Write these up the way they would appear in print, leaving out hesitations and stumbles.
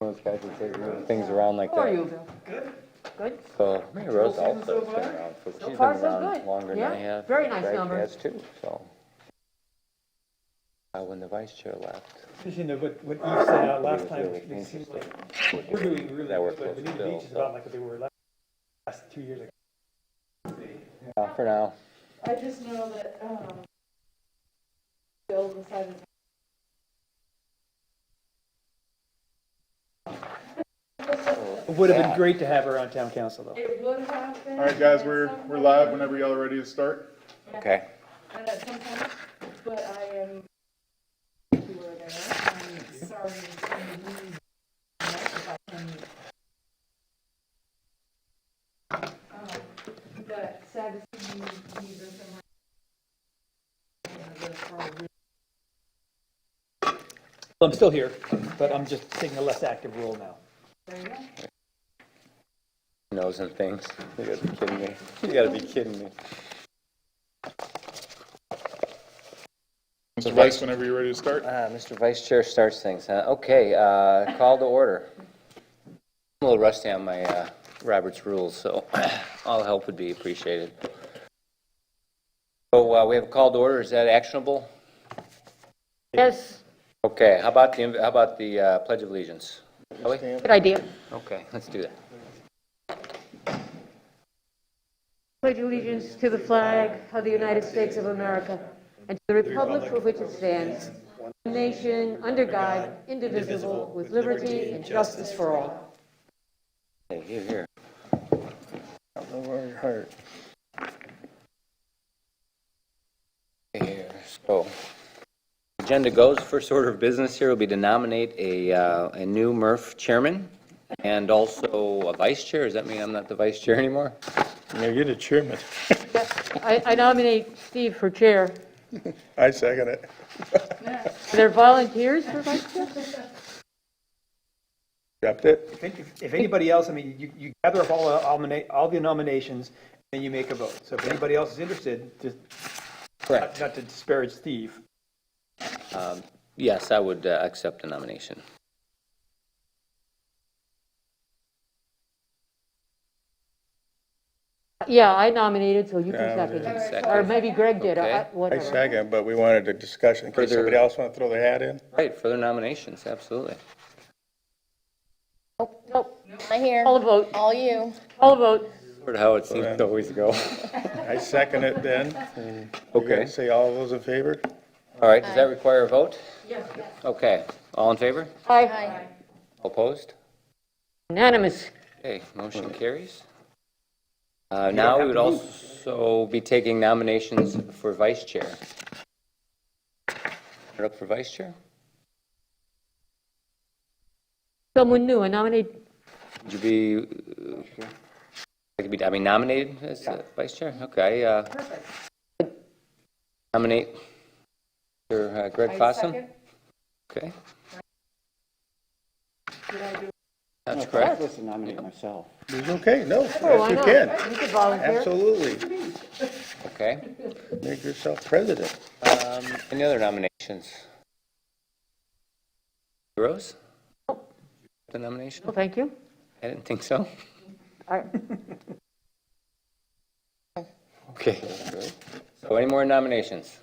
Those guys that take things around like that. How are you, Bill? Good. So, Mary Rose also has been around for, she's been far, so around good. longer Yeah, than I have. very nice Greg number. has too, so. When the vice chair left. You know, what Eve said last time, really it seems like interesting. we're doing really That we're good, close but to the Bill, beach is so. about like they were last 2 years ago. For now. I just know that, Bill decided. It would have been great to have her on town council though. It would have been. All right, guys, we're live whenever y'all are ready to start. Okay. And at some point, but I am, you were there, I'm sorry to leave. If I can. But sad to see you leave this and Well, I'm still here, but I'm just taking a less active role now. there you go. Knows and things. You gotta be kidding me. You gotta be kidding me. Mr. Vice, whenever you're ready to start. Mr. Vice Chair starts things, huh? Okay, call to order. I'm a little rusty on my Robert's rules, so all help would be appreciated. So we have a call to order. Is that actionable? Yes, Okay. How about the Pledge of Allegiance? Shall we? good idea. Okay, let's do that. Pledge allegiance to the flag of the United States of America and to the republic for which it stands, one nation, under God, indivisible, with liberty and justice for all. Hey, here. Here, so. Agenda goes, first order of business here will be to nominate a new MRF chairman and also a vice chair. Does that mean I'm not the vice chair anymore? No, you're the chairman. I nominate Steve for chair. I second it. Are there volunteers for vice chair? Accept it. If anybody else, I mean, you gather up all the nominations, and you make a vote. So if anybody else is interested, just Correct. not to disparage Steve. Yes, I would accept the nomination. Yeah, I nominated, so you can Yeah, second. second. Or maybe Greg did, Okay. I whatever. second, but we wanted a discussion in case Further- somebody else want to throw their hat in. Right, further nominations, absolutely. Nope, I hear. all a vote, All you. all a vote. Sort of how it seems to always go. I second it then. Okay. Say all those in favor? All right, does that require a vote? Yes. Okay, all in favor? Aye. Aye. Opposed? Unanimous. Okay, motion carries. Now we would also be taking nominations for vice chair. You're up for vice chair? Someone new, I nominate, Would you be, nominated as vice chair? Okay, nominate Mr. Greg Fossum? Okay. That's correct. supposed to nominate myself. It's okay, no, oh, why yes, you not? can. You can volunteer. Absolutely. Okay. Make yourself president. Any other nominations? Rose? The nomination? Well, thank you. I didn't think so. All right. Okay. So any more nominations?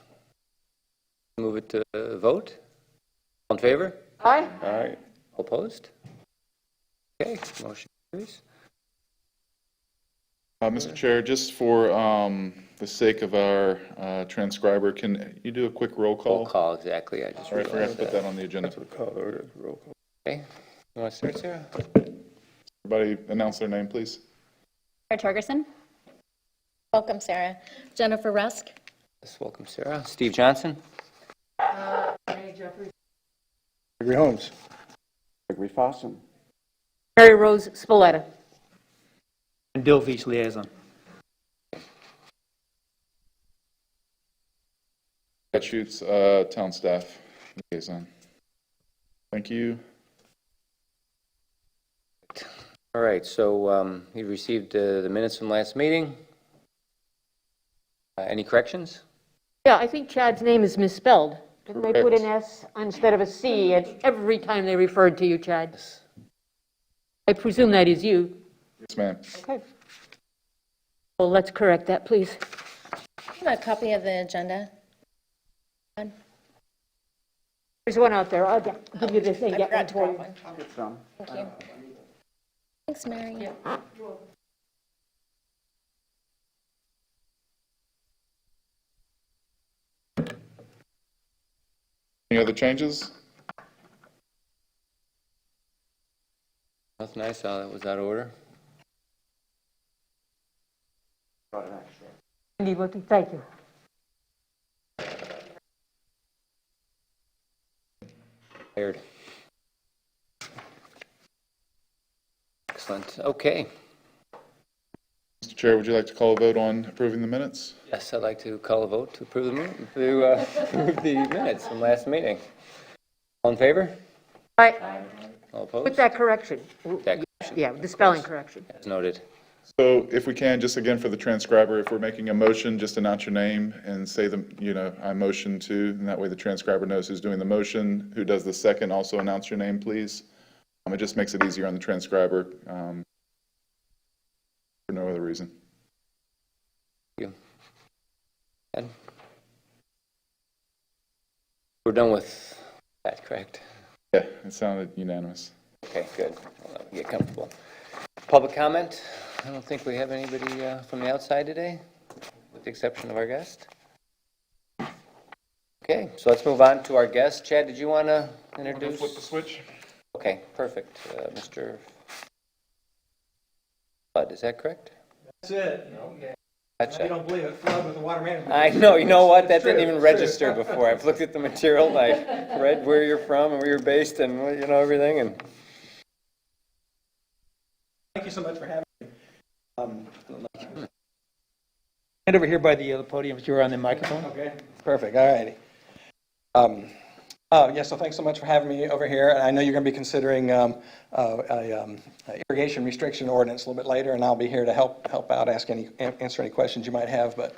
Move it to vote? All in favor? Aye. All right. Opposed? Okay, motion carries. Mr. Chair, just for the sake of our transcriber, can you do a quick roll call? Roll call, exactly. I just All right, forgot to realized put that. that on the agenda. Call order, roll call. Okay. You want to start, Sarah? Everybody announce their name, please. Sarah Torgerson. Welcome, Sarah. Jennifer Rusk. Yes, welcome, Sarah. Steve Johnson? Gregory Holmes. Gregory Fossum. Mary Rose Spoletta. And Bill Veach, liaison. Statutes, town staff liaison. Thank you. All right, so you received the minutes from last meeting. Any corrections? Yeah, I think Chad's name is misspelled. Didn't they put an S instead of a C at every time they referred to you, Chad? I presume that is you. Yes, ma'am. Okay. Well, let's correct that, please. I have a copy of the agenda. There's one out there. I'll give you this and I get one forgot to for grab you. one. I'll get some. Thank you. Thanks, Mary. Any other changes? Nothing I saw that was out of order. Brought it extra. Andy, thank you. Tired. Excellent. Okay. Mr. Chair, would you like to call a vote on approving the minutes? Yes, I'd like to call a vote to approve approve the minutes from last meeting. All in favor? All right, All with opposed? that correction. That Yeah, the spelling correction. As noted. So if we can, just again for the transcriber, if we're making a motion, just announce your name and say I motion to, and that way the transcriber knows who's doing the motion. Who does the second, also announce your name, please. It just makes it easier on the transcriber, for no other reason. Thank you. Ed? We're done with that, correct? Yeah, it sounded unanimous. Okay, good. Well, get comfortable. Public comment? I don't think we have anybody from the outside today, with the exception of our guest. Okay, so let's move on to our guest. Chad, did you want to introduce? Flip the switch. Okay, perfect. Mr. Flood, is that correct? That's it. That's You it. don't believe it, flood with the water management. I know, you know what? That It's didn't true, even it's true. register before. I've looked at the material, I read where you're from and where you're based and, everything, and Thank you so much for having me. Hand over here by the podium, if you were on the microphone. Okay, perfect, all righty. Yeah, so thanks so much for having me over here. And I know you're going to be considering a irrigation restriction ordinance a little bit later, and I'll be here to help out, answer any questions you might have. But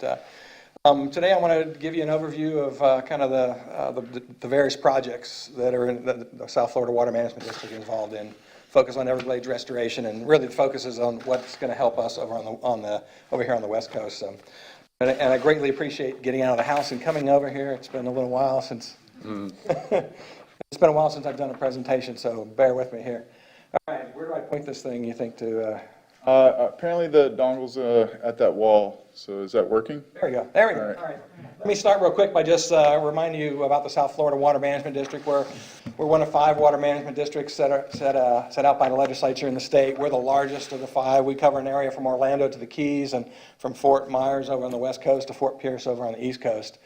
today I want to give you an overview of kind of the various projects that are in the South Florida Water Management District involved in. Focus on Everglades restoration, and really the focus is on what's going to help us over here on the West Coast. So, and I greatly appreciate getting out of the house and coming over here. It's been a little while since. It's been a while since I've done a presentation, so bear with me here. All right, where do I point this thing, you think, to? Apparently the dongle's at that wall, so is that working? There we go. There we go. All right. All right. Let me start real quick by just reminding you about the South Florida Water Management District. We're one of 5 water management districts set out by the legislature in the state. We're the largest of the 5. We cover an area from Orlando to the Keys, and from Fort Myers over on the west coast to Fort Pierce over on the east coast.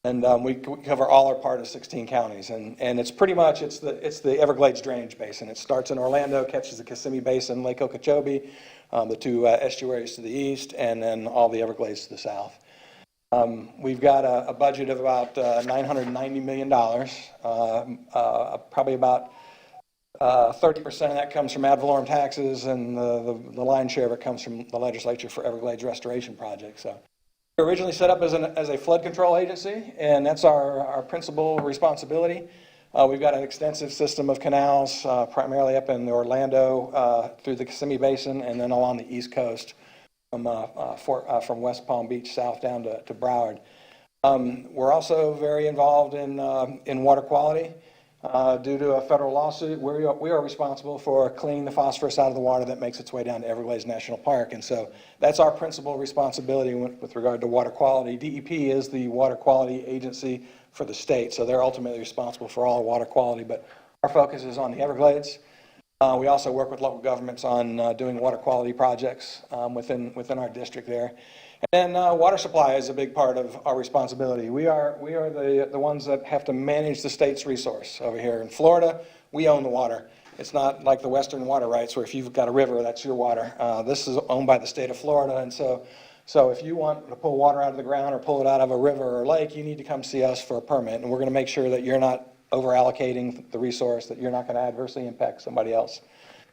And we cover all our part of 16 counties, and it's pretty much it's the Everglades drainage basin. It starts in Orlando, catches the Kissimmee Basin, Lake Okeechobee, the 2 estuaries to the east, and then all the Everglades to the south. We've got a budget of about $990 million. Probably about 30% of that comes from ad valorem taxes, and the lion's share of it comes from the legislature for Everglades restoration projects. So. We were originally set up as a flood control agency, and that's our principal responsibility. We've got an extensive system of canals, primarily up in Orlando through the Kissimmee Basin, and then along the east coast from West Palm Beach south down to Broward. We're also very involved in water quality. Due to a federal lawsuit, we are responsible for cleaning the phosphorus out of the water that makes its way down to Everglades National Park. And so that's our principal responsibility with regard to water quality. DEP is the water quality agency for the state, so they're ultimately responsible for all water quality. But our focus is on the Everglades. We also work with local governments on doing water quality projects within our district there. And then water supply is a big part of our responsibility. We are the ones that have to manage the state's resource over here. In Florida, we own the water. It's not like the Western water rights where if you've got a river, that's your water. This is owned by the state of Florida, and so if you want to pull water out of the ground or pull it out of a river or lake, you need to come see us for a permit, and we're going to make sure that you're not over allocating the resource, that you're not going to adversely impact somebody else.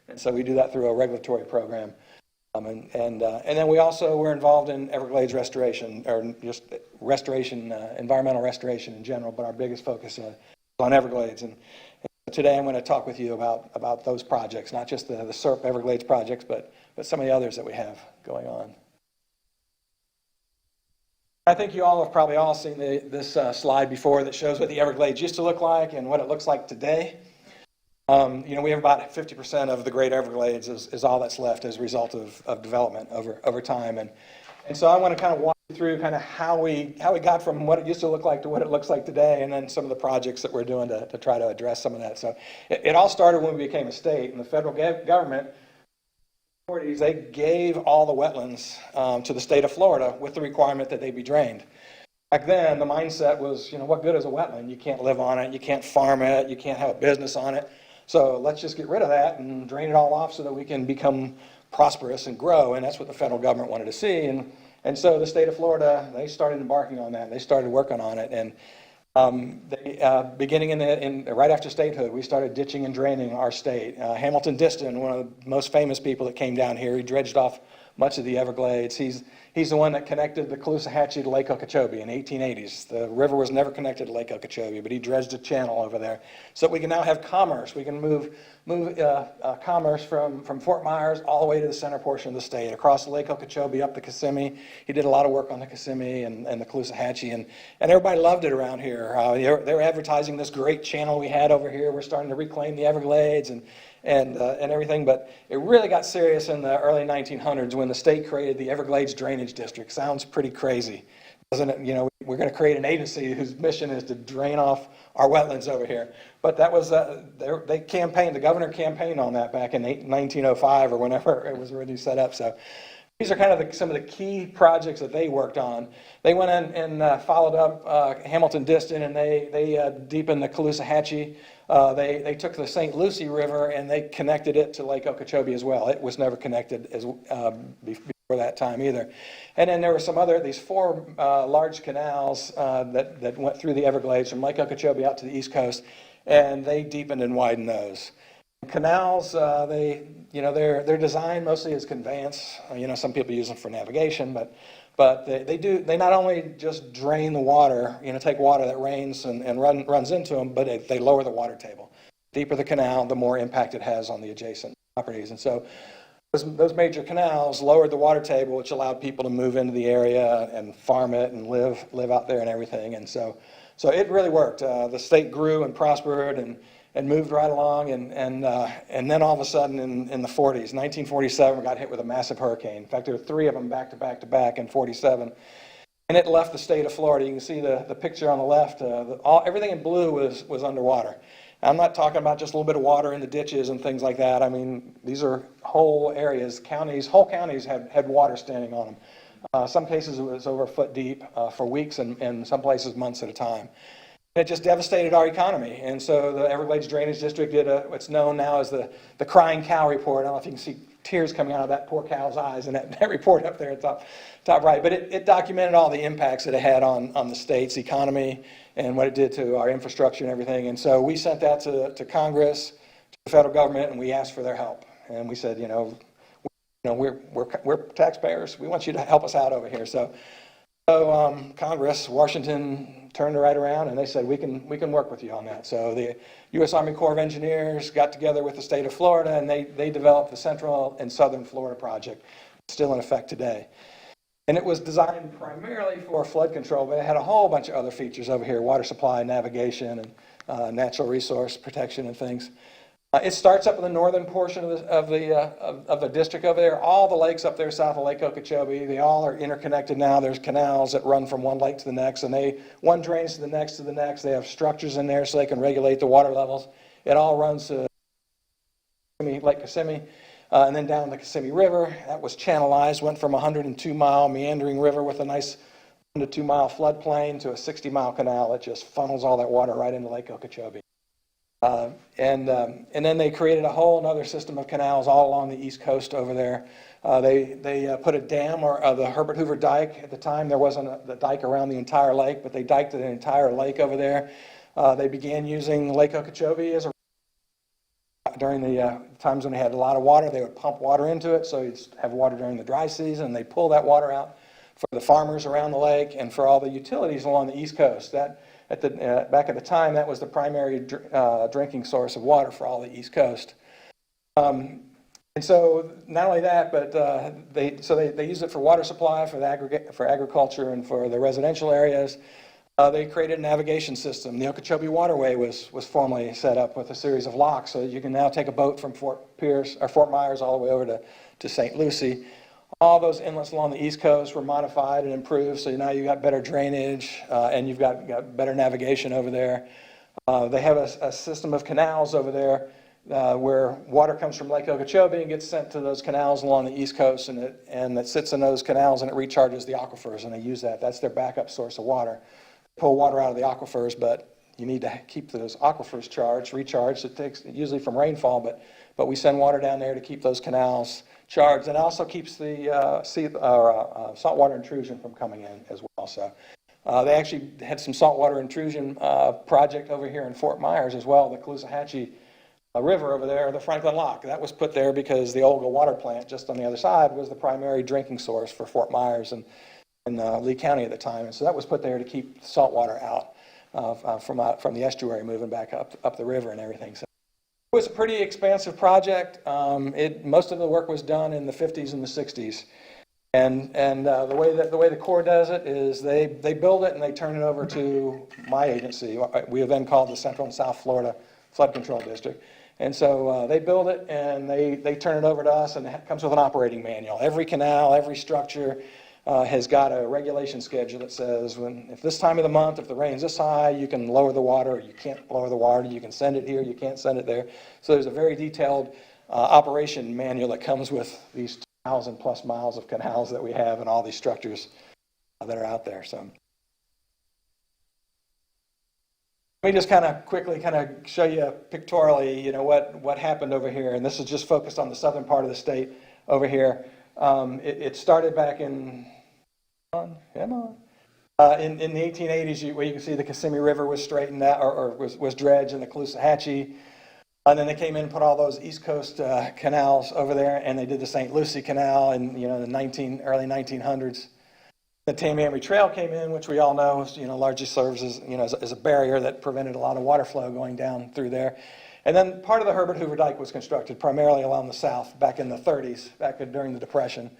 And so we do that through a regulatory program. And then we also were involved in Everglades restoration, or just restoration, environmental restoration in general, but our biggest focus is on Everglades. And today I'm going to talk with you about those projects, not just the SERP Everglades projects, but some of the others that we have going on. I think you all have probably all seen this slide before that shows what the Everglades used to look like and what it looks like today. We have about 50% of the Great Everglades is all that's left as a result of development over time. And so I want to kind of walk you through kind of how we got from what it used to look like to what it looks like today, and then some of the projects that we're doing to try to address some of that. So it all started when we became a state, and the federal government, they gave all the wetlands to the state of Florida with the requirement that they be drained. Back then, the mindset was, what good is a wetland? You can't live on it, you can't farm it, you can't have a business on it. So let's just get rid of that and drain it all off so that we can become prosperous and grow, and that's what the federal government wanted to see. And so the state of Florida, they started embarking on that. They started working on it, and beginning right after statehood, we started ditching and draining our state. Hamilton Diston, one of the most famous people that came down here, he dredged off much of the Everglades. He's the one that connected the Caloosahatchee to Lake Okeechobee in the 1880s. The river was never connected to Lake Okeechobee, but he dredged a channel over there so that we can now have commerce. We can move commerce from Fort Myers all the way to the center portion of the state, across the Lake Okeechobee up the Kissimmee. He did a lot of work on the Kissimmee and the Caloosahatchee, and everybody loved it around here. They were advertising this great channel we had over here. We're starting to reclaim the Everglades and everything, but it really got serious in the early 1900s when the state created the Everglades Drainage District. Sounds pretty crazy, doesn't it? We're going to create an agency whose mission is to drain off our wetlands over here. But that was, they campaigned, the governor campaigned on that back in 1905 or whenever it was already set up. So these are kind of some of the key projects that they worked on. They went in and followed up Hamilton Diston, and they deepened the Caloosahatchee. They took the St. Lucie River and they connected it to Lake Okeechobee as well. It was never connected before that time either. And then there were these four large canals that went through the Everglades from Lake Okeechobee out to the East Coast, and they deepened and widened those. Canals, they're designed mostly as conveyance. Some people use them for navigation, but they not only just drain the water, take water that rains and runs into them, but they lower the water table. The deeper the canal, the more impact it has on the adjacent properties. And so those major canals lowered the water table, which allowed people to move into the area and farm it and live out there and everything. And so it really worked. The state grew and prospered and moved right along, and then all of a sudden in the 40s, 1947, we got hit with a massive hurricane. In fact, there were three of them back to back to back in 47, and it left the state of Florida. You can see the picture on the left. Everything in blue was underwater. I'm not talking about just a little bit of water in the ditches and things like that. I mean, these are whole areas, whole counties had water standing on them. Some cases it was over a foot deep for weeks, and some places months at a time. It just devastated our economy. And so the Everglades Drainage District did what's known now as the crying cow report. I don't know if you can see tears coming out of that poor cow's eyes in that report up there at top right. But it documented all the impacts that it had on the state's economy and what it did to our infrastructure and everything. And so we sent that to Congress, to the federal government, and we asked for their help. And we said, we're taxpayers. We want you to help us out over here. So Congress, Washington, turned right around and they said, we can work with you on that. So the U.S. Army Corps of Engineers got together with the state of Florida, and they developed the Central and Southern Florida Project, still in effect today. And it was designed primarily for flood control, but it had a whole bunch of other features over here: water supply, navigation, and natural resource protection and things. It starts up in the northern portion of the district over there. All the lakes up there south of Lake Okeechobee, they all are interconnected now. There's canals that run from one lake to the next, and one drains to the next. They have structures in there so they can regulate the water levels. It all runs to Lake Kissimmee, and then down the Kissimmee River. That was channelized, went from a 102-mile meandering river with a nice 1 to 2 mile floodplain to a 60-mile canal that just funnels all that water right into Lake Okeechobee. And then they created a whole other system of canals all along the east coast over there. They put a dam, or the Herbert Hoover Dike. At the time, there wasn't the dike around the entire lake, but they diked the entire lake over there. They began using Lake Okeechobee during the times when they had a lot of water, they would pump water into it, so you'd have water during the dry season. They pull that water out for the farmers around the lake and for all the utilities along the East Coast. Back at the time, that was the primary drinking source of water for all the East Coast. And so not only that, but they use it for water supply, for agriculture, and for the residential areas. They created a navigation system. The Okeechobee Waterway was formally set up with a series of locks, so that you can now take a boat from Fort Myers all the way over to St. Lucie. All those inlets along the East Coast were modified and improved, so now you've got better drainage, and you've got better navigation over there. They have a system of canals over there where water comes from Lake Okeechobee and gets sent to those canals along the East Coast, and it sits in those canals and it recharges the aquifers, and they use that. That's their backup source of water. Pull water out of the aquifers, but you need to keep those aquifers recharged. It takes usually from rainfall, but we send water down there to keep those canals charged, and it also keeps the saltwater intrusion from coming in as well. So they actually had some saltwater intrusion project over here in Fort Myers as well, the Caloosahatchee River over there, the Franklin Lock. That was put there because the Olga water plant just on the other side was the primary drinking source for Fort Myers and Lee County at the time, and so that was put there to keep salt water out from the estuary moving back up the river and everything. So it was a pretty expansive project. Most of the work was done in the 50s and the 60s, and the way the Corps does it is they build it and they turn it over to my agency. We have then called the Central and South Florida Flood Control District. And so they build it and they turn it over to us, and it comes with an operating manual. Every canal, every structure has got a regulation schedule that says if this time of the month, if the rain's this high, you can lower the water, or you can't lower the water, you can send it here, you can't send it there. So there's a very detailed operation manual that comes with these 2,000 plus miles of canals that we have and all these structures that are out there. So let me just kind of quickly show you pictorially, what happened over here. And this is just focused on the southern part of the state over here. It started back in the 1880s, where you can see the Kissimmee River was straightened out, or was dredged, and the Caloosahatchee. And then they came in and put all those East Coast canals over there, and they did the St. Lucie Canal in the early 1900s. The Tamiami Trail came in, which we all know, largely serves as a barrier that prevented a lot of water flow going down through there. And then part of the Herbert Hoover Dike was constructed primarily along the south back in the 30s, during the Depression.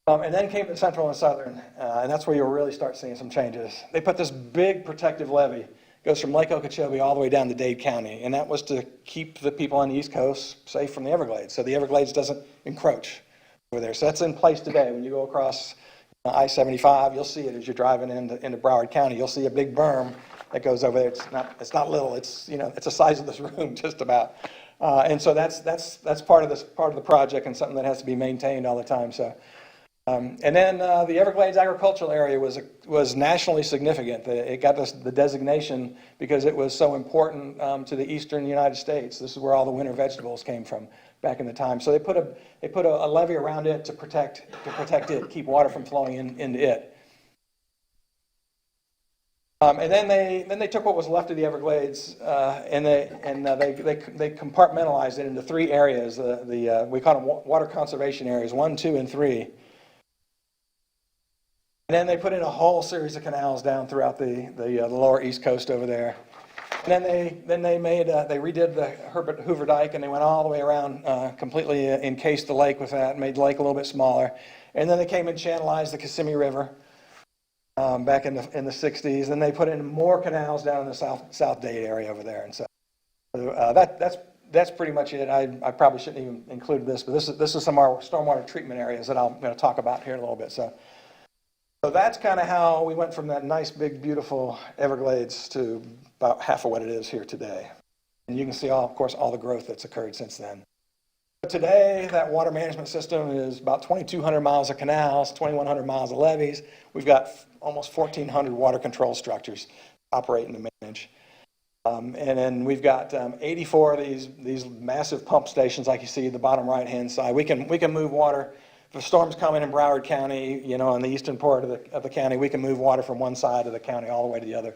And then came the central and southern, and that's where you'll really start seeing some changes. They put this big protective levee, goes from Lake Okeechobee all the way down to Dade County, and that was to keep the people on the East Coast safe from the Everglades, so the Everglades doesn't encroach over there. So that's in place today. When you go across I-75, you'll see it as you're driving into Broward County. You'll see a big berm that goes over there. It's not little. It's it's the size of this room just about. And so that's part of the project, and something that has to be maintained all the time. So. And then the Everglades agricultural area was nationally significant. It got the designation because it was so important to the eastern United States. This is where all the winter vegetables came from back in the time. So they put a levee around it to protect it, keep water from flowing into it. And then they took what was left of the Everglades and they compartmentalized it into three areas. We call them water conservation areas, 1, 2, and 3. And then they put in a whole series of canals down throughout the lower East Coast over there. And then they redid the Herbert Hoover Dike, and they went all the way around, completely encased the lake with that, made the lake a little bit smaller. And then they came and channelized the Kissimmee River back in the 60s. And they put in more canals down in the South Dade area over there. And so that's pretty much it. I probably shouldn't even include this, but this is some of our stormwater treatment areas that I'm going to talk about here in a little bit. So that's kind of how we went from that nice, big, beautiful Everglades to about half of what it is here today. And you can see, of course, all the growth that's occurred since then. But today, that water management system is about 2,200 miles of canals, 2,100 miles of levees. We've got almost 1,400 water control structures operating to manage. And then we've got 84 of these massive pump stations, like you see at the bottom right-hand side. We can move water. If a storm's coming in Broward County, on the eastern part of the county, we can move water from one side of the county all the way to the other,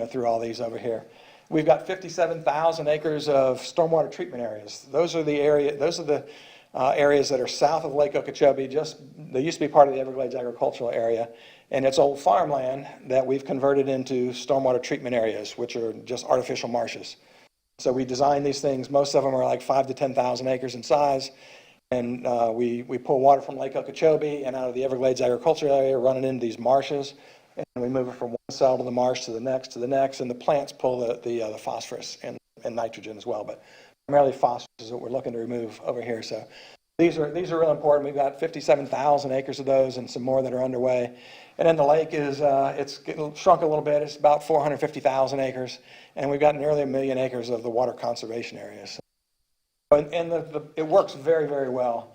through all these over here. We've got 57,000 acres of stormwater treatment areas. Those are the areas that are south of Lake Okeechobee. They used to be part of the Everglades agricultural area, and it's old farmland that we've converted into stormwater treatment areas, which are just artificial marshes. So we designed these things. Most of them are like 5,000 to 10,000 acres in size, and we pull water from Lake Okeechobee and out of the Everglades agricultural area, run it into these marshes, and we move it from one cell to the marsh to the next, and the plants pull the phosphorus and nitrogen as well, but primarily phosphorus is what we're looking to remove over here. So these are real important. We've got 57,000 acres of those and some more that are underway. And then the lake is, it's shrunk a little bit. It's about 450,000 acres, and we've got nearly 1 million acres of the water conservation areas. And it works very, very well.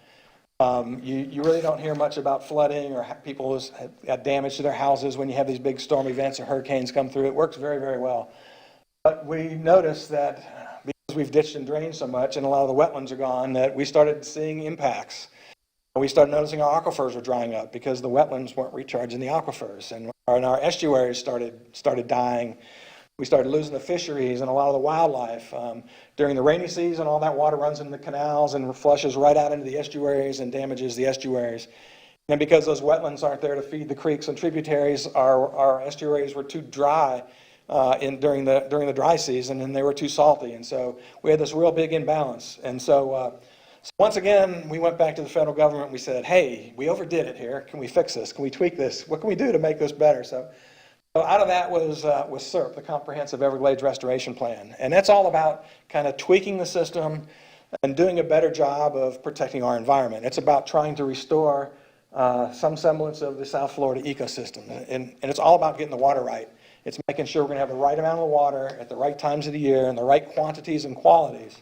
You really don't hear much about flooding or people who's had damage to their houses when you have these big storm events or hurricanes come through. It works very, very well. But we noticed that because we've ditched and drained so much and a lot of the wetlands are gone, that we started seeing impacts. We started noticing our aquifers were drying up because the wetlands weren't recharging the aquifers, and our estuaries started dying. We started losing the fisheries and a lot of the wildlife. During the rainy season, all that water runs into the canals and flushes right out into the estuaries and damages the estuaries. And because those wetlands aren't there to feed the creeks and tributaries, our estuaries were too dry during the dry season, and they were too salty. And so we had this real big imbalance. And so once again, we went back to the federal government. We said, hey, we overdid it here. Can we fix this? Can we tweak this? What can we do to make this better? So out of that was CERP, the Comprehensive Everglades Restoration Plan. And that's all about kind of tweaking the system and doing a better job of protecting our environment. It's about trying to restore some semblance of the South Florida ecosystem. And it's all about getting the water right. It's making sure we're going to have the right amount of water at the right times of the year and the right quantities and qualities.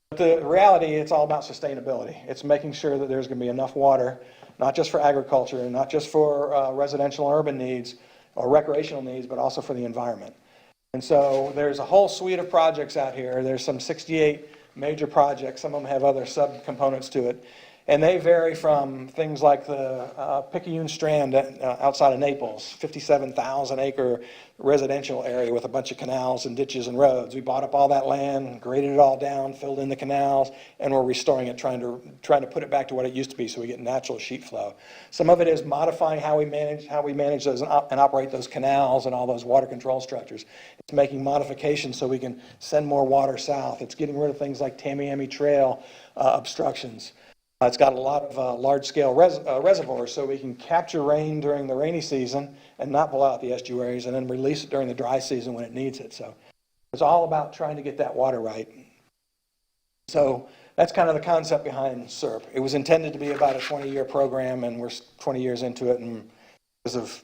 But the reality, it's all about sustainability. It's making sure that there's going to be enough water, not just for agriculture and not just for residential and urban needs or recreational needs, but also for the environment. And so there's a whole suite of projects out here. There's some 68 major projects. Some of them have other subcomponents to it. And they vary from things like the Picayune Strand outside of Naples, 57,000 acre residential area with a bunch of canals and ditches and roads. We bought up all that land, graded it all down, filled in the canals, and we're restoring it, trying to put it back to what it used to be so we get natural sheet flow. Some of it is modifying how we manage those and operate those canals and all those water control structures. It's making modifications so we can send more water south. It's getting rid of things like Tamiami Trail obstructions. It's got a lot of large-scale reservoirs, so we can capture rain during the rainy season and not blow out the estuaries, and then release it during the dry season when it needs it. So it's all about trying to get that water right. So that's kind of the concept behind CERP. It was intended to be about a 20-year program, and we're 20 years into it, and because of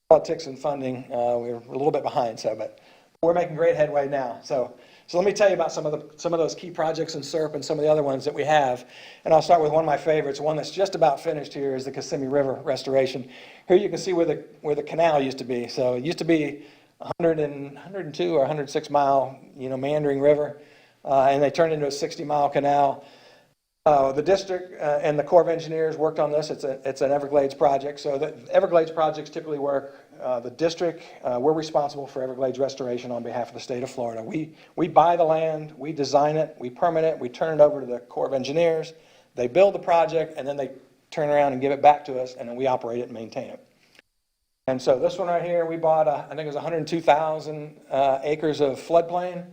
politics and funding, we're a little bit behind. But we're making great headway now. So let me tell you about some of those key projects in CERP and some of the other ones that we have. And I'll start with one of my favorites. One that's just about finished here is the Kissimmee River restoration. Here you can see where the canal used to be. So it used to be 102 or 106 mile, meandering river, and they turned it into a 60-mile canal. The district and the Corps of Engineers worked on this. It's an Everglades project. So the Everglades projects typically work. The district, we're responsible for Everglades restoration on behalf of the state of Florida. We buy the land, we design it, we permit it, we turn it over to the Corps of Engineers. They build the project, and then they turn around and give it back to us, and then we operate it and maintain it. And so this one right here, we bought, I think it was 102,000 acres of floodplain.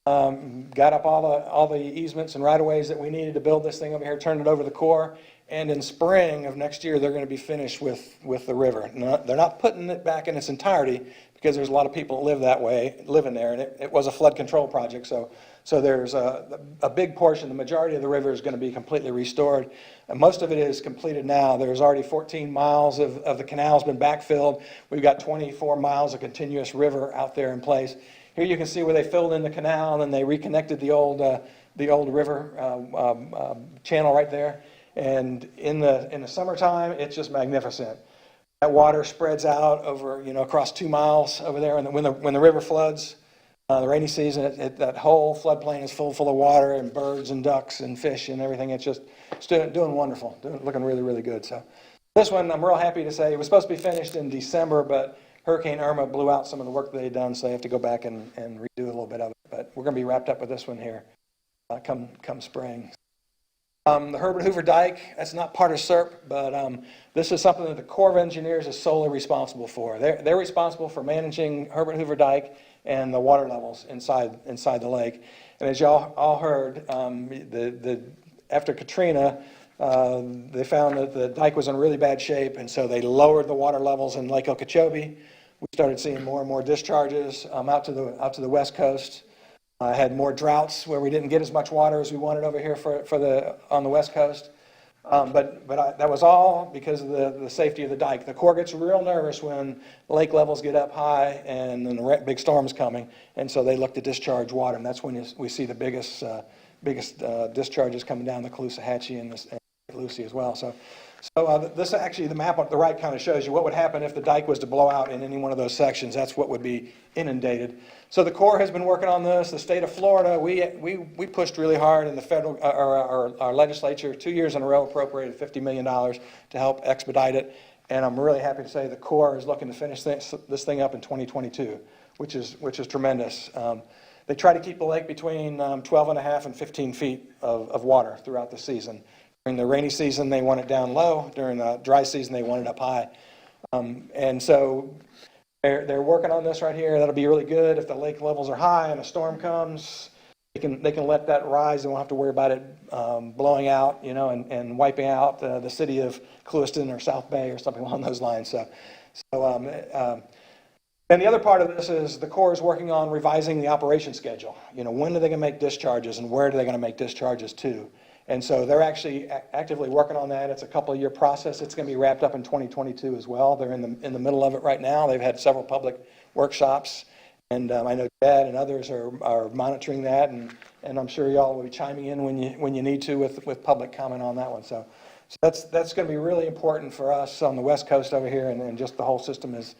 Got up all the easements and right-of-ways that we needed to build this thing over here, turned it over to the Corps, and in spring of next year, they're going to be finished with the river. They're not putting it back in its entirety because there's a lot of people that live in there, and it was a flood control project, so there's a big portion, the majority of the river is going to be completely restored. And most of it is completed now. There's already 14 miles of the canal's been backfilled. We've got 24 miles of continuous river out there in place. Here you can see where they filled in the canal and then they reconnected the old river channel right there. And in the summertime, it's just magnificent. That water spreads out over, across 2 miles over there. And when the river floods, the rainy season, that whole floodplain is full of water and birds and ducks and fish and everything. It's doing wonderful, looking really, really good. So this one, I'm real happy to say, it was supposed to be finished in December, but Hurricane Irma blew out some of the work they had done, so they have to go back and redo a little bit of it. But we're going to be wrapped up with this one here come spring. The Herbert Hoover Dike, that's not part of SERP, but this is something that the Corps of Engineers is solely responsible for. They're responsible for managing Herbert Hoover Dike and the water levels inside the lake. And as y'all all heard, after Katrina, they found that the dike was in really bad shape, and so they lowered the water levels in Lake Okeechobee. We started seeing more and more discharges out to the west coast. Had more droughts where we didn't get as much water as we wanted over here on the west coast. That was all because of the safety of the dike. The Corps gets real nervous when lake levels get up high and then the big storm's coming, and so they look to discharge water, and that's when we see the biggest discharges coming down the Caloosahatchee and Lucy as well. So this actually, the map on the right kind of shows you what would happen if the dike was to blow out in any one of those sections. That's what would be inundated. So the Corps has been working on this. The state of Florida, we pushed really hard, and the federal, our legislature 2 years in a row appropriated $50 million to help expedite it. And I'm really happy to say the Corps is looking to finish this thing up in 2022, which is tremendous. They try to keep the lake between 12 and a half and 15 feet of water throughout the season. During the rainy season, they want it down low. During the dry season, they want it up high. And so they're working on this right here. That'll be really good. If the lake levels are high and a storm comes, they can let that rise. They won't have to worry about it blowing out, and wiping out the city of Clewiston or South Bay or something along those lines. And the other part of this is the Corps is working on revising the operation schedule. When are they going to make discharges and where are they going to make discharges to? And so they're actually actively working on that. It's a couple-year process. It's going to be wrapped up in 2022 as well. They're in the middle of it right now. They've had several public workshops, and I know Dad and others are monitoring that, and I'm sure y'all will be chiming in when you need to with public comment on that one. So that's going to be really important for us on the West Coast over here, and just the whole system is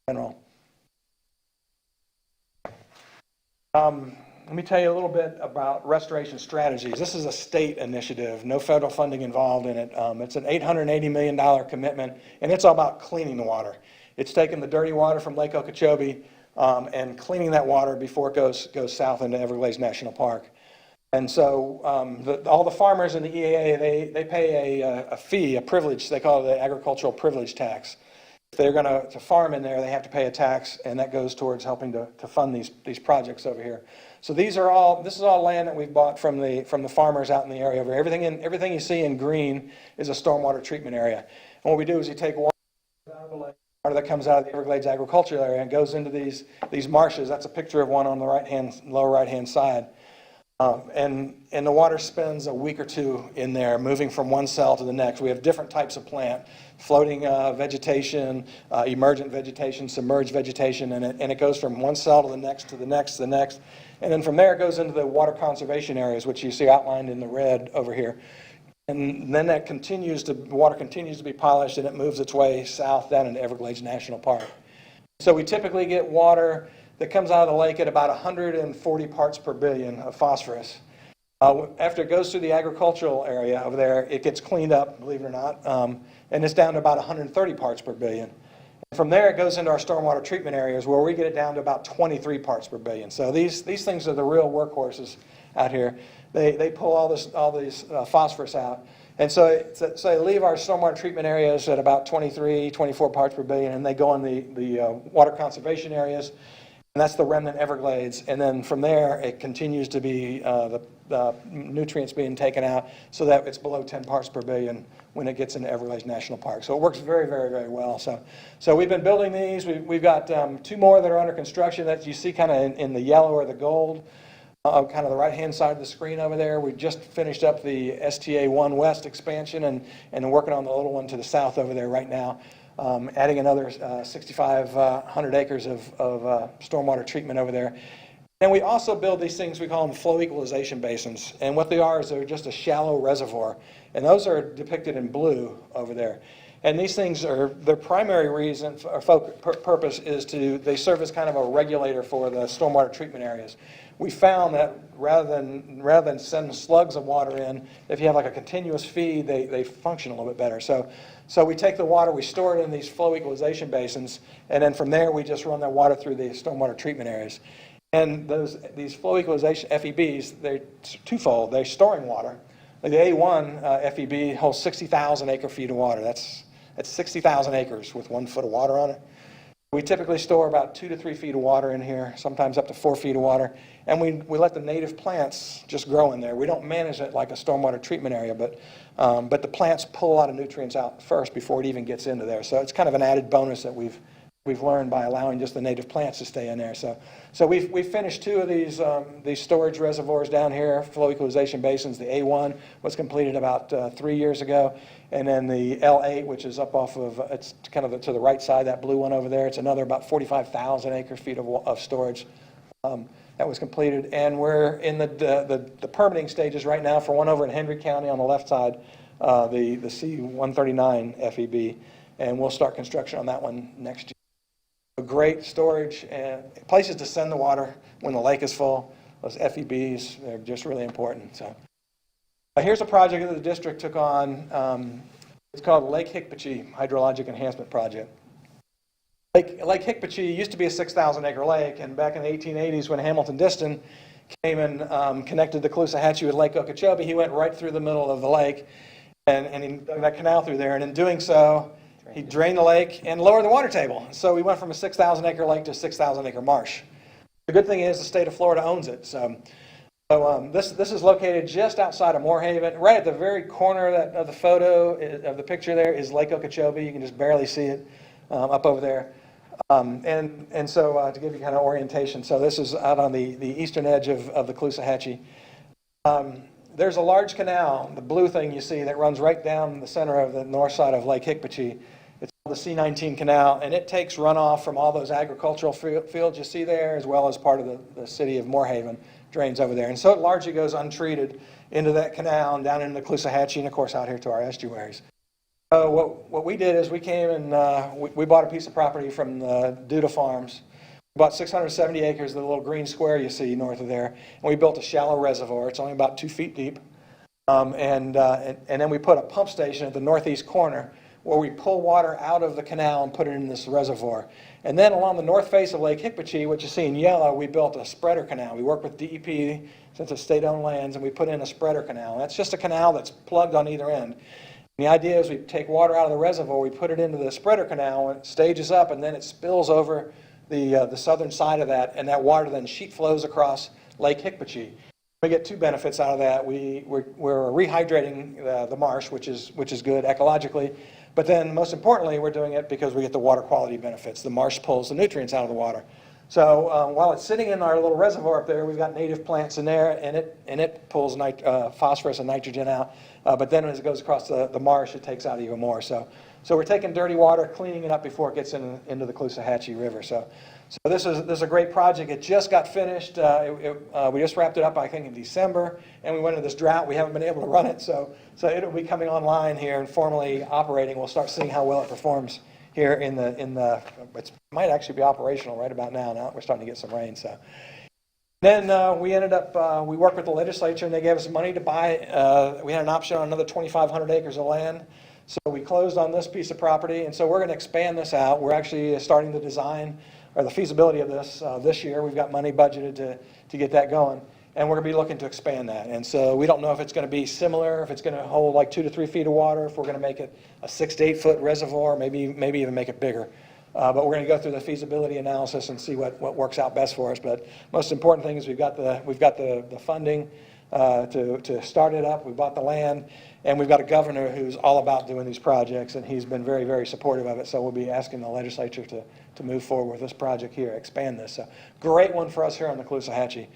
general. Let me tell you a little bit about restoration strategies. This is a state initiative, no federal funding involved in it. It's an $880 million commitment, and it's all about cleaning the water. It's taking the dirty water from Lake Okeechobee and cleaning that water before it goes south into Everglades National Park. And so all the farmers in the EAA, they pay a fee, a privilege. They call it the agricultural privilege tax. If they're going to farm in there, they have to pay a tax, and that goes towards helping to fund these projects over here. So this is all land that we've bought from the farmers out in the area over here. Everything you see in green is a stormwater treatment area. And what we do is you take water out of the lake, water that comes out of the Everglades agricultural area and goes into these marshes. That's a picture of one on the lower right-hand side. And the water spends a week or two in there, moving from one cell to the next. We have different types of plant, floating vegetation, emergent vegetation, submerged vegetation, and it goes from one cell to the next, to the next, to the next. And then from there it goes into the water conservation areas, which you see outlined in the red over here. And then the water continues to be polished, and it moves its way south down into Everglades National Park. So we typically get water that comes out of the lake at about 140 parts per billion of phosphorus. After it goes through the agricultural area over there, it gets cleaned up, believe it or not, and it's down to about 130 parts per billion. And from there, it goes into our stormwater treatment areas where we get it down to about 23 parts per billion. So these things are the real workhorses out here. They pull all these phosphorus out. And so they leave our stormwater treatment areas at about 23, 24 parts per billion, and they go in the water conservation areas. And that's the remnant Everglades. And then from there, it continues to be the nutrients being taken out so that it's below 10 parts per billion when it gets into Everglades National Park. So it works very, very, very well. So we've been building these. We've got 2 more that are under construction that you see kind of in the yellow or the gold, kind of the right-hand side of the screen over there. We just finished up the STA 1 West expansion and working on the little one to the south over there right now. Adding another 6,500 acres of stormwater treatment over there. And we also build these things, we call them flow equalization basins. And what they are is they're just a shallow reservoir. And those are depicted in blue over there. And these things their primary reason or purpose is they serve as kind of a regulator for the stormwater treatment areas. we found that rather than send slugs of water in, if you have like a continuous feed, they function a little bit better. So we take the water, we store it in these flow equalization basins, and then from there we just run that water through the stormwater treatment areas. And these flow equalization FEBs, they're twofold. They're storing water. Like the A1 FEB holds 60,000 acre-feet of water. That's 60,000 acres with 1 foot of water on it. We typically store about 2 to 3 feet of water in here, sometimes up to 4 feet of water, and we let the native plants just grow in there. We don't manage it like a stormwater treatment area, but the plants pull a lot of nutrients out first before it even gets into there. So it's kind of an added bonus that we've learned by allowing just the native plants to stay in there. So we've finished 2 of these storage reservoirs down here, flow equalization basins. The A1 was completed about 3 years ago, and then the L8, which is up off of, it's kind of to the right side, that blue one over there. It's another about 45,000 acre-feet of storage that was completed. And we're in the permitting stages right now for one over in Hendry County on the left side, the C139 FEB, and we'll start construction on that one next year. Great storage and places to send the water when the lake is full. Those FEBs, they're just really important. So here's a project that the district took on. It's called Lake Hicpochee Hydrologic Enhancement Project. Lake Hicpochee used to be a 6,000 acre lake, and back in the 1880s when Hamilton Diston came and connected the Caloosahatchee with Lake Okeechobee, he went right through the middle of the lake and he dug that canal through there, and in doing so, he drained the lake and lowered the water table. So we went from a 6,000 acre lake to a 6,000 acre marsh. The good thing is the state of Florida owns it. So this is located just outside of Moorhaven. Right at the very corner of the photo, of the picture there, is Lake Okeechobee. You can just barely see it up over there. And so to give you kind of orientation, so this is out on the eastern edge of the Caloosahatchee. There's a large canal, the blue thing you see, that runs right down the center of the north side of Lake Hicpochee. It's called the C19 Canal, and it takes runoff from all those agricultural fields you see there, as well as part of the city of Moorhaven drains over there. And so it largely goes untreated into that canal and down into the Caloosahatchee and, of course, out here to our estuaries. What we did is we came and we bought a piece of property from the Duda Farms. We bought 670 acres, the little green square you see north of there, and we built a shallow reservoir. It's only about 2 feet deep. And then we put a pump station at the northeast corner where we pull water out of the canal and put it in this reservoir. And then along the north face of Lake Hicpochee, what you see in yellow, we built a spreader canal. We worked with DEP, since it's state-owned lands, and we put in a spreader canal. And that's just a canal that's plugged on either end. And the idea is we take water out of the reservoir, we put it into the spreader canal, and it stages up, and then it spills over the southern side of that, and that water then sheet flows across Lake Hicpochee. We get 2 benefits out of that. We're rehydrating the marsh, which is good ecologically, but then most importantly, we're doing it because we get the water quality benefits. The marsh pulls the nutrients out of the water. So while it's sitting in our little reservoir up there, we've got native plants in there, and it pulls phosphorus and nitrogen out. But then as it goes across the marsh, it takes out even more. So we're taking dirty water, cleaning it up before it gets into the Caloosahatchee River. So this is a great project. It just got finished. We just wrapped it up, I think, in December, and we went into this drought. We haven't been able to run it, so it'll be coming online here and formally operating. We'll start seeing how well it performs here it might actually be operational right about now. Now we're starting to get some rain. So then we ended up, we worked with the legislature, and they gave us money to buy. We had an option on another 2,500 acres of land. So we closed on this piece of property, and so we're going to expand this out. We're actually starting the design or the feasibility of this year. We've got money budgeted to get that going, and we're going to be looking to expand that. And so we don't know if it's going to be similar, if it's going to hold like 2 to 3 feet of water, if we're going to make it a 6 to 8 foot reservoir, maybe even make it bigger. But we're going to go through the feasibility analysis and see what works out best for us. But most important thing is we've got the funding to start it up. We bought the land, and we've got a governor who's all about doing these projects, and he's been very, very supportive of it. So we'll be asking the legislature to move forward with this project here, expand this. So great one for us here on the Caloosahatchee.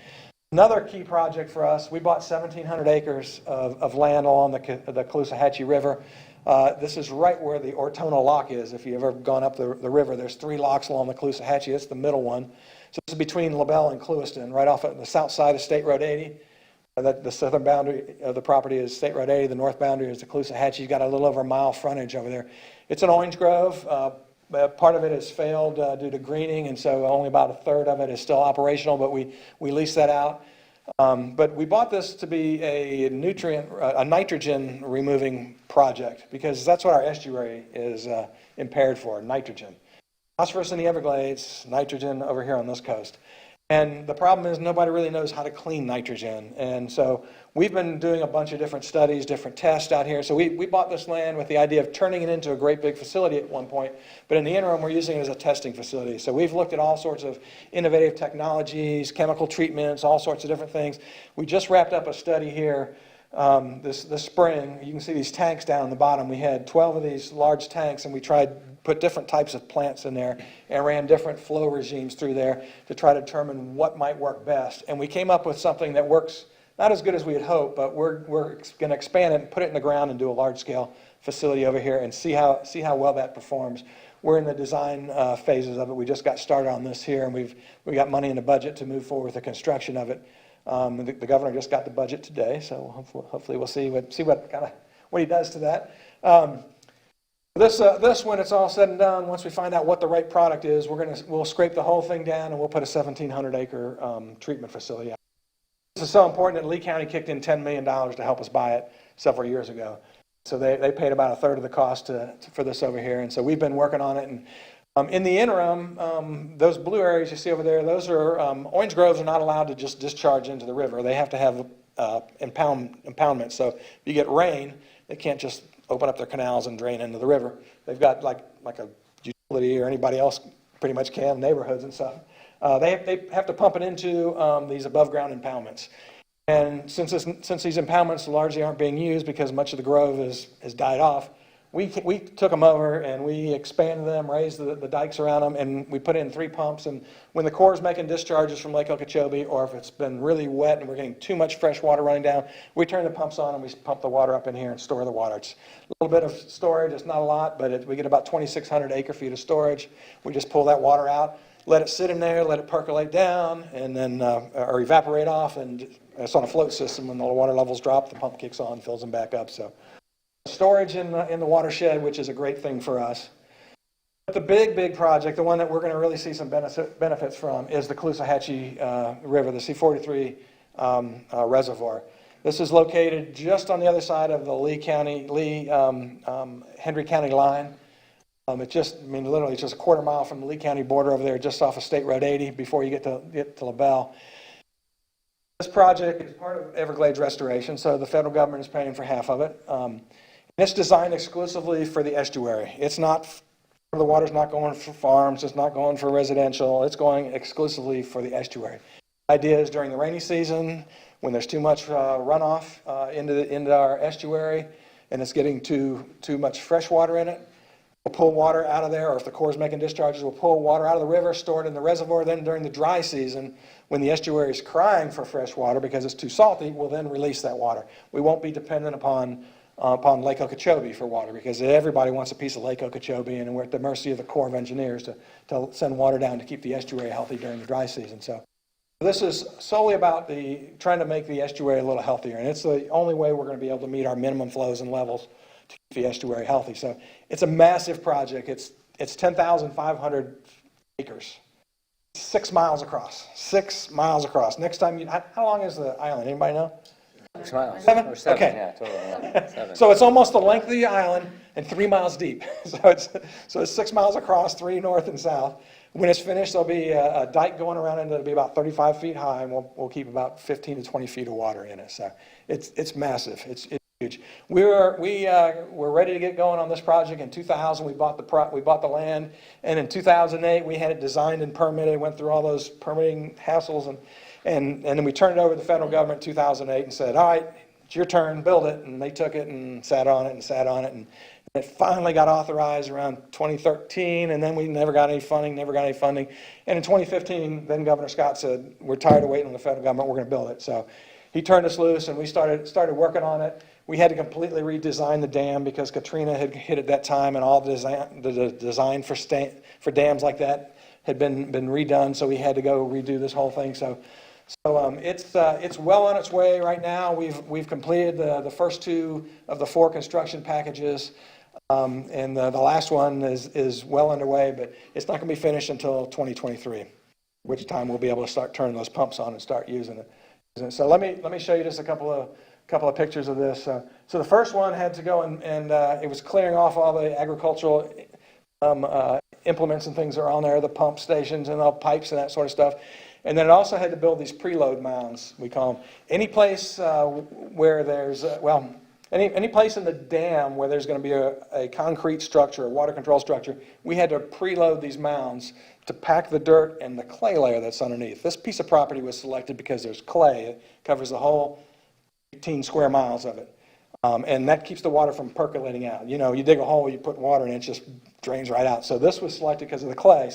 Another key project for us, we bought 1,700 acres of land along the Caloosahatchee River. This is right where the Ortona Lock is. If you've ever gone up the river, there's 3 locks along the Caloosahatchee. It's the middle one. So this is between LaBelle and Clewiston, right off of the south side of State Road 80. The southern boundary of the property is State Road 80. The north boundary is the Caloosahatchee. You've got a little over a mile frontage over there. It's an orange grove. Part of it has failed due to greening, and so only about a third of it is still operational, but we lease that out. But we bought this to be a nitrogen removing project, because that's what our estuary is impaired for, nitrogen. Phosphorus in the Everglades, nitrogen over here on this coast. And the problem is nobody really knows how to clean nitrogen. And so we've been doing a bunch of different studies, different tests out here. So we bought this land with the idea of turning it into a great big facility at one point. But in the interim, we're using it as a testing facility. So we've looked at all sorts of innovative technologies, chemical treatments, all sorts of different things. We just wrapped up a study here this spring. You can see these tanks down on the bottom. We had 12 of these large tanks, and we put different types of plants in there and ran different flow regimes through there to try to determine what might work best. And we came up with something that works not as good as we had hoped, but we're going to expand it and put it in the ground and do a large-scale facility over here and see how well that performs. We're in the design phases of it. We just got started on this here, and we got money in the budget to move forward with the construction of it. The governor just got the budget today, so hopefully we'll see what he does to that. This, when it's all said and done, once we find out what the right product is, we'll scrape the whole thing down and we'll put a 1,700-acre treatment facility out. This is so important that Lee County kicked in $10 million to help us buy it several years ago. So they paid about a third of the cost for this over here, and so we've been working on it. And in the interim, those blue areas you see over there, those are orange groves are not allowed to just discharge into the river. They have to have impoundment. So if you get rain, they can't just open up their canals and drain into the river. They've got like a utility, or anybody else pretty much can, neighborhoods and stuff. They have to pump it into these above ground impoundments. And since these impoundments largely aren't being used because much of the grove has died off, we took them over and we expanded them, raised the dikes around them, and we put in 3 pumps. And when the Corps is making discharges from Lake Okeechobee, or if it's been really wet and we're getting too much fresh water running down, we turn the pumps on and we pump the water up in here and store the water. It's a little bit of storage. It's not a lot, but we get about 2,600 acre-feet of storage. We just pull that water out, let it sit in there, let it percolate down, and then or evaporate off. And it's on a float system. When the water levels drop, the pump kicks on, fills them back up. So storage in the watershed, which is a great thing for us. But the big project, the one that we're going to really see some benefits from, is the Caloosahatchee River, the C43 Reservoir. This is located just on the other side of the Henry County line. Literally it's just a quarter mile from the Lee County border over there, just off of State Road 80 before you get to LaBelle. This project is part of Everglades restoration, so the federal government is paying for half of it. It's designed exclusively for the estuary. It's not, the water's not going for farms, it's not going for residential, it's going exclusively for the estuary. The idea is during the rainy season, when there's too much runoff into our estuary and it's getting too much fresh water in it, we'll pull water out of there, or if the Corps is making discharges, we'll pull water out of the river, store it in the reservoir. Then during the dry season, when the estuary is crying for fresh water because it's too salty, we'll then release that water. We won't be dependent upon Lake Okeechobee for water, because everybody wants a piece of Lake Okeechobee, and we're at the mercy of the Corps of Engineers to send water down to keep the estuary healthy during the dry season. So this is solely about trying to make the estuary a little healthier, and it's the only way we're going to be able to meet our minimum flows and levels to keep the estuary healthy. So it's a massive project. It's 10,500 acres, 6 miles across. 6 miles across. Next time, how long is the island? Anybody know? 6 miles. 7? Or 7, Okay. yeah, total. Yeah, 7. So it's almost the length of the island and 3 miles deep. So it's 6 miles across, 3 north and south. When it's finished, there'll be a dike going around, and it'll be about 35 feet high, and we'll keep about 15 to 20 feet of water in it. So it's massive. It's huge. We're ready to get going on this project. In 2000, we bought the land, and in 2008, we had it designed and permitted. Went through all those permitting hassles, and then we turned it over to the federal government in 2008 and said, all right, it's your turn, build it. And they took it and sat on it, and it finally got authorized around 2013, and then we never got any funding. And in 2015, then Governor Scott said, we're tired of waiting on the federal government, we're going to build it. So he turned us loose, and we started working on it. We had to completely redesign the dam because Katrina had hit at that time, and all the design for dams like that had been redone, so we had to go redo this whole thing. So it's well on its way right now. We've completed the first 2 of the 4 construction packages. And the last one is well underway, but it's not going to be finished until 2023, which time we'll be able to start turning those pumps on and start using it. So let me show you just a couple of pictures of this. So the first one had to go and it was clearing off all the agricultural implements and things that are on there, the pump stations and all pipes and that sort of stuff. And then it also had to build these preload mounds, we call them. Any place where there's, any place in the dam where there's going to be a concrete structure, a water control structure, we had to preload these mounds to pack the dirt and the clay layer that's underneath. This piece of property was selected because there's clay. It covers the whole 18 square miles of it. And that keeps the water from percolating out. You know, you dig a hole, you put water in it, it just drains right out. So this was selected because of the clay.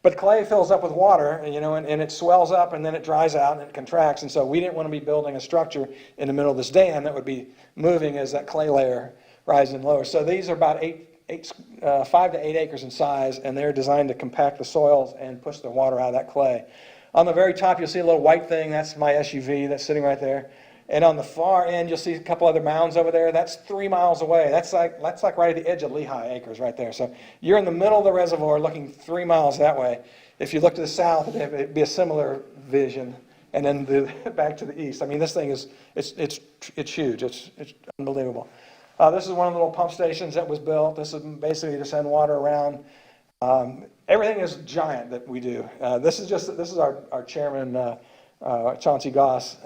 But clay fills up with water, you know, and it swells up and then it dries out and it contracts. And so we didn't want to be building a structure in the middle of this dam that would be moving as that clay layer rises and lowers. So these are about 5 to 8 acres in size, and they're designed to compact the soils and push the water out of that clay. On the very top, you'll see a little white thing. That's my SUV that's sitting right there. And on the far end, you'll see a couple other mounds over there. That's 3 miles away. That's like right at the edge of Lehigh Acres right there. So you're in the middle of the reservoir looking 3 miles that way. If you look to the south, it'd be a similar vision. And then back to the east. I mean, this thing is, it's huge. It's unbelievable. This is one of the little pump stations that was built. This is basically to send water around. Everything is giant that we do. This is our chairman, Chauncey Goss.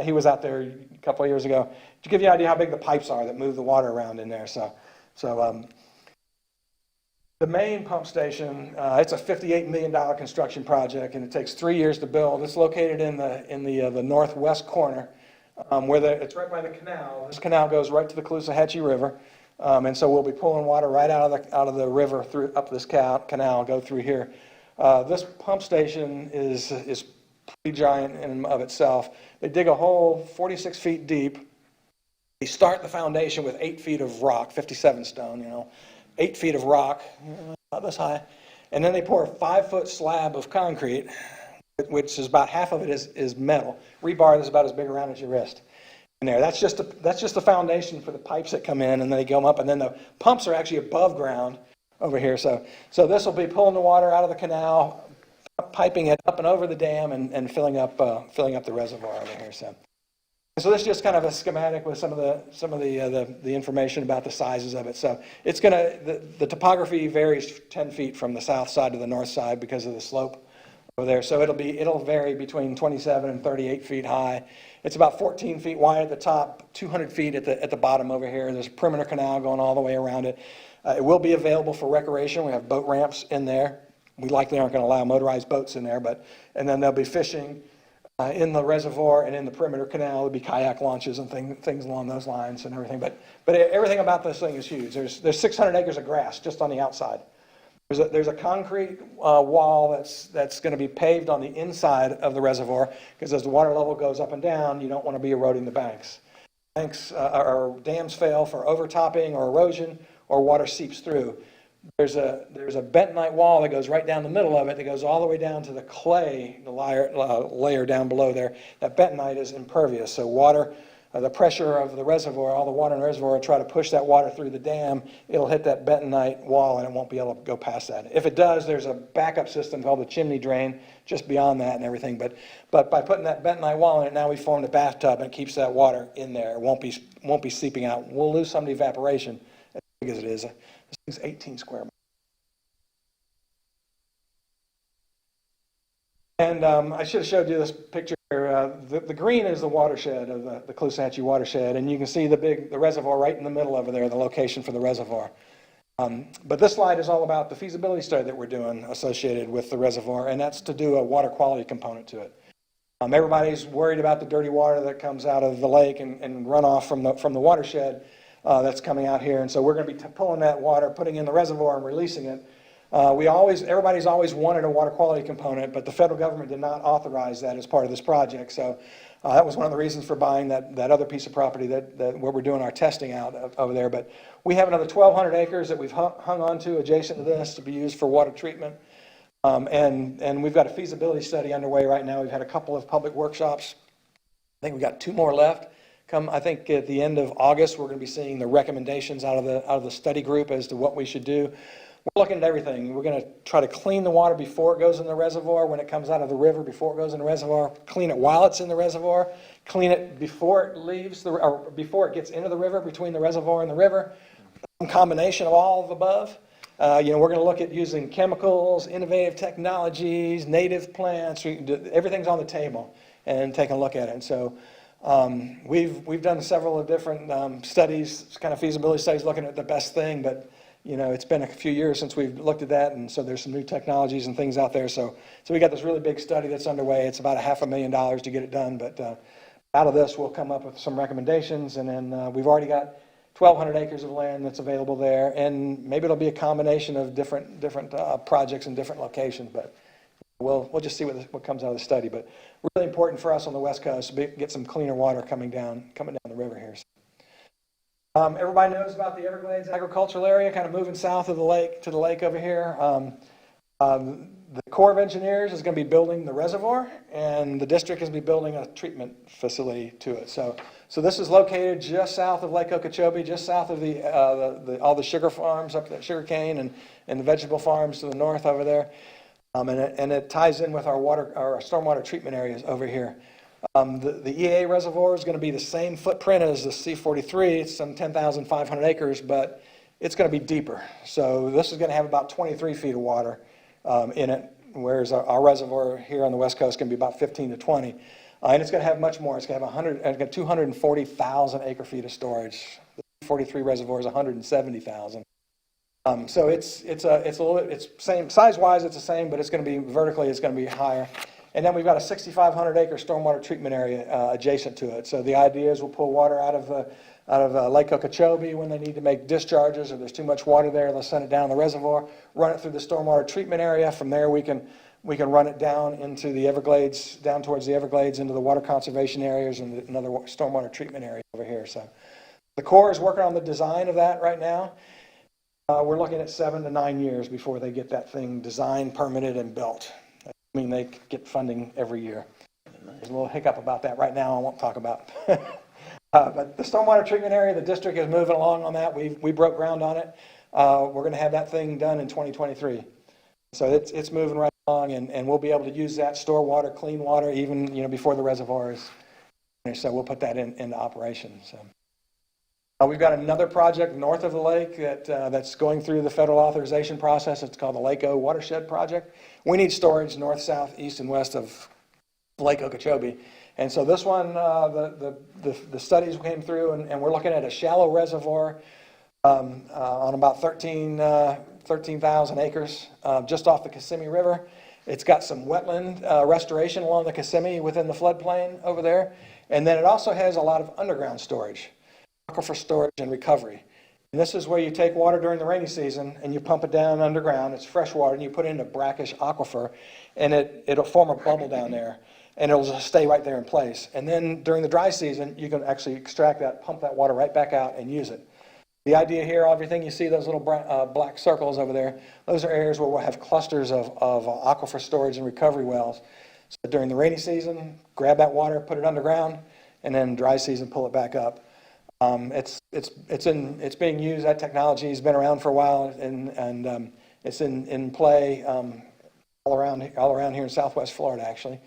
He was out there a couple of years ago to give you an idea how big the pipes are that move the water around in there. So the main pump station, it's a $58 million construction project, and it takes 3 years to build. It's located in the northwest corner, it's right by the canal. This canal goes right to the Caloosahatchee River, and so we'll be pulling water right out of the river through up this canal, go through here. This pump station is pretty giant in and of itself. They dig a hole 46 feet deep. They start the foundation with 8 feet of rock, 57 stone, you know, 8 feet of rock, about this high. And then they pour a 5-foot slab of concrete, which is about half of it is metal. Rebar that's about as big around as your wrist. In there, that's just the foundation for the pipes that come in, and then they go up, and then the pumps are actually above ground over here. So this will be pulling the water out of the canal, piping it up and over the dam, and filling up the reservoir over here. So this is just kind of a schematic with some of the information about the sizes of it. So it's the topography varies 10 feet from the south side to the north side because of the slope over there. So it'll vary between 27 and 38 feet high. It's about 14 feet wide at the top, 200 feet at the bottom over here. There's a perimeter canal going all the way around it. It will be available for recreation. We have boat ramps in there. We likely aren't going to allow motorized boats in there, and then there'll be fishing in the reservoir and in the perimeter canal. There'll be kayak launches and things along those lines and everything. But everything about this thing is huge. There's 600 acres of grass just on the outside. There's a concrete wall that's going to be paved on the inside of the reservoir, because as the water level goes up and down, you don't want to be eroding the banks. Banks or dams fail for overtopping or erosion, or water seeps through. There's a bentonite wall that goes right down the middle of it, that goes all the way down to the clay, the layer down below there. That bentonite is impervious, so water, the pressure of the reservoir, all the water in the reservoir will try to push that water through the dam. It'll hit that bentonite wall, and it won't be able to go past that. If it does, there's a backup system called the chimney drain just beyond that and everything. But by putting that bentonite wall in it, now we formed a bathtub, and it keeps that water in there. It won't be seeping out. We'll lose some of the evaporation, as big as it is. This thing's 18 square miles. And I should have showed you this picture. The green is the watershed of the Caloosahatchee watershed, and you can see the reservoir right in the middle over there, the location for the reservoir. But this slide is all about the feasibility study that we're doing associated with the reservoir, and that's to do a water quality component to it. Everybody's worried about the dirty water that comes out of the lake and runoff from the watershed that's coming out here, and so we're going to be pulling that water, putting it in the reservoir, and releasing it. Everybody's always wanted a water quality component, but the federal government did not authorize that as part of this project. So that was one of the reasons for buying that other piece of property where we're doing our testing out over there. But we have another 1,200 acres that we've hung on to adjacent to this to be used for water treatment. And we've got a feasibility study underway right now. We've had a couple of public workshops. I think we've got 2 more left. Come, I think at the end of August, we're going to be seeing the recommendations out of the study group as to what we should do. We're looking at everything. We're going to try to clean the water before it goes in the reservoir, when it comes out of the river, before it goes in the reservoir, clean it while it's in the reservoir, clean it before it leaves or before it gets into the river, between the reservoir and the river. Some combination of all of above. We're going to look at using chemicals, innovative technologies, native plants. Everything's on the table, and take a look at it. And so we've done several of different studies, kind of feasibility studies, looking at the best thing. But it's been a few years since we've looked at that, and so there's some new technologies and things out there. So we got this really big study that's underway. It's about $500,000 to get it done, but out of this, we'll come up with some recommendations, and then we've already got 1,200 acres of land that's available there, and maybe it'll be a combination of different projects in different locations, but we'll just see what comes out of the study. But really important for us on the West Coast to get some cleaner water coming down the river here. Everybody knows about the Everglades agricultural area, kind of moving south of the lake to the lake over here. The Corps of Engineers is going to be building the reservoir, and the district is going to be building a treatment facility to it. So this is located just south of Lake Okeechobee, just south of all the sugar farms up there, sugar cane and the vegetable farms to the north over there. And it ties in with our stormwater treatment areas over here. The EA reservoir is going to be the same footprint as the C43. It's some 10,500 acres, but it's going to be deeper. So this is going to have about 23 feet of water in it, whereas our reservoir here on the West Coast is going to be about 15 to 20. And it's going to have much more. It's going to have 240,000 acre feet of storage. The 43 reservoir is 170,000. So it's a little bit, it's same size wise, it's the same, but it's going to be vertically, it's going to be higher. And then we've got a 6,500 acre stormwater treatment area adjacent to it. So the idea is we'll pull water out of Lake Okeechobee when they need to make discharges, or there's too much water there, they'll send it down the reservoir, run it through the stormwater treatment area. From there we can run it down into the Everglades, down towards the Everglades, into the water conservation areas and another stormwater treatment area over here. So the Corps is working on the design of that right now. We're looking at 7 to 9 years before they get that thing designed, permitted, and built. I mean, they get funding every year. There's a little hiccup about that right now I won't talk about. But the stormwater treatment area, the district is moving along on that. We broke ground on it. We're going to have that thing done in 2023. So it's moving right along, and we'll be able to use that, store water, clean water, even before the reservoir is finished. So we'll put that into operation. So we've got another project north of the lake that's going through the federal authorization process. It's called the Lake O Watershed project. We need storage north, south, east, and west of Lake Okeechobee. And so this one, the studies came through, and we're looking at a shallow reservoir on about 13,000 acres just off the Kissimmee River. It's got some wetland restoration along the Kissimmee within the floodplain over there. And then it also has a lot of underground storage, aquifer storage and recovery. And this is where you take water during the rainy season and you pump it down underground. It's fresh water, and you put it in a brackish aquifer, and it'll form a bubble down there, and it'll just stay right there in place. And then during the dry season, you can actually extract that, pump that water right back out and use it. The idea here, everything you see, those little black circles over there, those are areas where we'll have clusters of aquifer storage and recovery wells. So during the rainy season, grab that water, put it underground, and then dry season, pull it back up. It's being used. That technology has been around for a while, and it's in play all around here in Southwest Florida, actually.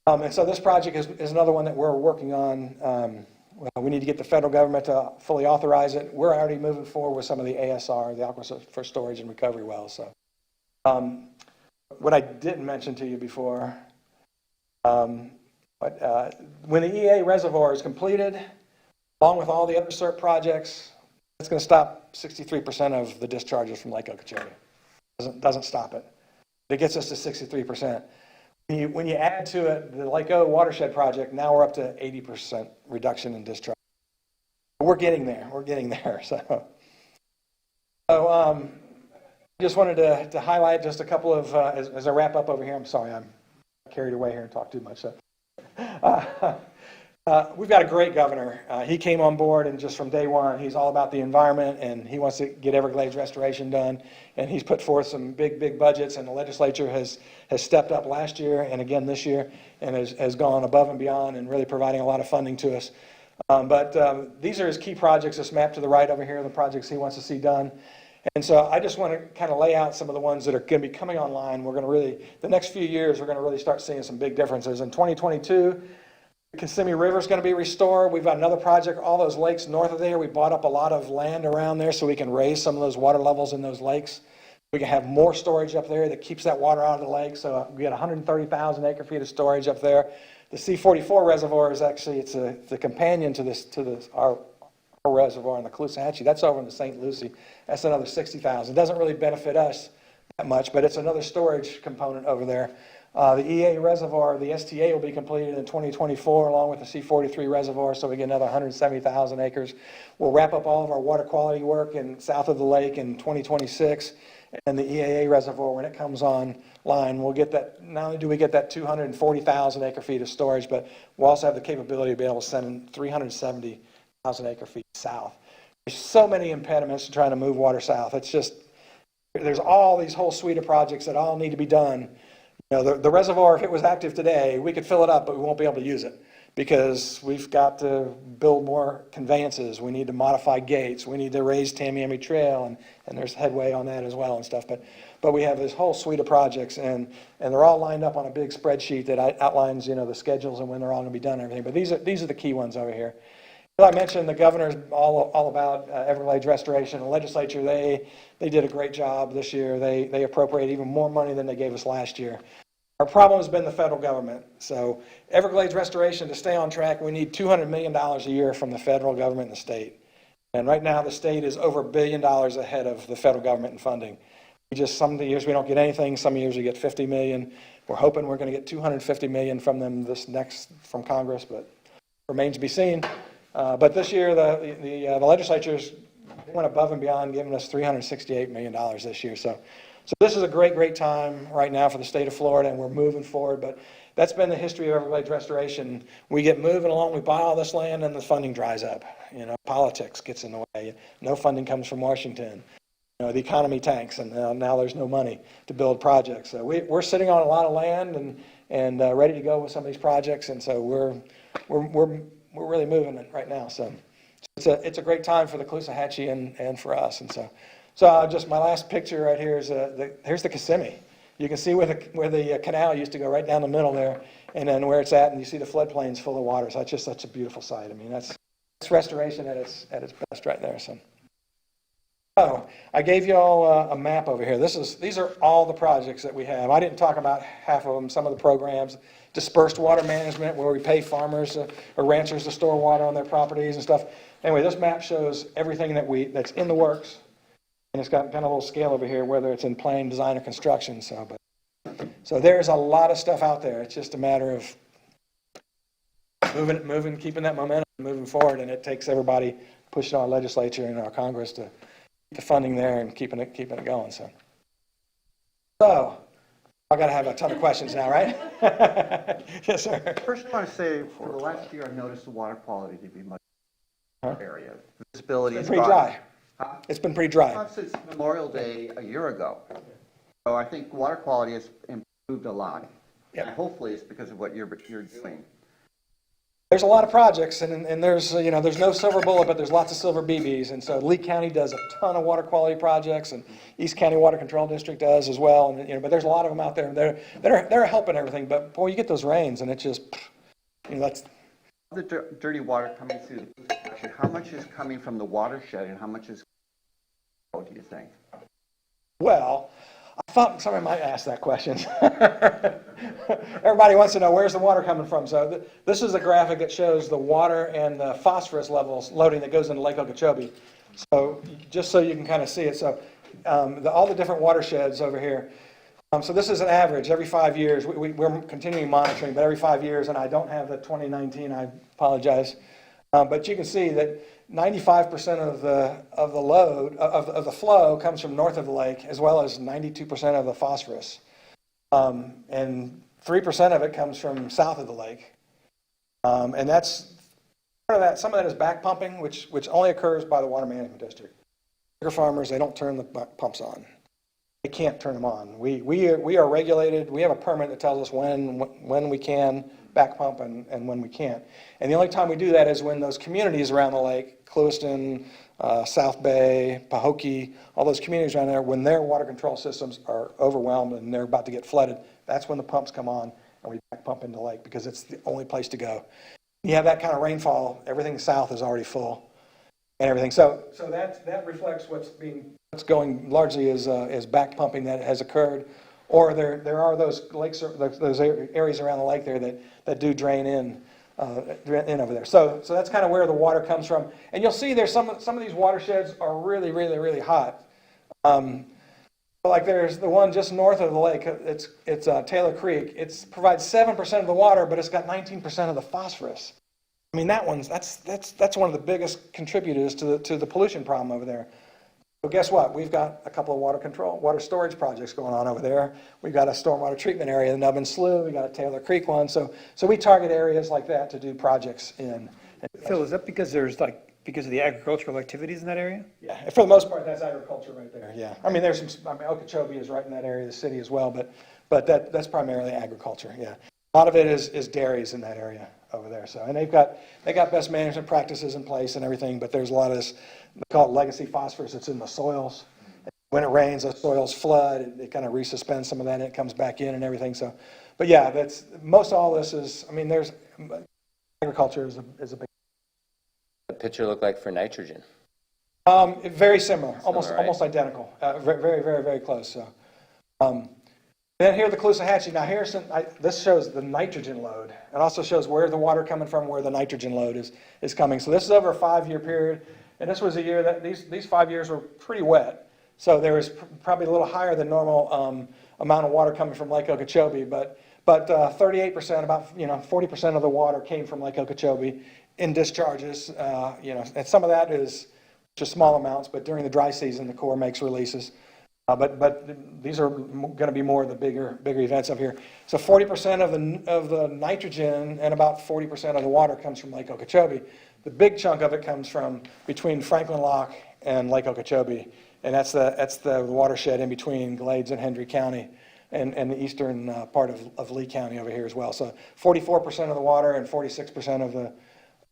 And so this project is another one that we're working on. We need to get the federal government to fully authorize it. We're already moving forward with some of the ASR, the aquifer storage and recovery wells. So, what I didn't mention to you before, when the EA reservoir is completed, along with all the other CERT projects, it's going to stop 63% of the discharges from Lake Okeechobee. Doesn't stop it. It gets us to 63%. When you add to it the Lake O Watershed project, now we're up to 80% reduction in discharge. We're getting there. So I just wanted to highlight just a couple of, as I wrap up over here. I'm sorry, I'm carried away here and talked too much. So. We've got a great governor. He came on board, and just from day one, he's all about the environment, and he wants to get Everglades restoration done. And he's put forth some big budgets, and the legislature has stepped up last year and again this year, and has gone above and beyond and really providing a lot of funding to us. But these are his key projects, this map to the right over here, the projects he wants to see done. And so I just want to kind of lay out some of the ones that are going to be coming online. We're going to really, the next few years, we're going to really start seeing some big differences. In 2022, the Kissimmee River is going to be restored. We've got another project, all those lakes north of there. We bought up a lot of land around there so we can raise some of those water levels in those lakes. We can have more storage up there that keeps that water out of the lake. So we got 130,000 acre feet of storage up there. The C-44 reservoir is actually, it's the companion to our reservoir in the Caloosahatchee. That's over in the St. Lucie. That's another 60,000. It doesn't really benefit us that much, but it's another storage component over there. The EA reservoir, the STA will be completed in 2024 along with the C-43 reservoir, so we get another 170,000 acres. We'll wrap up all of our water quality work in south of the lake in 2026, and the EAA reservoir, when it comes online, we'll get that. Not only do we get that 240,000 acre feet of storage, but we'll also have the capability to be able to send 370,000 acre feet south. There's so many impediments to trying to move water south. It's just, there's all these whole suite of projects that all need to be done. You know, the reservoir, if it was active today, we could fill it up, but we won't be able to use it because we've got to build more conveyances. We need to modify gates. We need to raise Tamiami Trail, and there's headway on that as well and stuff. But we have this whole suite of projects, and they're all lined up on a big spreadsheet that outlines, you know, the schedules and when they're all going to be done and everything. But these are the key ones over here. As I mentioned, the governor's all about Everglades restoration. The legislature, they did a great job this year. They appropriated even more money than they gave us last year. Our problem has been the federal government. So Everglades restoration, to stay on track, we need $200 million a year from the federal government and the state. And right now the state is over $1 billion ahead of the federal government in funding. Some years we don't get anything, some years we get $50 million. We're hoping we're going to get $250 million from them from Congress, but remains to be seen. But this year the legislatures went above and beyond, giving us $368 million this year. So this is a great time right now for the state of Florida, and we're moving forward. But that's been the history of Everglades restoration. We get moving along, we buy all this land, and the funding dries up. You know, politics gets in the way. No funding comes from Washington. You know, the economy tanks, and now there's no money to build projects. So we're sitting on a lot of land and ready to go with some of these projects, and so we're really moving it right now. So it's a great time for the Caloosahatchee and for us, and so just my last picture right here is here's the Kissimmee. You can see where the canal used to go right down the middle there, and then where it's at, and you see the floodplains full of water. So that's just such a beautiful sight. I mean, that's restoration at its best right there. So I gave you all a map over here. These are all the projects that we have. I didn't talk about half of them. Some of the programs, dispersed water management, where we pay farmers or ranchers to store water on their properties and stuff. Anyway, this map shows everything that's in the works. And it's got kind of a little scale over here, whether it's in planning, design, or construction. So there's a lot of stuff out there. It's just a matter of moving, keeping that momentum, moving forward. And it takes everybody pushing our legislature and our Congress to keep the funding there and keeping it going. So I got to have a ton of questions now, right? Yes, sir. First, I want to say, for the last year, I've noticed the water quality to be much area. Visibility is pretty dry. Huh? It's been pretty dry. Not since Memorial Day a year ago. So I think water quality has improved a lot. Yep. And hopefully it's because of what you're doing. There's a lot of projects, and there's no silver bullet, but there's lots of silver BBs. And so Lee County does a ton of water quality projects, and East County Water Control District does as well. And but there's a lot of them out there, and they're helping everything. But boy, you get those rains, and it just that's. The dirty water coming through the construction, how much is coming from the watershed and how much is, what do you think? Well, I thought somebody might ask that question. Everybody wants to know where's the water coming from. So this is a graphic that shows the water and the phosphorus levels loading that goes into Lake Okeechobee. So just so you can kind of see it. So all the different watersheds over here. So this is an average every 5 years. We're continuing monitoring, but every 5 years, and I don't have the 2019, I apologize. But you can see that 95% of the load, of the flow comes from north of the lake, as well as 92% of the phosphorus. And 3% of it comes from south of the lake. And that's part of that. Some of that is back pumping, which only occurs by the Water Management District. Bigger farmers, they don't turn the pumps on. They can't turn them on. We are regulated. We have a permit that tells us when we can back pump and when we can't. And the only time we do that is when those communities around the lake, Clewiston, South Bay, Pahokee, all those communities around there, when their water control systems are overwhelmed and they're about to get flooded, that's when the pumps come on and we back pump into the lake because it's the only place to go. You have that kind of rainfall, everything south is already full and everything. So that reflects what's going largely is back pumping that has occurred, or there are those lakes, those areas around the lake there that do drain in over there. So that's kind of where the water comes from. And you'll see there's some of these watersheds are really, really, really hot. Like there's the one just north of the lake. It's Taylor Creek. It provides 7% of the water, but it's got 19% of the phosphorus. I mean, that's one of the biggest contributors to the pollution problem over there. So guess what? We've got a couple of water storage projects going on over there. We've got a stormwater treatment area, the Nubbin Slough. We got a Taylor Creek one. So we target areas like that to do projects in. Phil, is that because because of the agricultural activities in that area? Yeah, for the most part, that's agriculture right there. Yeah, I mean, Okeechobee is right in that area of the city as well, but that's primarily agriculture. Yeah, a lot of it is dairies in that area over there. So, and they got best management practices in place and everything, but there's a lot of this, they call it legacy phosphorus. It's in the soils. When it rains, the soils flood. It kind of resuspends some of that, and it comes back in and everything. So, but yeah, that's most all this is. I mean, there's agriculture is a big. The picture look like for nitrogen? Very similar, almost identical, very, very, very close. So, then here the Caloosahatchee. Now this shows the nitrogen load. It also shows where the water coming from, where the nitrogen load is coming. So this is over a 5-year period, and this was a year that these 5 years were pretty wet. So there was probably a little higher than normal amount of water coming from Lake Okeechobee, but 38%, about 40% of the water came from Lake Okeechobee in discharges. And some of that is just small amounts, but during the dry season, the Corps makes releases. But these are going to be more of the bigger events up here. So 40% of the nitrogen and about 40% of the water comes from Lake Okeechobee. The big chunk of it comes from between Franklin Lock and Lake Okeechobee, and that's the watershed in between Glades and Hendry County and the eastern part of Lee County over here as well. So 44% of the water and 46%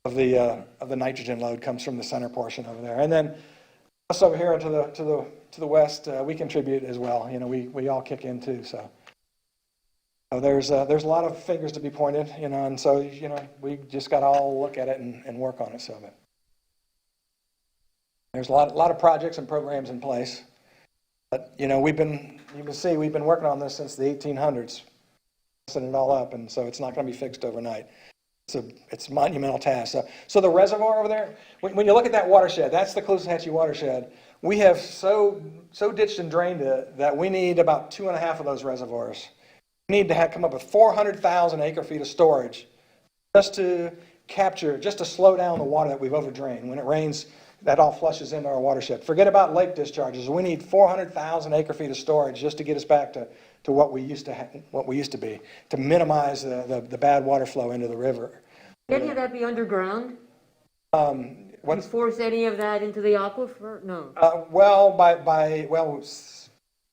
of the nitrogen load comes from the center portion over there. And then us over here to the west, we contribute as well. We all kick in too. So there's a lot of fingers to be pointed, and so we just got to all look at it and work on it. So there's a lot of projects and programs in place. But you can see we've been working on this since the 1800s, setting it all up, and so it's not going to be fixed overnight. It's a monumental task. So the reservoir over there, when you look at that watershed, that's the Caloosahatchee watershed. We have so ditched and drained it that we need about 2.5 of those reservoirs. We need to come up with 400,000 acre-feet of storage just to slow down the water that we've overdrained. When it rains, that all flushes into our watershed. Forget about lake discharges. We need 400,000 acre-feet of storage just to get us back to what we used to be, to minimize the bad water flow into the river. Can any of that be underground? You force any of that into the aquifer? No.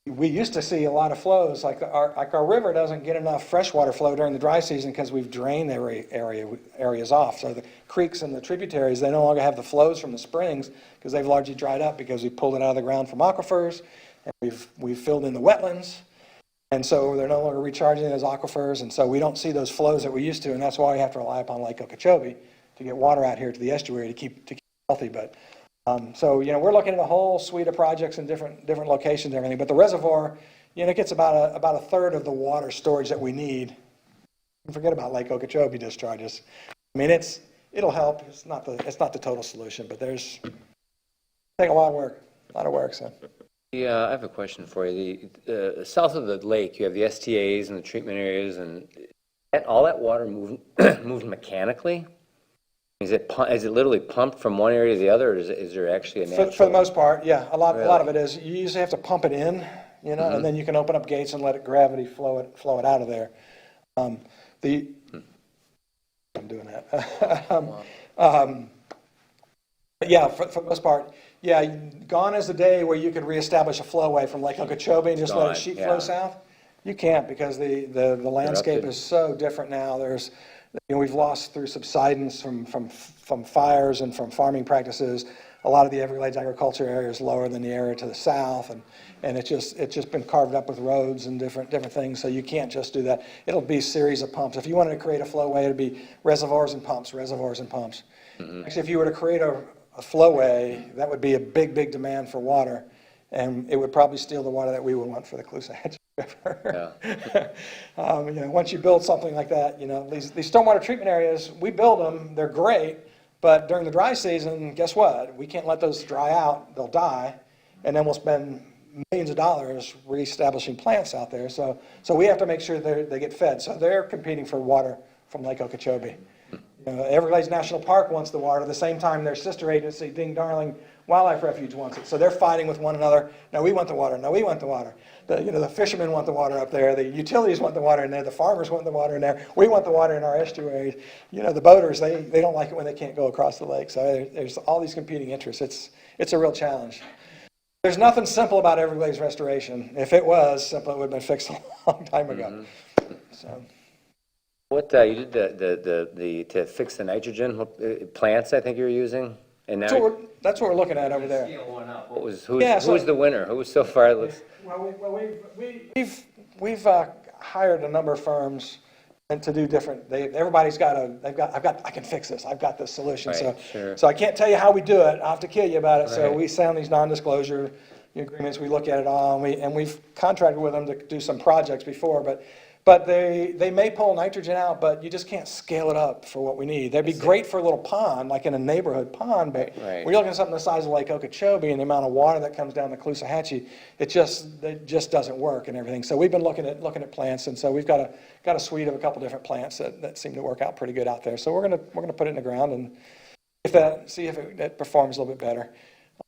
We used to see a lot of flows. Like our river doesn't get enough freshwater flow during the dry season because we've drained areas off. So the creeks and the tributaries, they no longer have the flows from the springs because they've largely dried up because we pulled it out of the ground from aquifers, and we've filled in the wetlands. And so they're no longer recharging those aquifers, and so we don't see those flows that we used to, and that's why we have to rely upon Lake Okeechobee to get water out here to the estuary to keep healthy. But so we're looking at a whole suite of projects in different locations and everything. But the reservoir, it gets about a third of the water storage that we need. Forget about Lake Okeechobee discharges. I mean, it'll help. It's not the total solution, but there's take a lot of work. So. Yeah, I have a question for you. The south of the lake, you have the STAs and the treatment areas, and all that water moves mechanically? Is it literally pumped from one area to the other, or is there actually a natural? For the most part, yeah. A lot of it is. You usually have to pump it in, and then you can open up gates and let gravity flow it out of there. I'm doing that. But yeah, for the most part, yeah, gone is the day where you could reestablish a flowway from Lake Okeechobee and just let it sheet flow south. You can't because the landscape is so different now. There's We've lost through subsidence from fires and from farming practices. A lot of the Everglades agriculture area is lower than the area to the south, and it's just been carved up with roads and different things, so you can't just do that. It'll be a series of pumps. If you wanted to create a flowway, it'd be reservoirs and pumps, reservoirs and pumps. Actually, if you were to create a flowway, that would be a big demand for water, and it would probably steal the water that we would want for the Caloosahatchee River. Yeah. Once you build something like that, these stormwater treatment areas, we build them, they're great, but during the dry season, guess what? We can't let those dry out, they'll die, and then we'll spend millions of dollars reestablishing plants out there. So we have to make sure they get fed. So they're competing for water from Lake Okeechobee. Everglades National Park wants the water. At the same time, their sister agency, Ding Darling Wildlife Refuge, wants it. So they're fighting with one another. No, we want the water. No, we want the water. The fishermen want the water up there. The utilities want the water in there. The farmers want the water in there. We want the water in our estuaries. The boaters, they don't like it when they can't go across the lake. So there's all these competing interests. It's a real challenge. There's nothing simple about Everglades restoration. If it was simple, it would have been fixed a long time ago. So. What, you did to fix the nitrogen plants, I think you were using? And now That's what we're looking at over there. scale one up. Who's the winner? Who's so far? We've hired a number of firms and to do different. Everybody's got I can fix this. I've got this solution. Right, sure. So I can't tell you how we do it. I'll have to kill you about it. Right. So we sign these non-disclosure agreements. We look at it all, and we've contracted with them to do some projects before, but they may pull nitrogen out, but you just can't scale it up for what we need. They'd be great for a little pond, like in a neighborhood pond, but Right. we're looking at something the size of Lake Okeechobee and the amount of water that comes down the Caloosahatchee, it just doesn't work and everything. So we've been looking at plants, and so we've got a suite of a couple different plants that seem to work out pretty good out there. So we're gonna put it in the ground and see if it performs a little bit better.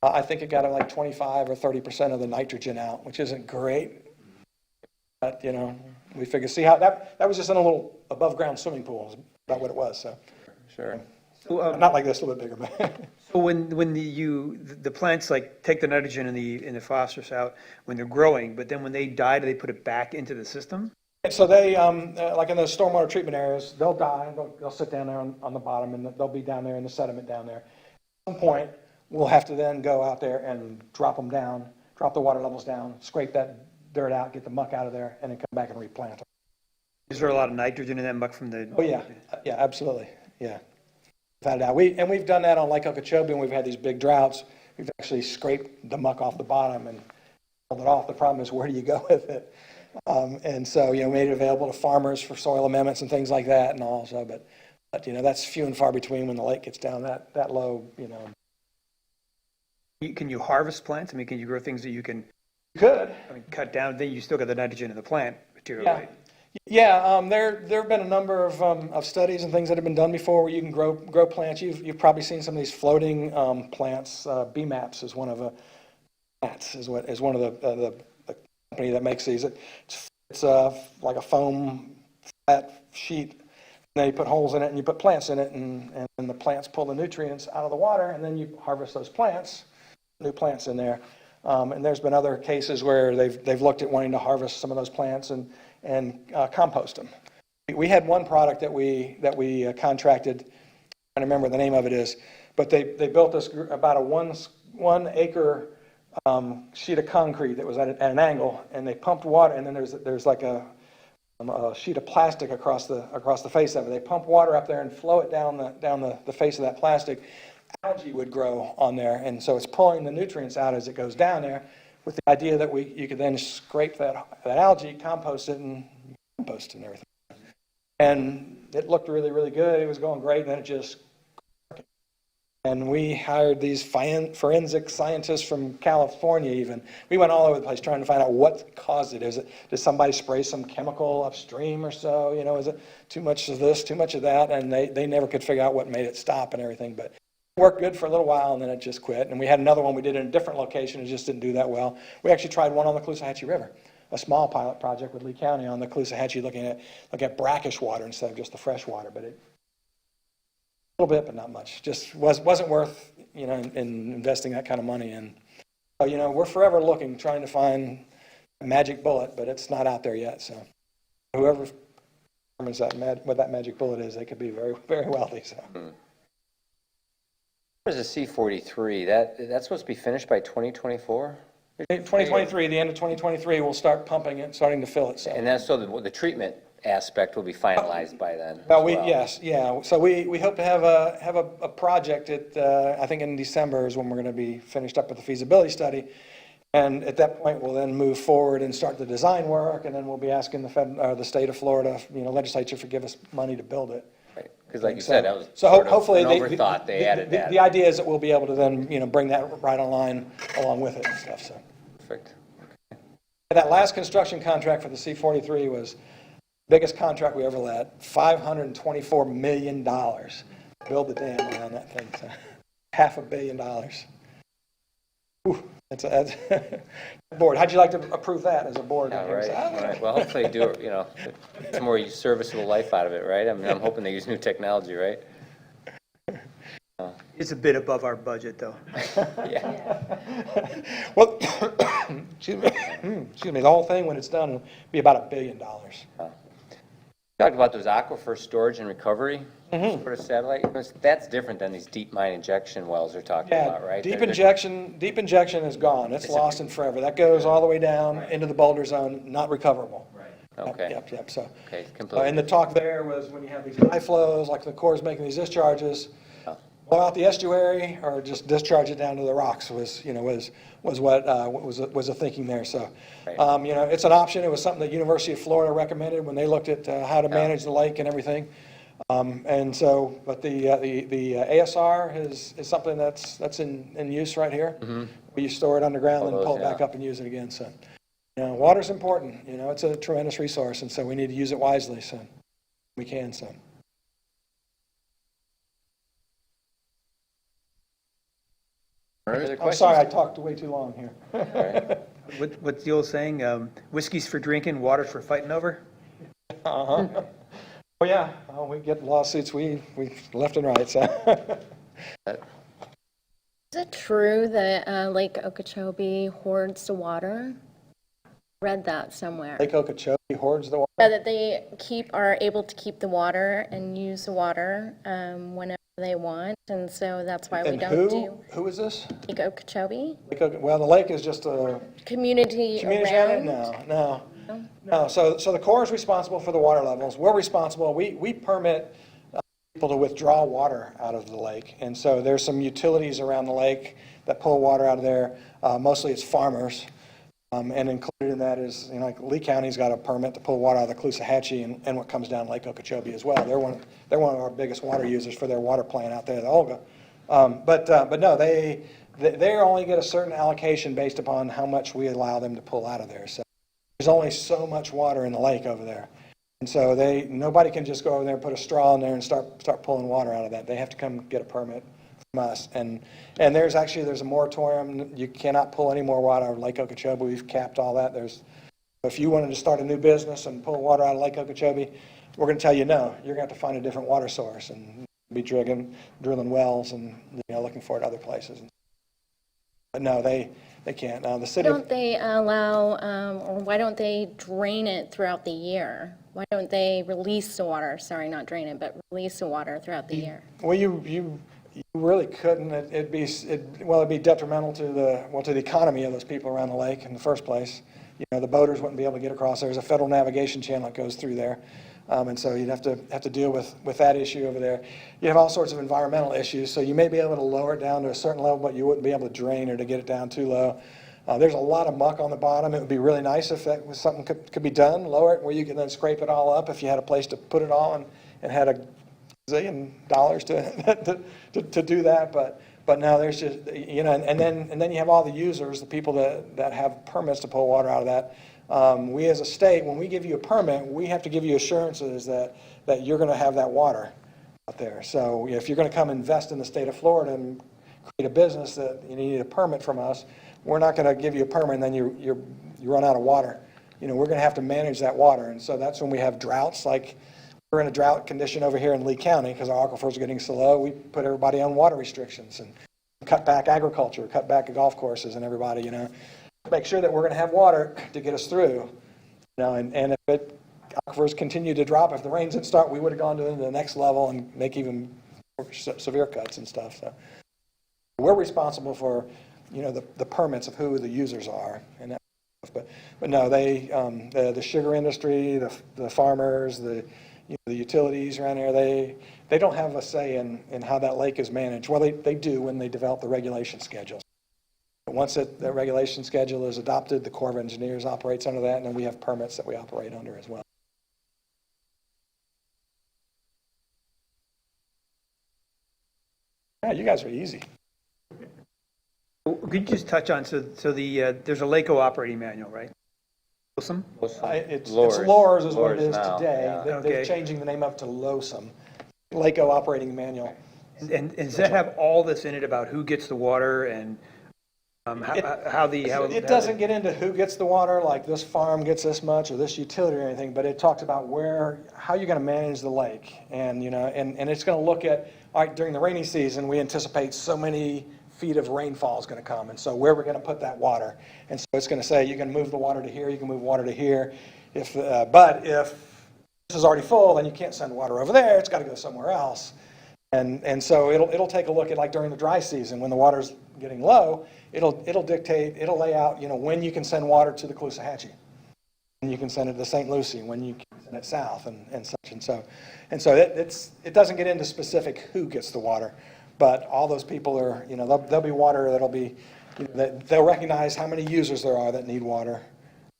I think it got like 25 or 30% of the nitrogen out, which isn't great. But, we figure, see how, that was just in a little above-ground swimming pool, is about what it was, so. Sure. So, Not like this, a little bit bigger, but. so when the plants like take the nitrogen and the phosphorus out when they're growing, but then when they die, do they put it back into the system? And so they, like in those stormwater treatment areas, they'll die, they'll sit down there on the bottom, and they'll be down there in the sediment down there. At some point, we'll have to then go out there and drop them down, drop the water levels down, scrape that dirt out, get the muck out of there, and then come back and replant them. Is there a lot of nitrogen in that muck from the? Oh, yeah, absolutely, yeah. Without a doubt. We've done that on Lake Okeechobee, and we've had these big droughts. We've actually scraped the muck off the bottom and pulled it off. The problem is, where do you go with it? And so, made it available to farmers for soil amendments and things like that, and also, but that's few and far between when the lake gets down that low, Can you harvest plants? I mean, can you grow things that you can? You could. Cut down, then you still got the nitrogen in the plant material, Yeah. right? Yeah, there have been a number of studies and things that have been done before where you can grow plants. You've probably seen some of these floating plants. BMAPS is one of the company that makes these. It's like a foam flat sheet. And then you put holes in it and you put plants in it, and the plants pull the nutrients out of the water, and then you harvest those plants, new plants in there. And there's been other cases where they've looked at wanting to harvest some of those plants and compost them. We had one product that we contracted. I don't remember what the name of it is, but they built us about a 1 acre sheet of concrete that was at an angle, and they pumped water, and then there's like a sheet of plastic across the face of it. They pump water up there and flow it down the face of that plastic. Algae would grow on there, and so it's pulling the nutrients out as it goes down there, with the idea that you could then scrape that algae, compost it, and compost and everything. And it looked really, really good. It was going great, and then it just. And we hired these forensic scientists from California. Even we went all over the place trying to find out what caused it. Did somebody spray some chemical upstream or so? Is it too much of this, too much of that? And they never could figure out what made it stop and everything, but. Worked good for a little while, and then it just quit. And we had another one we did in a different location. It just didn't do that well. We actually tried one on the Caloosahatchee River, a small pilot project with Lee County on the Caloosahatchee, looking at brackish water instead of just the fresh water. But a little bit, but not much. Just wasn't worth in investing that kind of money. And so, we're forever looking, trying to find a magic bullet, but it's not out there yet. So whoever determines what that magic bullet is, they could be very, very wealthy, so. There's a C-43, that's supposed to be finished by 2024? 2023, the end of 2023, we'll start pumping it, starting to fill it, so. And that's so the treatment aspect will be finalized by then as Well, well. yes, yeah, so we hope to have a project I think in December is when we're gonna be finished up with the feasibility study. And at that point, we'll then move forward and start the design work, and then we'll be asking the state of Florida, legislature to give us money to build it. Because like you said, that was So sort of hopefully an they overthought, they added that. The idea is that we'll be able to then, bring that right online along with it and stuff, so. Perfect. And that last construction contract for the C-43 was the biggest contract we ever let, $524 million. Build the dam around that thing, so $500 million. Ooh, that's board. How'd you like to approve that as a board? Yeah, right. Well, hopefully do, it's more serviceable life out of it, right? I mean, I'm hoping they use new technology, right? It's a bit above our budget, though. Yeah. Well, excuse me, the whole thing, when it's done, will be about $1 billion. Talked about those aquifer storage and recovery sort of satellite. That's different than these deep mine injection wells they're talking about, right? Deep They're- injection is gone. It's lost and forever. That goes all the way down into the boulder zone, not recoverable. Okay. Yep, so. Okay, And completely. the talk there was when you have these high flows, like the Corps is making these discharges, blow out the estuary or just discharge it down to the rocks was what was the thinking there. So, Right. it's an option. It was something that University of Florida recommended when they looked at how to manage the lake and everything. And so, but the ASR is something that's in use right here. We store it underground and pull it back up and use it again. So, water's important. It's a tremendous resource, and so we need to use it wisely. So, we can. So. All right. Other I'm questions? sorry, I talked way too long here. What's the old saying? Whiskey's for drinking, water's for fighting over? Oh, yeah, well, we get lawsuits, we left and right, so. Is it true that Lake Okeechobee hoards the water? Read that somewhere. Lake Okeechobee hoards the water. Yeah, that they are able to keep the water and use the water whenever they want, and so that's why we And don't do who is this? Lake Okeechobee. Well, the lake is just a Community community around. No. So the Corps is responsible for the water levels. We're responsible, we permit people to withdraw water out of the lake. And so there's some utilities around the lake that pull water out of there. Mostly it's farmers. And included in that is, like Lee County's got a permit to pull water out of the Caloosahatchee and what comes down Lake Okeechobee as well. They're one of our biggest water users for their water plant out there, the Olga. But no, they only get a certain allocation based upon how much we allow them to pull out of there. So there's only so much water in the lake over there. And so nobody can just go over there and put a straw in there and start pulling water out of that. They have to come get a permit from us. And there's a moratorium. You cannot pull any more water out of Lake Okeechobee. We've capped all that. If you wanted to start a new business and pull water out of Lake Okeechobee, we're going to tell you no. You're going to have to find a different water source and be drilling wells and looking for it other places. But no, they can't. The city. Why don't they allow, or why don't they drain it throughout the year? Why don't they release the water? Sorry, not drain it, but release the water throughout the year. Well, you really couldn't. It'd be detrimental to the economy of those people around the lake in the first place. The boaters wouldn't be able to get across. There's a federal navigation channel that goes through there. And so you'd have to deal with that issue over there. You have all sorts of environmental issues, so you may be able to lower it down to a certain level, but you wouldn't be able to drain or to get it down too low. There's a lot of muck on the bottom. It would be really nice if that was something could be done, lower it where you can then scrape it all up if you had a place to put it all and had $1 zillion to do that. But now there's just, and then you have all the users, the people that have permits to pull water out of that. We as a state, when we give you a permit, we have to give you assurances that you're going to have that water out there. So if you're going to come invest in the state of Florida and create a business that you need a permit from us, we're not going to give you a permit and then you run out of water. We're going to have to manage that water. And so that's when we have droughts. Like we're in a drought condition over here in Lee County because our aquifers are getting so low. We put everybody on water restrictions and cut back agriculture, cut back golf courses and everybody, make sure that we're going to have water to get us through, and if aquifers continued to drop. If the rains didn't start, we would have gone to the next level and make even more severe cuts and stuff. So we're responsible for, the permits of who the users are and that stuff. But no, the sugar industry, the farmers, the utilities around there, they don't have a say in how that lake is managed. Well, they do when they develop the regulation schedules. But once the regulation schedule is adopted, the Corps of Engineers operates under that, and then we have permits that we operate under as well. Yeah, you guys are easy. Could you just touch on, there's a LACO operating manual, right? Awesome. It's Lures. Lures is what it Lures is now, today. yeah. They're Okay. changing the name up to LOSM, LACO Operating Manual. And does that have all this in it about who gets the water and It doesn't get into who gets the water, like this farm gets this much or this utility or anything, but it talks about how you're going to manage the lake. And, and it's going to look at, all right, during the rainy season, we anticipate so many feet of rainfall is going to come. And so where we're going to put that water. And so it's going to say, you can move the water to here, you can move water to here. But if this is already full, then you can't send water over there. It's got to go somewhere else. And so it'll take a look at, like during the dry season, when the water's getting low, it'll lay out, when you can send water to the Caloosahatchee, when you can send it to St. Lucie, when you can send it south, and such. And so it doesn't get into specific who gets the water, but all those people are, there'll be water that'll be, they'll recognize how many users there are that need water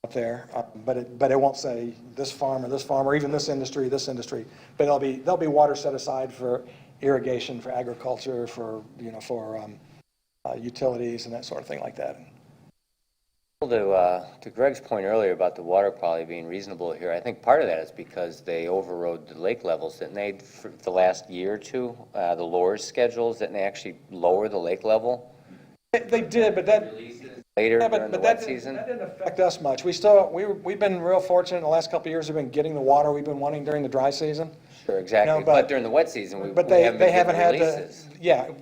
up there, but it won't say this farm, or even this industry, but there'll be water set aside for irrigation, for agriculture, for utilities and that sort of thing like that. To Greg's point earlier about the water quality being reasonable here, I think part of that is because they overrode the lake levels, didn't they, for the last year or two? The lowers schedules, didn't they actually lower the lake level They did, but that. later Yeah, during the but wet season? that didn't affect us much. We've been real fortunate in the last couple of years. We've been getting the water we've been wanting during the dry season. Sure, exactly. but- But during the wet season, we But we they haven't been haven't getting had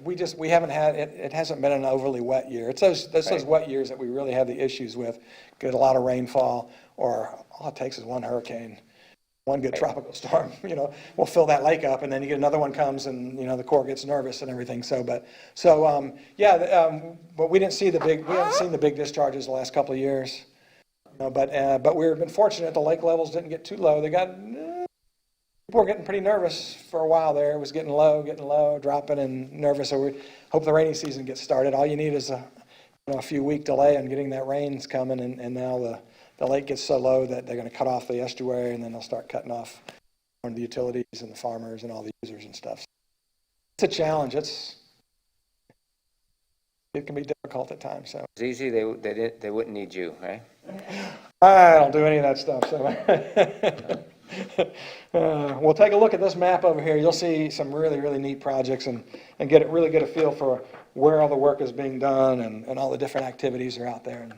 releases. we haven't had, it hasn't been an overly wet year. It's those Right. wet years that we really have the issues with. Get a lot of rainfall, or all it takes is one hurricane, one good tropical storm, we'll fill that lake up, and then you get another one comes, and, the Corps gets nervous and everything. But we haven't seen the big discharges the last couple of years. But we've been fortunate, the lake levels didn't get too low. People were getting pretty nervous for a while there. It was getting low, dropping and nervous. So we hope the rainy season gets started. All you need is a few week delay on getting that rains coming, and now the lake gets so low that they're going to cut off the estuary, and then they'll start cutting off the utilities and the farmers and all the users and stuff. It's a challenge. It can be difficult at times. So It's easy, they wouldn't need you, right? I don't do any of that stuff. So we'll take a look at this map over here. You'll see some really, really neat projects and really get a feel for where all the work is being done and all the different activities are out there. And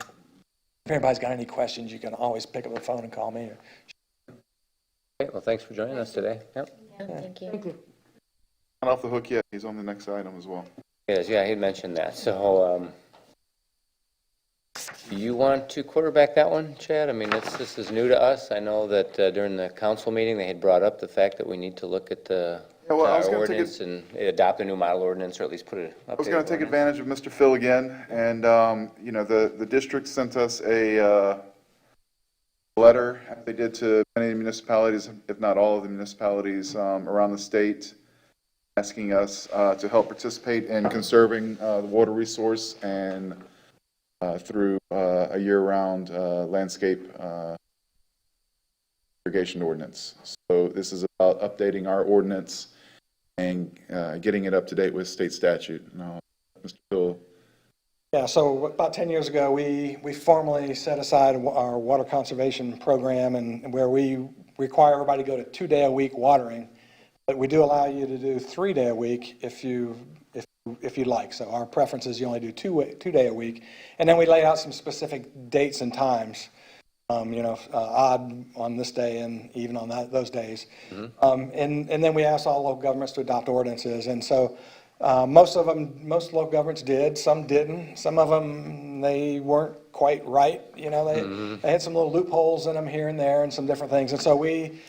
if anybody's got any questions, you can always pick up the phone and call me. Okay, well, thanks for joining us today. Yep. Yeah, thank you. Thank you. Not off the hook yet. He's on the next item as well. Yes, yeah, he mentioned that. So, do you want to quarterback that one, Chad? I mean, this is new to us. I know that during the council meeting, they had brought up the fact that we need to look at the Yeah, well, I was our gonna take ordinance and adopt a new model ordinance, or at least put it up. I was going to take advantage of Mr. Phil again, and, the district sent us a letter, as they did to many municipalities, if not all of the municipalities around the state, asking us to help participate in conserving the water resource and through a year-round landscape irrigation ordinance. So this is about updating our ordinance and getting it up to date with state statute. Now, Mr. Phil. Yeah, so about 10 years ago, we formally set aside our water conservation program, and where we require everybody to go to 2-day-a-week watering, but we do allow you to do 3-day-a-week if you'd like. So our preference is you only do 2-day-a-week, and then we lay out some specific dates and times, odd on this day and even on those days. Mm-hmm. And then we asked all local governments to adopt ordinances, and so most local governments did, some didn't, some of them and they weren't quite right. They had some little loopholes in them here and there and some different things. And so we,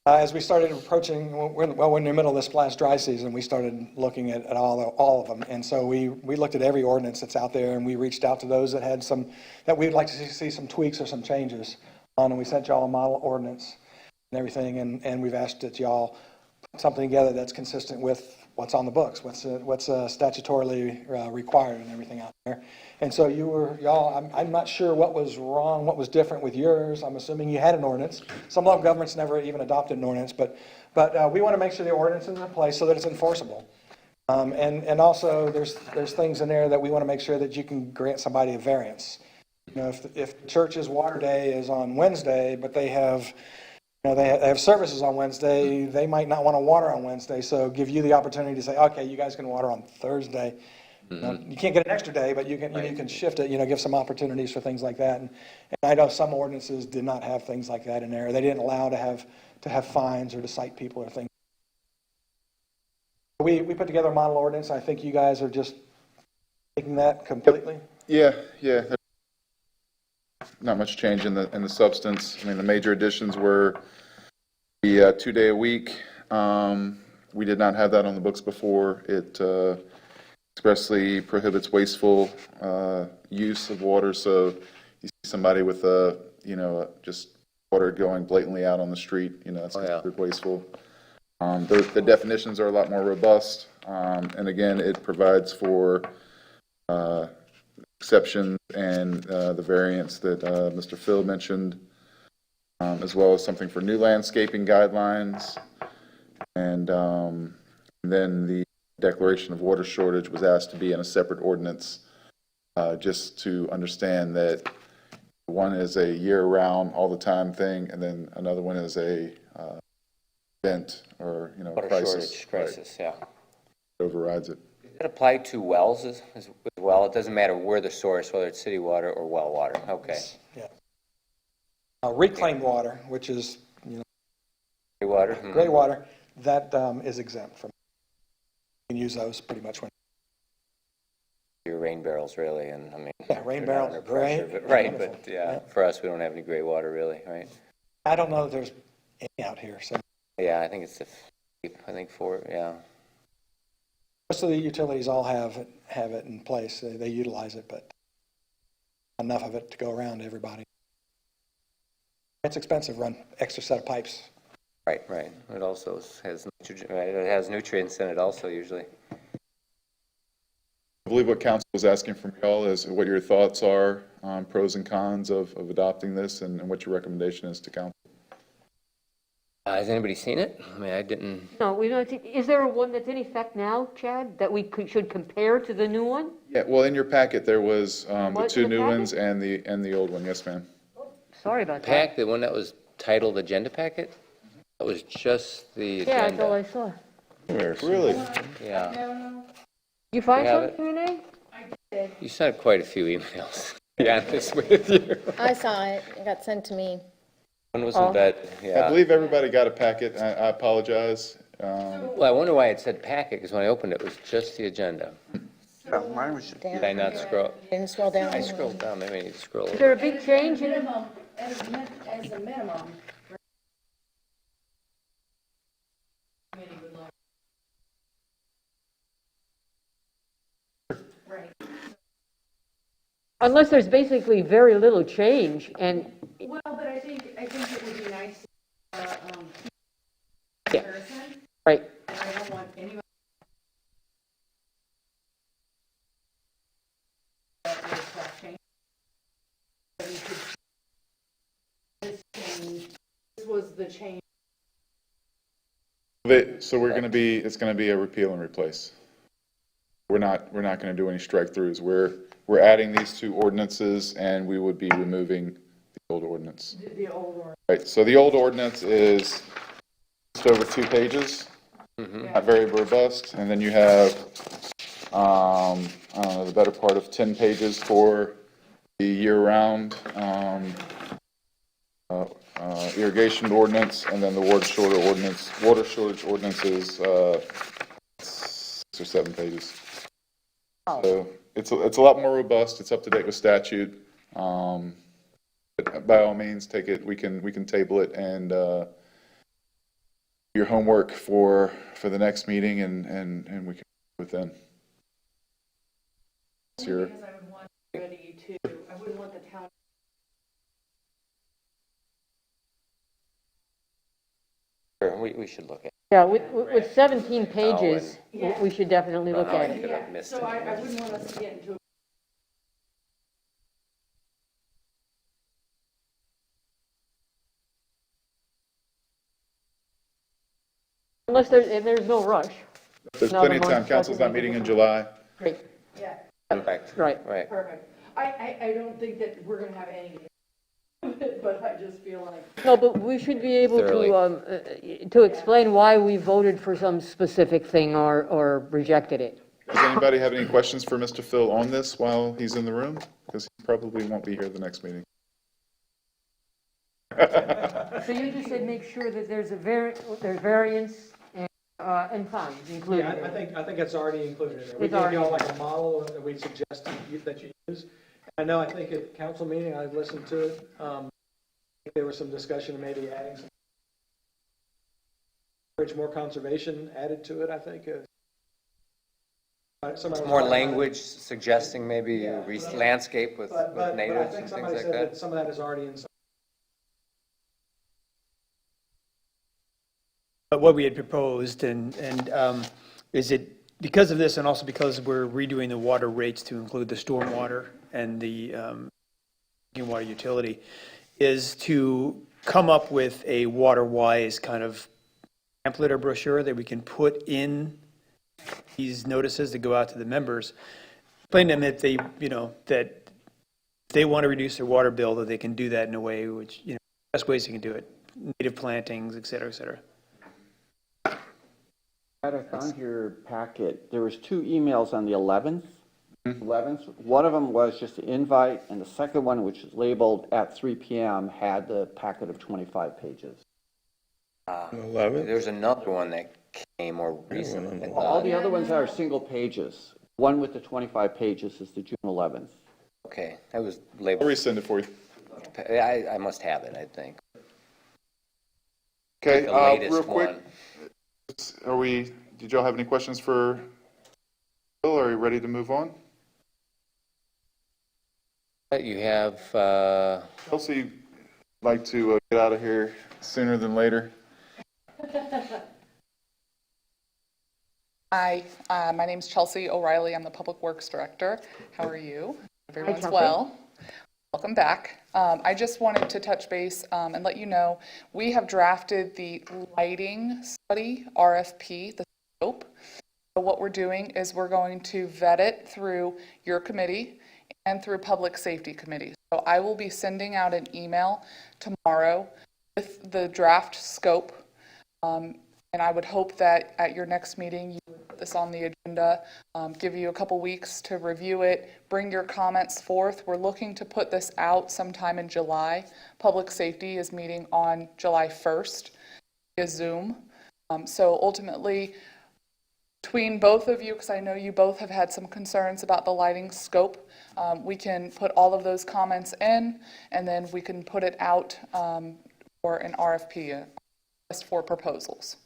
as we started approaching, we're in the middle of this last dry season, we started looking at all of them. And so we looked at every ordinance that's out there, and we reached out to those that had some, that we'd like to see some tweaks or some changes on, and we sent y'all a model ordinance and everything, and we've asked that y'all put something together that's consistent with what's on the books, what's statutorily required and everything out there. And so y'all, I'm not sure what was wrong, what was different with yours. I'm assuming you had an ordinance. Some local governments never even adopted an ordinance, but we want to make sure the ordinance is in place so that it's enforceable. And also there's things in there that we want to make sure that you can grant somebody a variance. If church's water day is on Wednesday, but they have services on Wednesday, they might not want to water on Wednesday, so give you the opportunity to say, okay, you guys can water on Thursday. You can't get an extra day, but you can shift it, give some opportunities for things like that. And I know some ordinances did not have things like that in there. They didn't allow to have fines or to cite people or things. We put together a model ordinance. I think you guys are just taking that completely. Yeah. Not much change in the substance. I mean, the major additions were the 2-day-a-week. We did not have that on the books before. It expressly prohibits wasteful use of water. So you see somebody with just water going blatantly out on the street, that's considered wasteful. The definitions are a lot more robust, and again, it provides for exceptions and the variance that Mr. Phil mentioned, as well as something for new landscaping guidelines, and then the declaration of water shortage was asked to be in a separate ordinance, just to understand that one is a year-round, all-the-time thing, and then another one is a event or Water crisis. shortage crisis, yeah. It overrides it. Does that apply to wells as well? It doesn't matter where the source, whether it's city water or well water. Okay. Yeah. Reclaimed water, which is Gray water? gray water, that is exempt from. You can use those pretty much when. Your rain barrels, really, and I mean. Yeah, rain they're not barrels under are great. pressure, but- Right, Wonderful. but yeah, for us, we don't have any gray water, really, right? I don't know that there's any out here, so. Yeah, I think it's yeah. Most of the utilities all have it in place. They utilize it, but enough of it to go around to everybody. It's expensive to run extra set of pipes. Right. It also has nitrogen, right? It has nutrients in it also usually. I believe what council was asking from y'all is what your thoughts are on pros and cons of adopting this and what your recommendation is to council. Has anybody seen it? I mean, I didn't. No, we don't think, is there one that's in effect now, Chad, that we should compare to the new one? Yeah, well, in your packet, there was the What, two in the new packet? ones and the old one. Yes, ma'am. Sorry about that. The one that was titled agenda packet? That was just the Yeah, that's all I agenda. saw. Really? Yeah. No, You find We have it. something, Renee? You sent quite a few emails. Yeah, this with you. I saw it. It got sent to me. One wasn't that, I yeah. believe everybody got a packet. I apologize. Well, I wonder why it said packet, because when I opened it, it was just the agenda. Yeah, mine was, Did I not scroll? Didn't scroll down. I scrolled down, maybe I need to scroll. Is there a big change in it? minimum, as a minimum. Right. Unless there's basically very little change, and, Well, but I think it would be nice to, Yeah. comparison, right, and I don't want anyone. This was the change. So it's going to be a repeal and replace. We're not going to do any strike throughs. We're adding these two ordinances, and we would be removing the old ordinance. The old one. Right, so the old ordinance is just over 2 pages, not very robust, and then you have, I don't know, the better part of 10 pages for the year-round irrigation ordinance, and then the water shortage ordinance is 6 or 7 pages. So it's a lot more robust. It's up to date with statute. But by all means, take it. We can table it and your homework for the next meeting, and we can do it then. Because I would want it ready to, I wouldn't want the town. Sure, we should look at it. Yeah, with 17 pages, Yeah. we should definitely look how I at it. could have missed So it. I wouldn't want us to get into. Unless there's no rush. There's Not a plenty of time. month, Council's not second meeting in week. July. Great, Yeah, Perfect. Right. Right. perfect. I don't think that we're gonna have any, but I just feel like. no, but we should be able to explain why we voted for some specific thing or rejected it. Does anybody have any questions for Mr. Phil on this while he's in the room? Because he probably won't be here the next meeting. So you just said make sure that there's variance and fines included. I think it's already included in there. We It's gave already you all in like a model that we suggest that you use. I think at council meeting, I listened to it, there was some discussion of maybe adding some more conservation added to it, I think. More language suggesting maybe landscape with But I natives think and things somebody like said that. that some of that is already inside. But what we had proposed, and is it, because of this, and also because we're redoing the water rates to include the stormwater and the drinking water utility, is to come up with a water-wise kind of pamphlet or brochure that we can put in these notices that go out to the members, explain to them that they, that if they want to reduce their water bill, that they can do that in a way which, best ways you can do it, native plantings, et cetera, et cetera. I found your packet. There was 2 emails on the 11th. One of them was just an invite, and the second one, which is labeled at 3 p.m., had the packet of 25 pages. 11th? There's another one that came more recently. All the other ones are single pages. One with the 25 pages is the June 11th. Okay, that was I'll labeled. resend it for you. I must have it, I think. Okay, The latest real quick, one. Did y'all have any questions for Phil? Are you ready to move on? You have, Chelsea, like to get out of here sooner than later. Hi, my name's Chelsea O'Reilly. I'm the Public Works Director. How are you? Everyone's Chelsea. well. Welcome back. I just wanted to touch base and let you know, we have drafted the lighting study, RFP, the scope. So what we're doing is we're going to vet it through your committee and through Public Safety Committee. So I will be sending out an email tomorrow with the draft scope. And I would hope that at your next meeting, you would put this on the agenda, give you a couple weeks to review it, bring your comments forth. We're looking to put this out sometime in July. Public Safety is meeting on July 1st via Zoom. So ultimately, between both of you, because I know you both have had some concerns about the lighting scope, we can put all of those comments in, and then we can put it out for an RFP, request for proposals.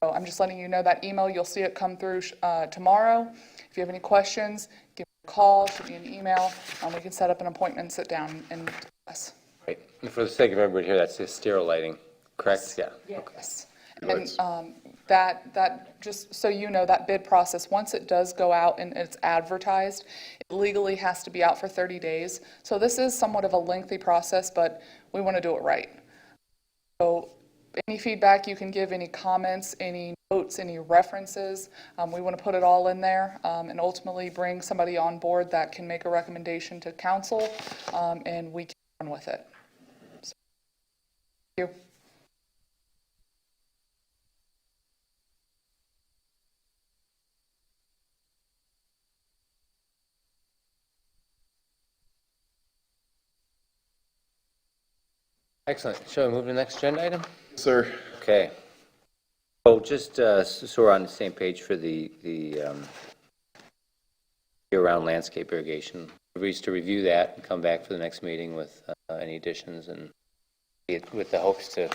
So I'm just letting you know that email, you'll see it come through tomorrow. If you have any questions, give me a call, shoot me an email, and we can set up an appointment, sit down and discuss. right, and for the sake of everybody here, that's the stereo lighting, correct? Yeah. Yes. And that, just so you know, that bid process, once it does go out and it's advertised, it legally has to be out for 30 days. So this is somewhat of a lengthy process, but we want to do it right. So any feedback you can give, any comments, any notes, any references, we want to put it all in there and ultimately bring somebody on board that can make a recommendation to council and we can run with it. So, thank you. Excellent. Shall we move to the next agenda item? Sir, Okay. So just so we're on the same page for the year-round landscape irrigation. Agrees to review that and come back for the next meeting with any additions and with the hopes to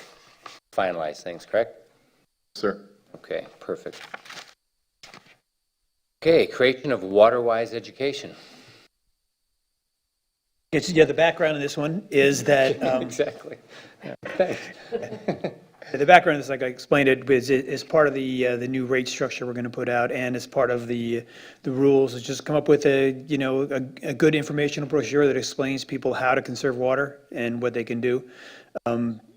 finalize things, correct? Sir? Okay, perfect. Okay, creation of water-wise education. Yeah, the background of this one is that, Exactly. Yeah, thanks. the background is, like I explained it, is part of the new rate structure we're going to put out, and as part of the rules, is just come up with a good informational brochure that explains people how to conserve water and what they can do.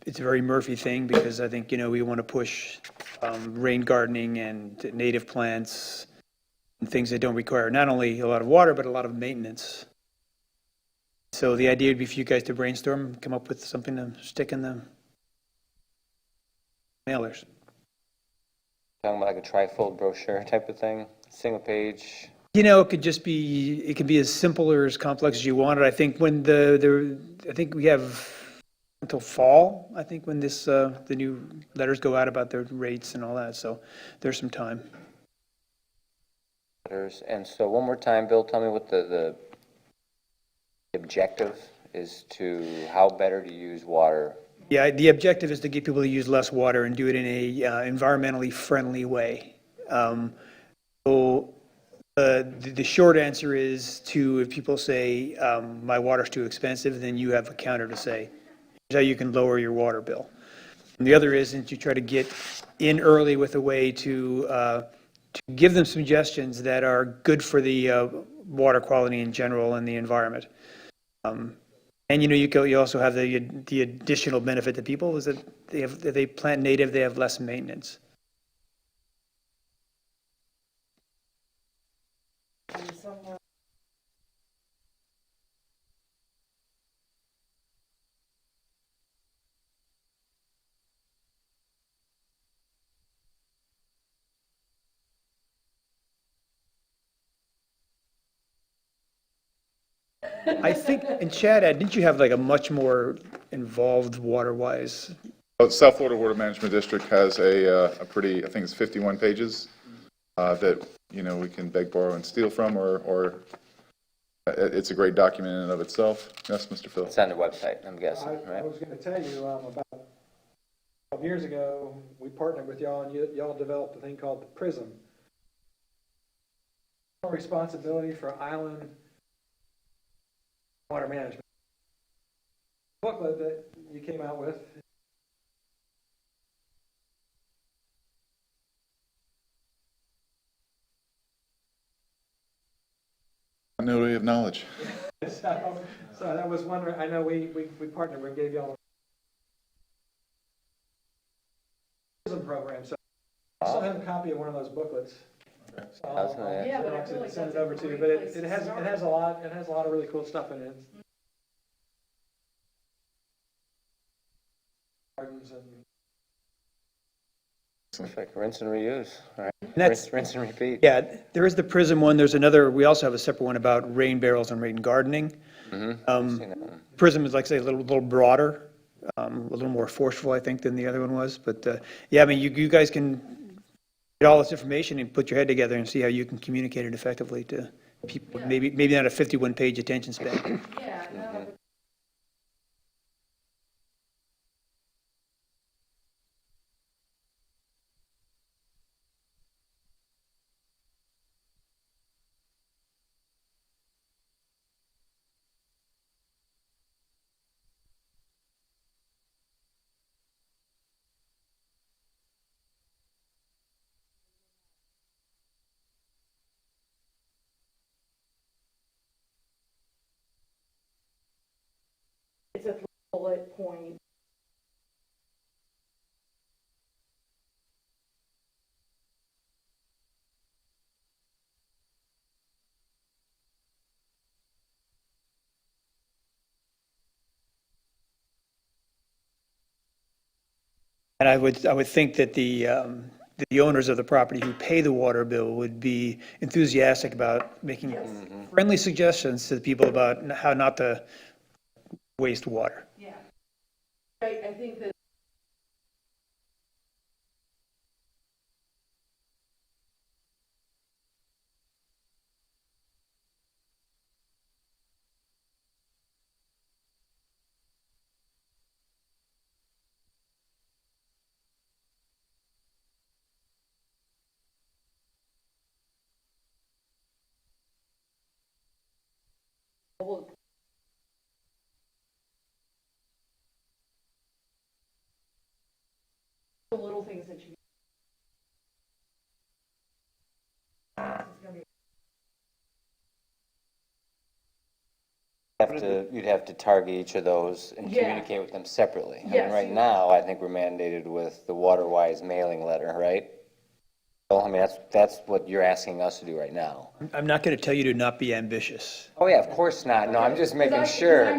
It's a very Murphy thing, because I think, we want to push rain gardening and native plants and things that don't require not only a lot of water, but a lot of maintenance. So the idea would be for you guys to brainstorm, come up with something to stick in the mailers. Talking about like a trifold brochure type of thing, single page. It could just be, it could be as simple or as complex as you want it. I think when I think we have until fall, I think, when the new letters go out about their rates and all that, so there's some time. And so one more time, Bill, tell me what the objective is, to how better to use water. Yeah, the objective is to get people to use less water and do it in a environmentally friendly way. So the short answer is if people say, my water's too expensive, then you have a counter to say, here's how you can lower your water bill. And the other is to try to get in early with a way to give them suggestions that are good for the water quality in general and the environment. And you also have the additional benefit to people is that if they plant native, they have less maintenance. I think, and Chad, didn't you have like a much more involved water-wise? South Florida Water Management District has a pretty, I think it's 51 pages that, we can beg, borrow, and steal from, or it's a great document in and of itself. Yes, Mr. Phil? It's on the website, I'm guessing, I right? was going to tell you, about 12 years ago, we partnered with y'all, and y'all developed a thing called the PRISM. Responsibility for island water management. Booklet that you came out with. Continuity of knowledge. So that was one. I know we partnered. We gave y'all a program. So I still have a copy of one of those booklets. So I'll Yeah, but I feel like send that's it over to you. But it has a lot. It has a lot of really cool stuff in it. Gardens and Perfect, rinse and reuse, all right? That's- Rinse and repeat. Yeah, there is the PRISM one. There's another, we also have a separate one about rain barrels and rain gardening. I've seen that one. PRISM is, like I say, a little broader, a little more forceful, I think, than the other one was. But yeah, I mean, you guys can get all this information and put your head together and see how you can communicate it effectively to people. Yeah. Maybe not a 51-page attention span. Yeah, no, it's a bullet point. And I would think that the owners of the property who pay the water bill would be enthusiastic about making friendly suggestions to the people about how not to waste water. Yeah. I think that The little things that you. You'd have to target each of those and Yeah. communicate with them separately. I mean, Yes, right you- now, I think we're mandated with the water-wise mailing letter, right? Well, I mean, that's what you're asking us to do right now. I'm not going to tell you to not be ambitious. Oh, yeah, of course not. No, I'm just making Because sure. I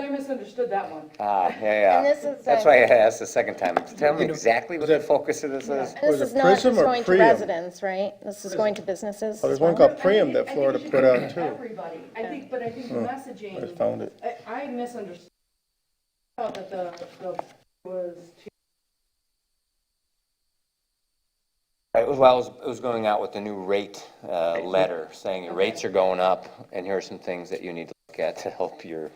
misunderstood that one. Ah, yeah, And yeah. this is That's a- why I asked the second time. Tell me exactly what the focus of this is. This Was is it not Prism just or going to Priam? residents, right? This is going to businesses Oh, as there's one well? called Priam that Florida I think it should put go out to too. Everybody. I think the messaging. I just found it. I misunderstood. I thought that the was too. Right, well, it was going out with the new rate letter, saying your rates are going up, and here are some things that you need to look at to help you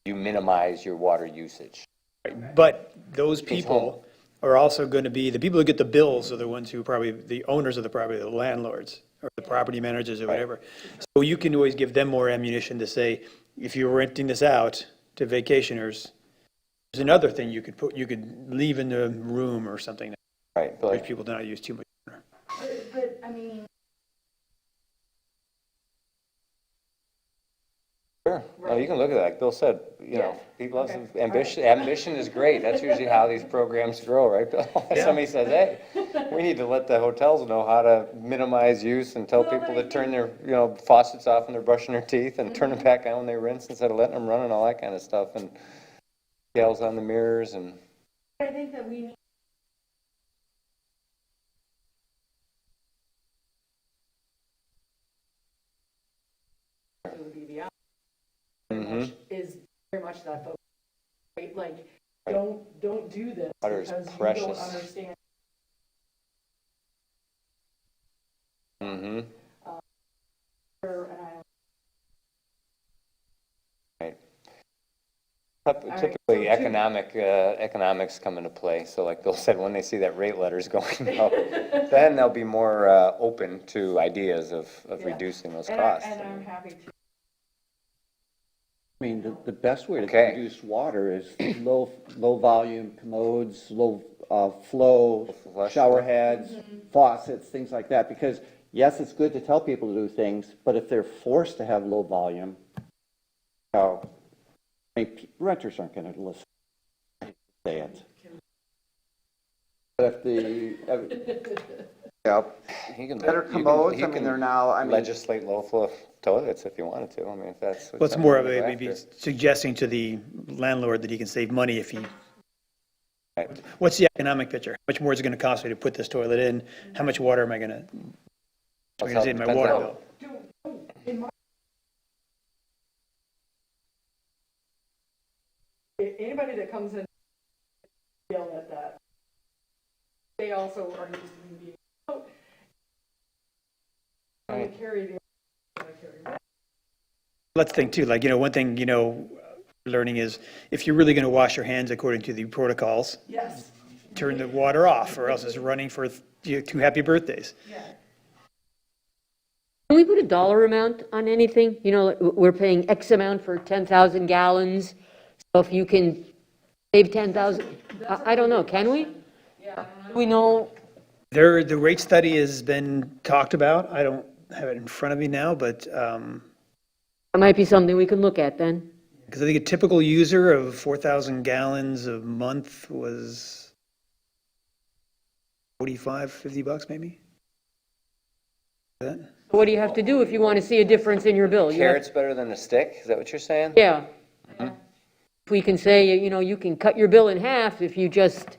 minimize your water usage. But those people are also going to be, the people who get the bills are the ones who probably, the owners of the property, the landlords, or the property managers or whatever. So you can always give them more ammunition to say, if you're renting this out to vacationers, there's another thing you could leave in the room or something. Right, Which but people do not use too much. But I mean. sure. No, you can look at it, like Bill said, you know, people have some ambition. Ambition is great. That's usually how these programs grow, right, Bill? Somebody says, hey, we need to let the hotels know how to minimize use and tell people to turn their, faucets off when they're brushing their teeth and turn them back on when they rinse instead of letting them run and all that kind of stuff, and scales on the mirrors and. I think that we need. Mhm. Is very much that focus, right? Like, don't do this Water is because you precious. don't understand. Mm-hmm. And Right. Typically, economics come into play. So like Bill said, when they see that rate letters going up, then they'll be more open to ideas of reducing those costs. And I'm happy to. I mean, the best way to Okay. reduce water is low volume commodes, low flow, Flush. shower heads, faucets, things like that. Because yes, it's good to tell people to do things, but if they're forced to have low volume, renters aren't going to listen. I hate to say it. But if You can better commodes, I mean, they're now, I mean. legislate low flow toilets if you wanted to. I mean, if that's. Well, it's more of a, maybe suggesting to the landlord that he can save money if he, Right. what's the economic picture? How much more is it going to cost me to put this toilet in? How much water am I going to see in my Depends water on- bill? Anybody that comes in yell at that. They also are used to being out. Right. Carry the. Let's think too, like, one thing, learning is if you're really going to wash your hands according to the protocols, Yes. turn the water off or else it's running for 2 happy birthdays. Yeah. Can we put a dollar amount on anything? Like, we're paying X amount for 10,000 gallons. So if you can save 10,000, I don't know, can we? Yeah. Do we know? The rate study has been talked about. I don't have it in front of me now, but, It might be something we can look at then. because I think a typical user of 4,000 gallons a month was 45, $50 maybe? That? What do you have to do if you want to see a difference in your bill? You have- Carrot's better than a stick? Is that what you're saying? Yeah. If we can say, you can cut your bill in half if you just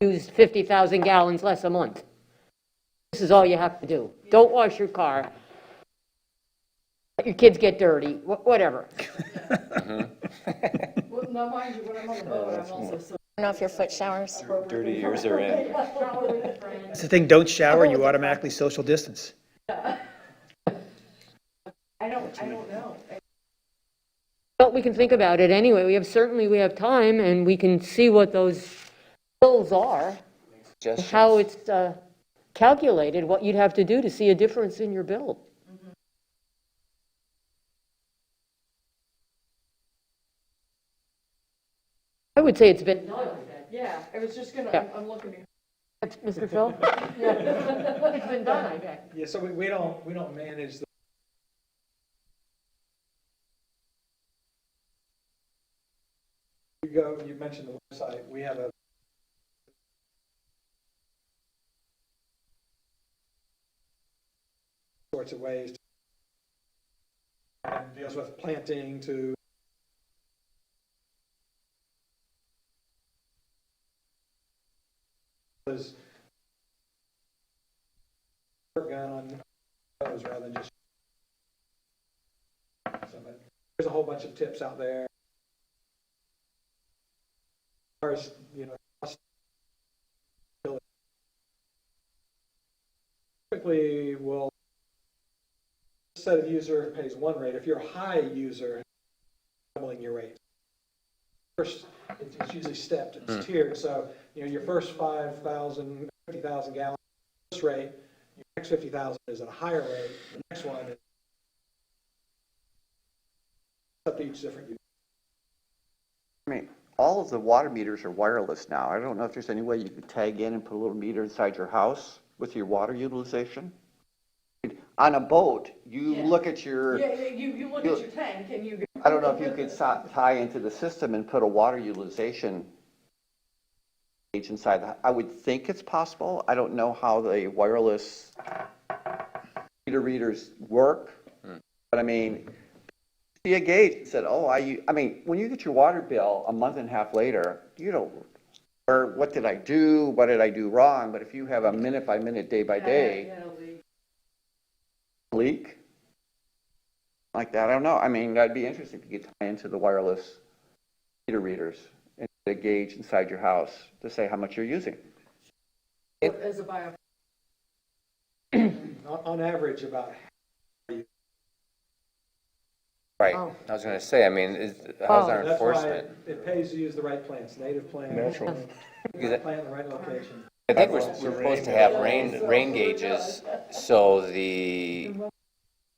use 50,000 gallons less a month. This is all you have to do. Don't wash your car. Let your kids get dirty, whatever. Well, now mind you, when I'm on the boat, I'm also so. I don't know if your foot showers. Dirty years are in. That's the thing, don't shower, you automatically social distance. I don't know. But we can think about it anyway. We have time and we can see what those bills are, Suggestions. how it's calculated, what you'd have to do to see a difference in your bill. I would say it's been done. Yeah, I was just gonna, Yeah. I'm looking. Mr. Phil? Yeah. It's been done, I bet. Yeah, so we don't manage the. You mentioned the website, we have a. Sorts of ways. And deals with planting to. Was work on those rather than just. So, but there's a whole bunch of tips out there. As far as, typically will set of user pays one rate. If you're a high user, doubling your rate. First, it's usually stepped, it's tiered. So, your first 5,000, 50,000 gallons first rate, your next 50,000 is at a higher rate. The next one is up to each different user. I mean, all of the water meters are wireless now. I don't know if there's any way you could tag in and put a little meter inside your house with your water utilization. On a boat, you look at your, You look at your tank and you. I don't know if you could tie into the system and put a water utilization gauge inside the, I would think it's possible. I don't know how the wireless meter readers work, but I mean, see a gauge that said, oh, I mean, when you get your water bill a month and a half later, you don't, or what did I do? What did I do wrong? But if you have a minute by minute, day by day leak like that, I don't know. I mean, that'd be interesting if you could tie into the wireless meter readers and a gauge inside your house to say how much you're using. As a bio. On average, about. Right, I was gonna say, I mean, how's our That's why enforcement? it pays to use the right plants, native plants. Natural. Right plant in the right location. I think we're supposed to have rain gauges, so the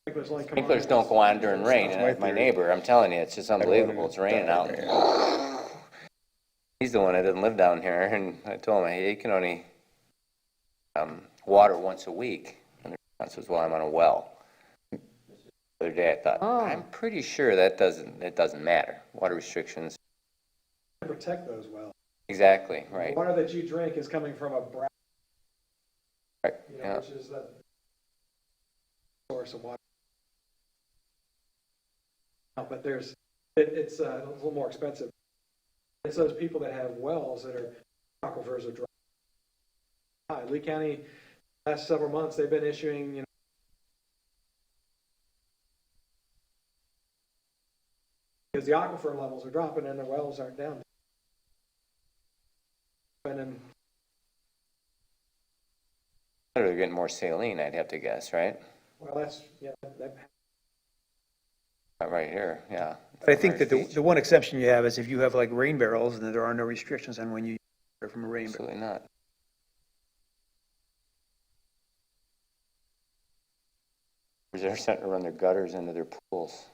sprinklers don't go on during rain. And my neighbor, I'm telling you, it's just unbelievable, it's raining out. He's the one that doesn't live down here, and I told him, hey, you can only water once a week. And the response was, well, I'm on a well. The other day I thought, I'm pretty sure it doesn't matter. Water restrictions. Protect those wells. Exactly, right. The water that you drink is coming from a brown, Right, yeah. which is the source of water. But it's a little more expensive. It's those people that have wells that are aquifers are dry. Lee County, last several months, they've been issuing, because the aquifer levels are dropping and the wells aren't down. And then They're getting more saline, I'd have to guess, right? well, that's, Right here, yeah. But I think that the one exception you have is if you have like rain barrels, and there are no restrictions on when you use from a rain barrel. Absolutely not. They're starting to run their gutters into their pools.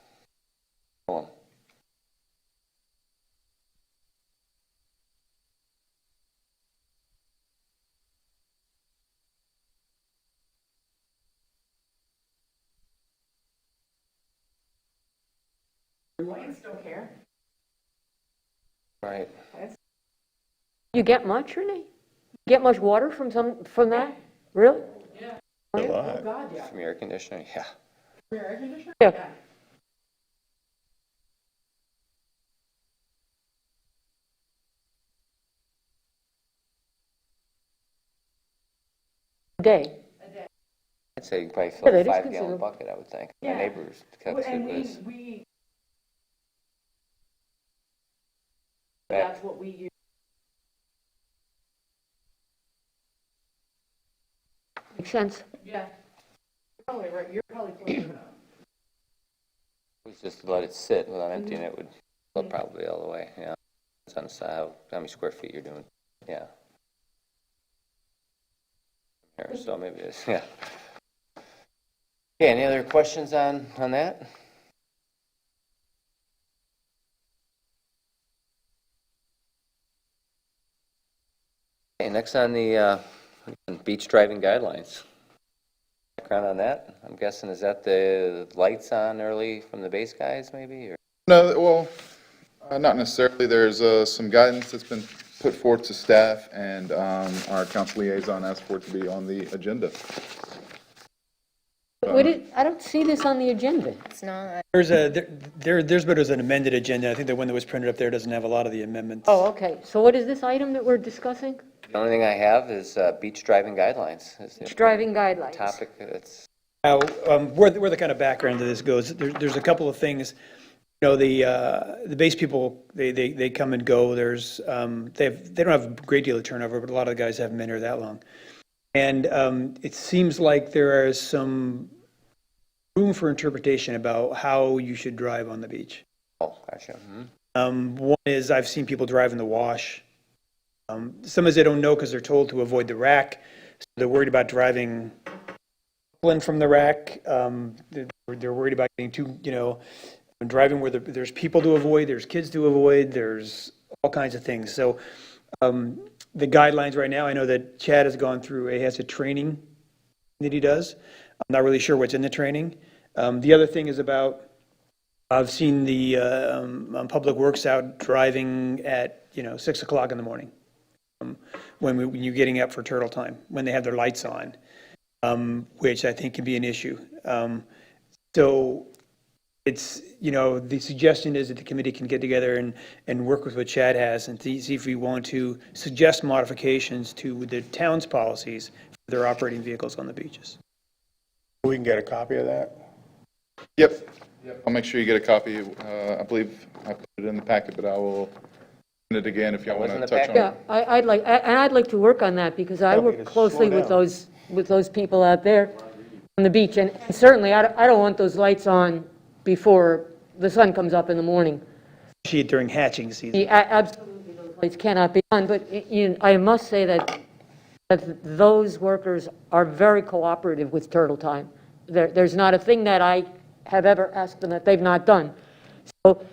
Go on. Lions don't care. Right. You get much, Renee? Get much water from that? Really? Yeah. A Oh, lot. God, yeah. From air conditioning, yeah. Air conditioner? Yeah. Day. I'd say you probably Yeah, fill that a is 5-gallon considerable. bucket, I would think. My Yeah. neighbors kept it And was we, back. that's what we use. Makes sense. Yeah. Probably right, you're probably close enough. It was just to let it sit without emptying it would fill probably all the way, yeah. It's on the side, how many square feet you're doing, yeah. Here, so maybe it's, yeah. Okay, any other questions on that? Okay, next on the beach driving guidelines. Background on that? I'm guessing, is that the lights on early from the base guys, maybe? Or? No, well, not necessarily. There's some guidance that's been put forth to staff, and our council liaison asked for it to be on the agenda. I don't see this on the agenda. It's not, There's an amended agenda. I think the one that was printed up there doesn't have a lot of the amendments. Oh, okay. So what is this item that we're discussing? The only thing I have is beach driving guidelines. Is the Driving guidelines. topic that's Now, where the kind of background to this goes, there's a couple of things. You know, the base people, they come and go. There's they don't have a great deal of turnover, but a lot of the guys haven't been here that long. And it seems like there is some room for interpretation about how you should drive on the beach. oh, gotcha. Mhm. One is I've seen people drive in the wash. Some is they don't know because they're told to avoid the rack. So they're worried about driving from the rack. They're worried about getting too, driving where there's people to avoid, there's kids to avoid, there's all kinds of things. So the guidelines right now, I know that Chad has gone through, he has a training that he does. I'm not really sure what's in the training. The other thing is about, I've seen the Public Works out driving at, 6 o'clock in the morning when you're getting up for turtle time, when they have their lights on, which I think can be an issue. So it's, the suggestion is that the committee can get together and work with what Chad has and see if we want to suggest modifications to the town's policies for their operating vehicles on the beaches. We can get a copy of that? Yep. I'll make sure you get a copy. I believe I put it in the packet, but I will send it again if y'all want to Wasn't the touch on packet? it. Yeah, I'd like to work on that because I Okay, work just closely slow with those people out there on the beach. And certainly, I don't want those lights on before the sun comes up in the morning. Especially during hatching season. Absolutely, those lights cannot be on. But I must say that those workers are very cooperative with turtle time. There's not a thing that I have ever asked them that they've not done. So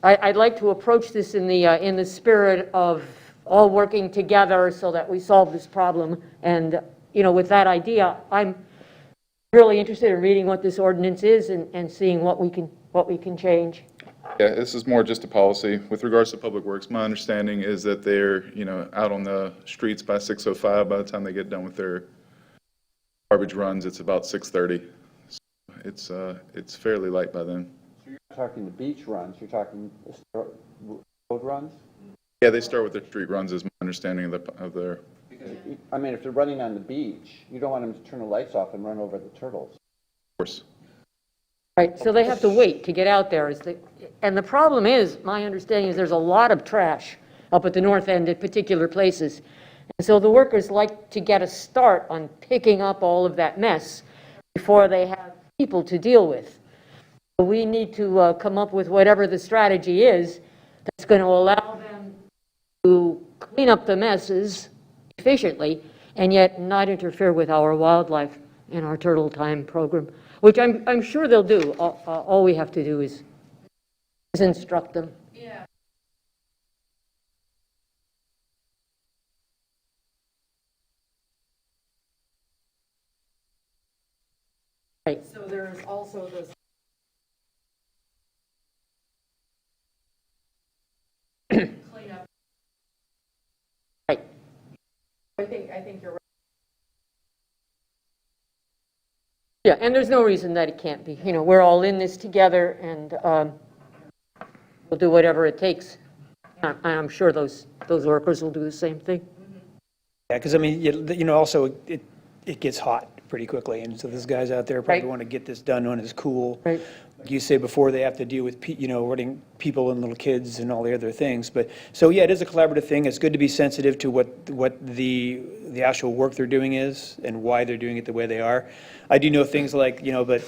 I'd like to approach this in the spirit of all working together so that we solve this problem. And, with that idea, I'm really interested in reading what this ordinance is and seeing what we can change. Yeah, this is more just a policy. With regards to Public Works, my understanding is that they're, out on the streets by 6:05. By the time they get done with their garbage runs, it's about 6:30. So it's fairly light by then. You're talking the beach runs, you're talking road runs? Yeah, they start with their street runs is my understanding of their, I mean, if they're running on the beach, you don't want them to turn the lights off and run over the turtles. of course. Right, so they have to wait to get out there. And the problem is, my understanding is there's a lot of trash up at the north end at particular places. And so the workers like to get a start on picking up all of that mess before they have people to deal with. So we need to come up with whatever the strategy is that's going to allow them to clean up the messes efficiently and yet not interfere with our wildlife and our turtle time program, which I'm sure they'll do. All we have to do is instruct them. Yeah. Right. So there's also this. Cleanup. Right. I think you're right. Yeah, and there's no reason that it can't be. We're all in this together, and we'll do whatever it takes. I'm sure those workers will do the same thing. Yeah, because also it gets hot pretty quickly, and so these guys out there probably Right. want to get this done when it's cool. Right. Like you say before, they have to deal with running people and little kids and all the other things. But so yeah, it is a collaborative thing. It's good to be sensitive to what the actual work they're doing is and why they're doing it the way they are. I do know things like but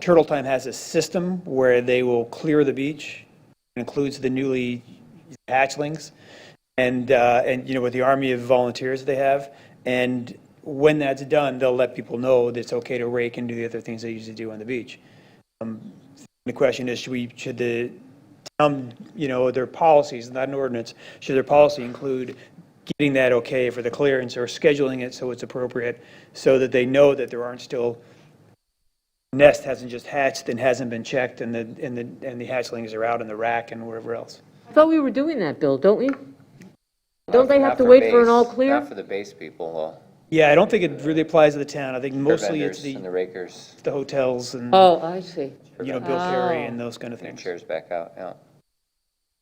Turtle Time has a system where they will clear the beach. It includes the newly hatchlings, and with the army of volunteers they have. And when that's done, they'll let people know that it's okay to rake and do the other things they usually do on the beach. The question is, should the town, their policies, not an ordinance, should their policy include getting that okay for the clearance or scheduling it so it's appropriate, so that they know that there aren't still, nest hasn't just hatched and hasn't been checked, and the hatchlings are out in the rack and wherever else. I thought we were doing that, Bill, don't we? Don't they Not have to for wait for an base- all clear? Not for the base people, though. Yeah, I don't think it really applies to the town. I think Their mostly it's vendors and the the rakers, hotels and, Oh, I see. Bill Perry Oh. and those kind of their things. chairs back out, yeah.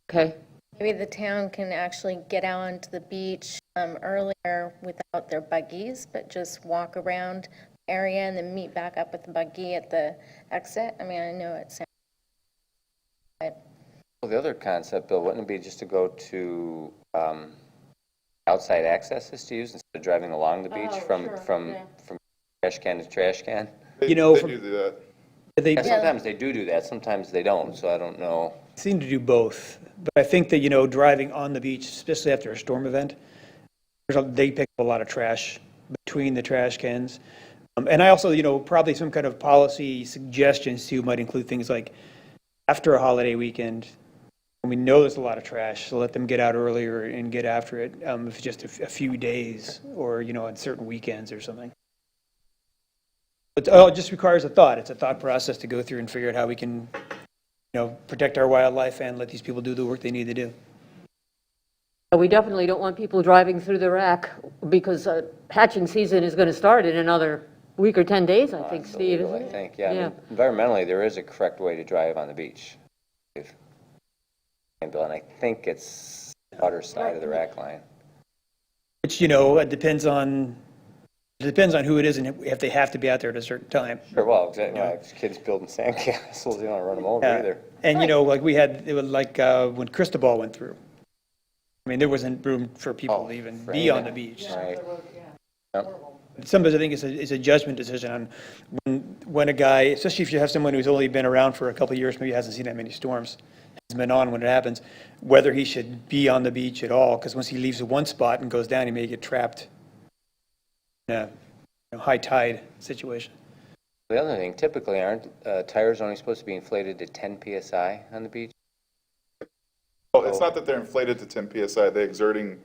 Okay. Maybe the town can actually get out onto the beach earlier without their buggies, but just walk around the area and then meet back up with the buggy at the exit. I mean, I know it sounds, but Well, the other concept, Bill, wouldn't it be just to go to outside accesses to use instead of driving along the beach from trash can to trash can? They- You know, They from- do that. They Yeah, sometimes they do that, sometimes they don't, so I don't know. seem to do both. But I think that, driving on the beach, especially after a storm event, they pick up a lot of trash between the trash cans. And I also, probably some kind of policy suggestions too might include things like after a holiday weekend, when we know there's a lot of trash, so let them get out earlier and get after it, if it's just a few days or, on certain weekends or something. But it just requires a thought. It's a thought process to go through and figure out how we can, protect our wildlife and let these people do the work they need to do. We definitely don't want people driving through the rack because hatching season is going to start in another week or 10 days, I think, It's Steve, illegal, isn't I it? think, yeah. I mean, environmentally, there is a correct way to drive on the beach. And Bill, and I think it's outer side of the rack line. Which, it depends on who it is and if they have to be out there at a certain time. Sure, well, exactly, if kids building sandcastles, you don't run them over Yeah. either. And, like it was like when Cristobal went through. I mean, there wasn't room for people to even for be on the anything. beach. Right. Sometimes I think it's a judgment decision on when a guy, especially if you have someone who's only been around for a couple of years, maybe hasn't seen that many storms, has been on when it happens, whether he should be on the beach at all, because once he leaves one spot and goes down, he may get trapped in a high tide situation. The other thing, typically, aren't tires only supposed to be inflated to 10 PSI on the beach? Well, it's not that they're inflated to 10 PSI, they're exerting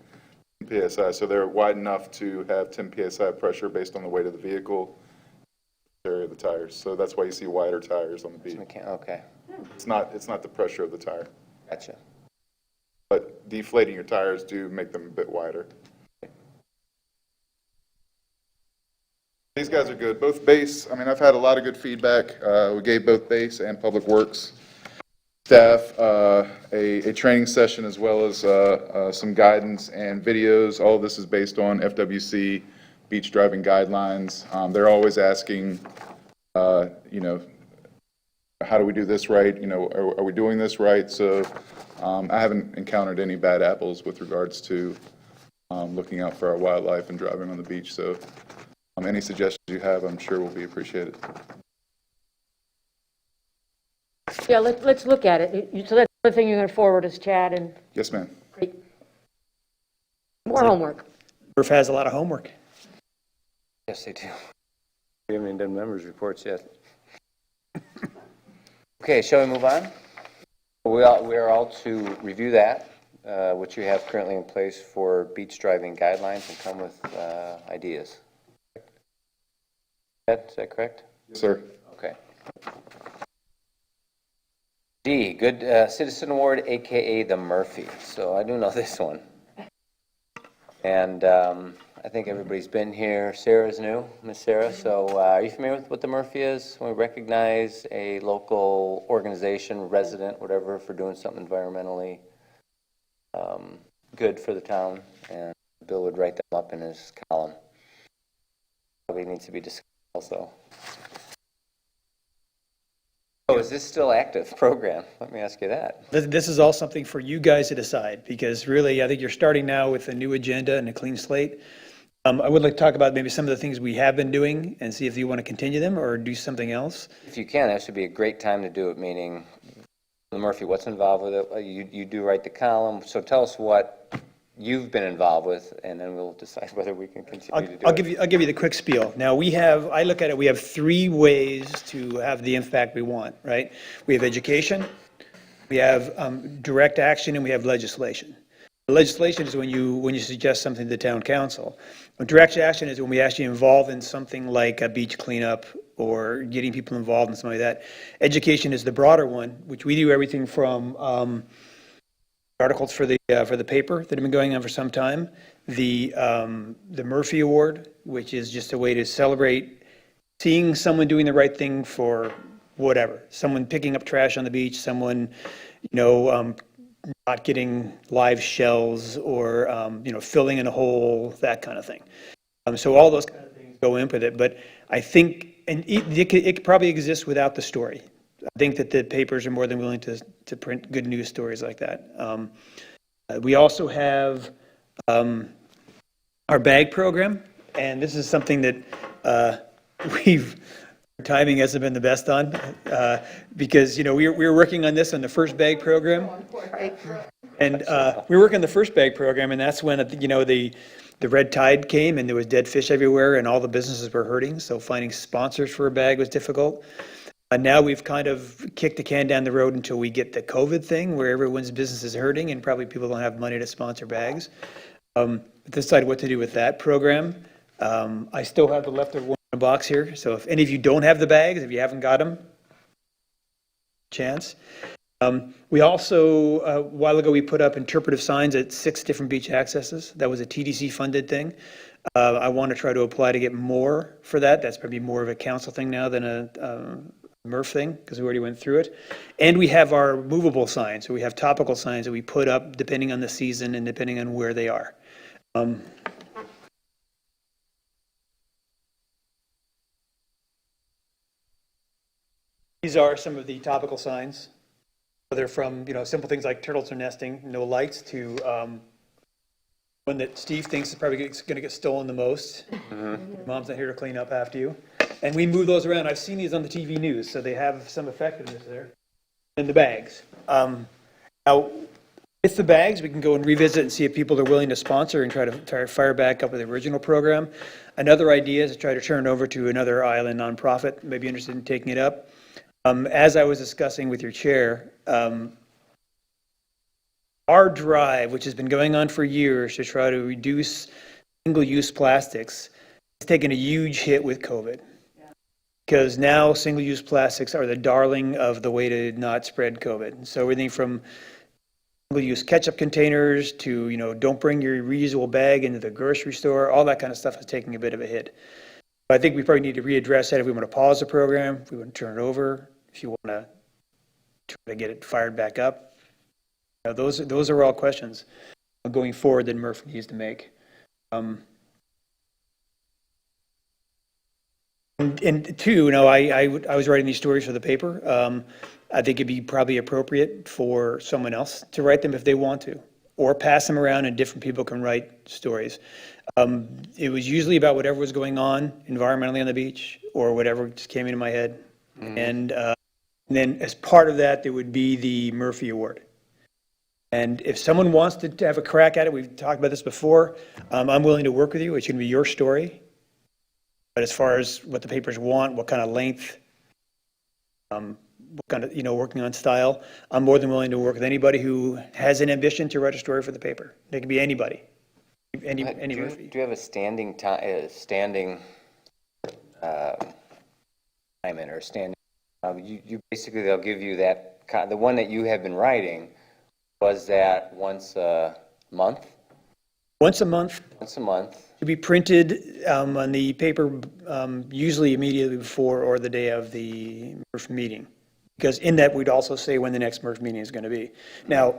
PSI, so they're wide enough to have 10 PSI pressure based on the weight of the vehicle, area of the tires. So that's why you see wider tires on the beach. Okay, It's not the pressure of the tire, gotcha. but deflating your tires do make them a bit wider. These guys are good. Both base, I mean, I've had a lot of good feedback. We gave both base and public works staff a training session as well as some guidance and videos. All of this is based on FWC beach driving guidelines. They're always asking, how do we do this right? Are we doing this right? So I haven't encountered any bad apples with regards to looking out for our wildlife and driving on the beach. So any suggestions you have, I'm sure will be appreciated. Yeah, let's look at it. So that's the thing you're going to forward us, Chad, and Yes, ma'am. great. More homework. Murph has a lot of homework. Yes, they do. We haven't even done members' reports yet. Okay, shall we move on? We are all to review that, which you have currently in place for beach driving guidelines, and come with ideas. Is that correct? Yes, sir. Okay. D, Good Citizen Award, AKA the Murphy. So I do know this one. And I think everybody's been here. Sarah's new, Miss Sarah. So are you familiar with what the Murphy is? We recognize a local organization, resident, whatever, for doing something environmentally good for the town. And Bill would write them up in his column. Probably needs to be discussed also. Oh, is this still active program? Let me ask you that. This is all something for you guys to decide, because really, I think you're starting now with a new agenda and a clean slate. I would like to talk about maybe some of the things we have been doing and see if you want to continue them or do something else. If you can, that should be a great time to do it, meaning, Murphy, what's involved with it? You do write the column, so tell us what you've been involved with, and then we'll decide whether we can continue to do it. I'll give you the quick spiel. Now, I look at it, we have three ways to have the impact we want, right? We have education, we have direct action, and we have legislation. Legislation is when you suggest something to the town council. Direct action is when we actually involve in something like a beach cleanup or getting people involved in something like that. Education is the broader one, which we do everything from articles for the paper that have been going on for some time. The Murphy Award, which is just a way to celebrate seeing someone doing the right thing for whatever. Someone picking up trash on the beach, someone, not getting live shells or, filling in a hole, that kind of thing. So all those kind of things go in with it. But I think, and it could probably exist without the story. I think that the papers are more than willing to print good news stories like that. We also have our bag program, and this is something that our timing hasn't been the best on, because, we were working on this on the first bag program. And we were working on the first bag program, and that's when, the red tide came and there was dead fish everywhere and all the businesses were hurting. So finding sponsors for a bag was difficult. Now we've kind of kicked the can down the road until we get the COVID thing where everyone's business is hurting and probably people don't have money to sponsor bags. Decided what to do with that program. I still have the leftover one in a box here. So if any of you don't have the bags, if you haven't got them, chance. We also, a while ago, we put up interpretive signs at 6 different beach accesses. That was a TDC funded thing. I want to try to apply to get more for that. That's probably more of a council thing now than a MRF thing, because we already went through it. And we have our movable signs. So we have topical signs that we put up depending on the season and depending on where they are. These are some of the topical signs. They're from, simple things like turtles are nesting, no lights, to one that Steve thinks is probably going to get stolen the most. Mom's not here to clean up after you. And we move those around. I've seen these on the TV news, so they have some effectiveness there. And the bags. Now, with the bags, we can go and revisit and see if people are willing to sponsor and try to fire back up with the original program. Another idea is to try to turn it over to another island nonprofit, maybe interested in taking it up. As I was discussing with your chair, our drive, which has been going on for years to try to reduce single-use plastics, has taken a huge hit with COVID. Because now single-use plastics are the darling of the way to not spread COVID. So everything from single-use ketchup containers to, don't bring your reusable bag into the grocery store, all that kind of stuff is taking a bit of a hit. I think we probably need to readdress that if we want to pause the program, if we want to turn it over, if you want to try to get it fired back up. Those are all questions going forward that Murphy needs to make. And two, I was writing these stories for the paper. I think it'd be probably appropriate for someone else to write them if they want to, or pass them around and different people can write stories. It was usually about whatever was going on environmentally on the beach or whatever just came into my head. And then as part of that, there would be the Murphy Award. And if someone wants to have a crack at it, we've talked about this before, I'm willing to work with you. It's going to be your story. But as far as what the papers want, what kind of length, what kind of, working on style, I'm more than willing to work with anybody who has an ambition to write a story for the paper. It can be anybody. Any Murphy. Do you have a standing time, or standing? You basically, they'll give you that. The one that you have been writing, was that once a month? Once a month. Once a month. To be printed on the paper, usually immediately before or the day of the MRF meeting. Because in that, we'd also say when the next MRF meeting is going to be. Now,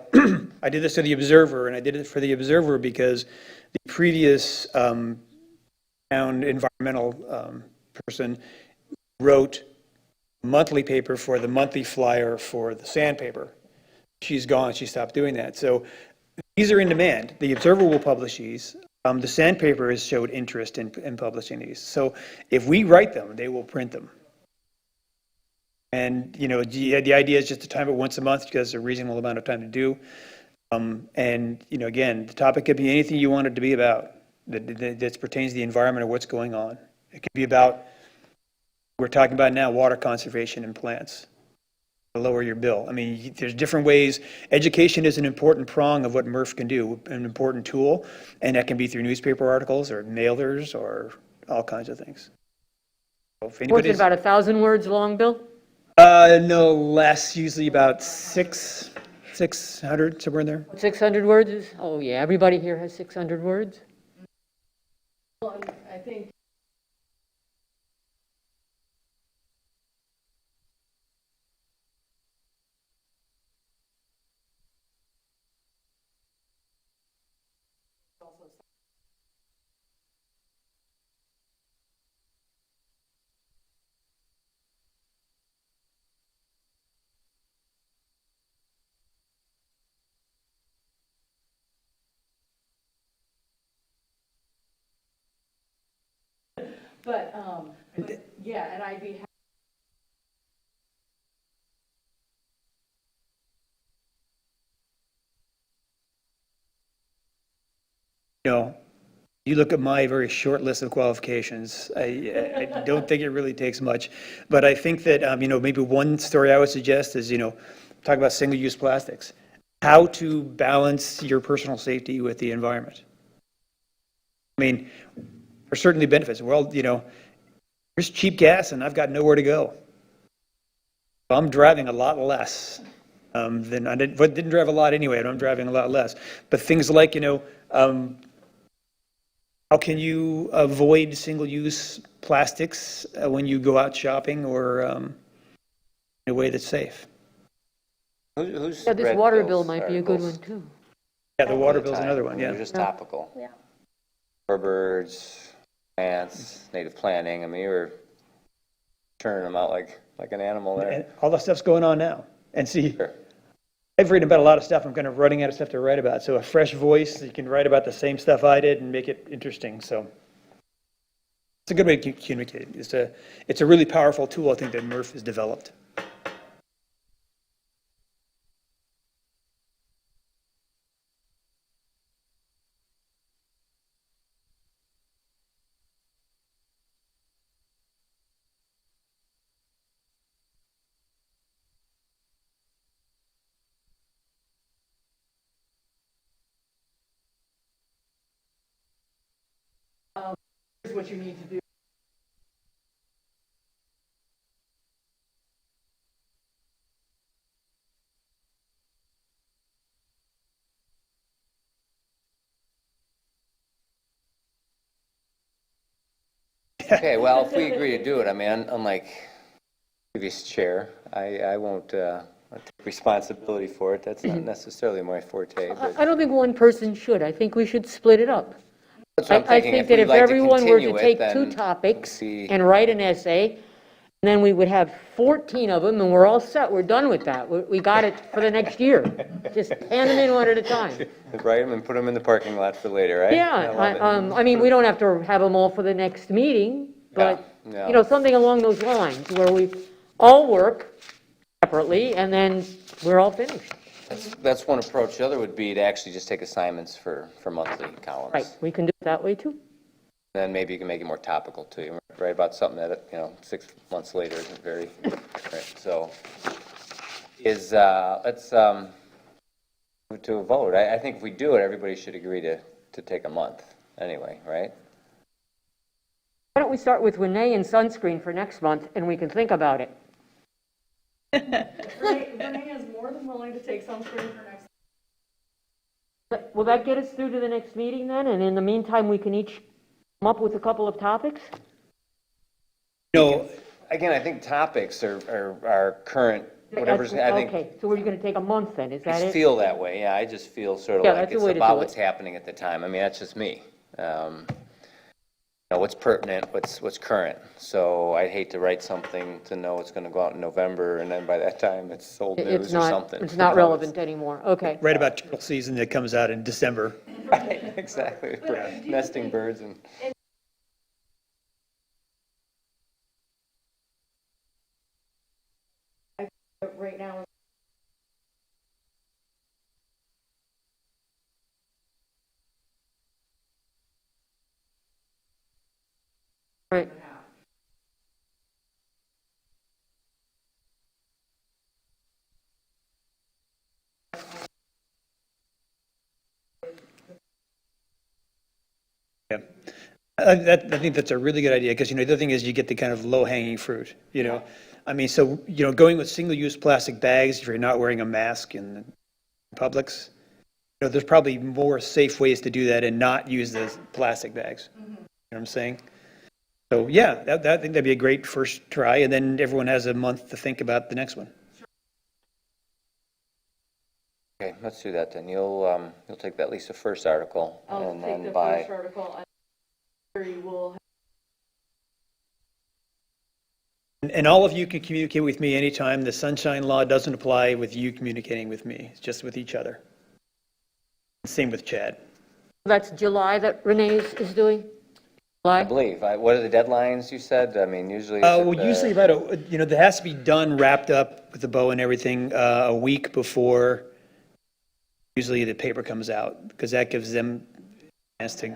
I did this to the Observer, and I did it for the Observer because the previous town environmental person wrote a monthly paper for the monthly flyer for the sandpaper. She's gone. She stopped doing that. So these are in demand. The Observer will publish these. The sandpaper has showed interest in publishing these. So if we write them, they will print them. And, the idea is just to time it once a month because it's a reasonable amount of time to do. And, again, the topic could be anything you want it to be about that pertains to the environment or what's going on. It could be about, we're talking about now, water conservation and plants. to lower your bill. I mean, there's different ways. Education is an important prong of what MRF can do, an important tool, and that can be through newspaper articles or mailers or all kinds of things. So if What's it, anybody's, about 1,000 words long, Bill? no less, usually about 600, somewhere in there. 600 words is, oh yeah, everybody here has 600 words? Well, I think but yeah, and I'd be happy. You know, you look at my very short list of qualifications, I don't think it really takes much. But I think that, you know, maybe one story I would suggest is, you know, talk about single-use plastics. How to balance your personal safety with the environment. I mean, there's certainly benefits. Well, you know, there's cheap gas and I've got nowhere to go. I'm driving a lot less than I did, but didn't drive a lot anyway, and I'm driving a lot less. But things like, you know, how can you avoid single-use plastics when you go out shopping or in a way that's safe? Who's Yeah, this read water Bill's bill might be a good one, articles too. Yeah, the all water the bill's time? another one, They're yeah. just topical. Yeah. Herbert, plants, native planting, I mean, you're turning them out like an animal there. And all that stuff's going on now. And see, Sure. I've written about a lot of stuff. I'm kind of running out of stuff to write about. So a fresh voice, you can write about the same stuff I did and make it interesting. So it's a good way to communicate. It's a really powerful tool, I think, that MRF has developed. Here's what you need to do. Okay, well, if we agree to do it, I mean, unlike previous chair, I won't take responsibility for it. That's not necessarily my forte, but I don't think one person should. I think we should split it up. that's what I'm I thinking. think If that we'd if like to everyone were to continue it, take then two topics the- and write an essay, and then we would have 14 of them, and we're all set, we're done with that. We got it for the next year. Just hand them in one at a time. Write them and put them in the parking lot for later, right? I love it. I mean, we don't have to have them all for the next meeting, but, Yeah. you know, something along those lines, where we all work separately, and then we're all finished. That's one approach. The other would be to actually just take assignments for monthly columns. Right, we can do it that way, too. Then maybe you can make it more topical too. You write about something that, you know, 6 months later isn't very different. So let's move to a vote. I think if we do it, everybody should agree to take a month anyway, right? Why don't we start with Renee and sunscreen for next month, and we can think about it. Renee is more than willing to take sunscreen for next. Will that get us through to the next meeting then? And in the meantime, we can each come up with a couple of topics? No, Again, I think topics are current, whatever's, I think, Okay, so we're going to take a month then, is I that just it? feel that way. Yeah, I just feel sort of Yeah, like that's the it's way to about do what's it. happening at the time. I mean, that's just me. You know, what's pertinent, what's current. So I'd hate to write something to know it's going to go out in November, and then by that time, it's old news or something. It's not relevant anymore, okay. write about turtle season that comes out in December. Right, exactly, for nesting birds and. Right now. Right. Yeah. I think that's a really good idea, because, the other thing is you get the kind of low-hanging fruit, I mean, so, going with single-use plastic bags, if you're not wearing a mask in Publix, there's probably more safe ways to do that and not use the plastic bags. You know what I'm saying? So, yeah, I think that'd be a great first try, and then everyone has a month to think about the next one. Okay, let's do that then. You'll take at least the first article, I'll and take then the by, first article, and Terry will. And all of you can communicate with me anytime. The sunshine law doesn't apply with you communicating with me. It's just with each other. Same with Chad. That's July that Renee is doing? I July? believe, what are the deadlines you said? I mean, usually. Well, usually about that has to be done, wrapped up with the bow and everything, a week before usually the paper comes out, because that gives them a chance to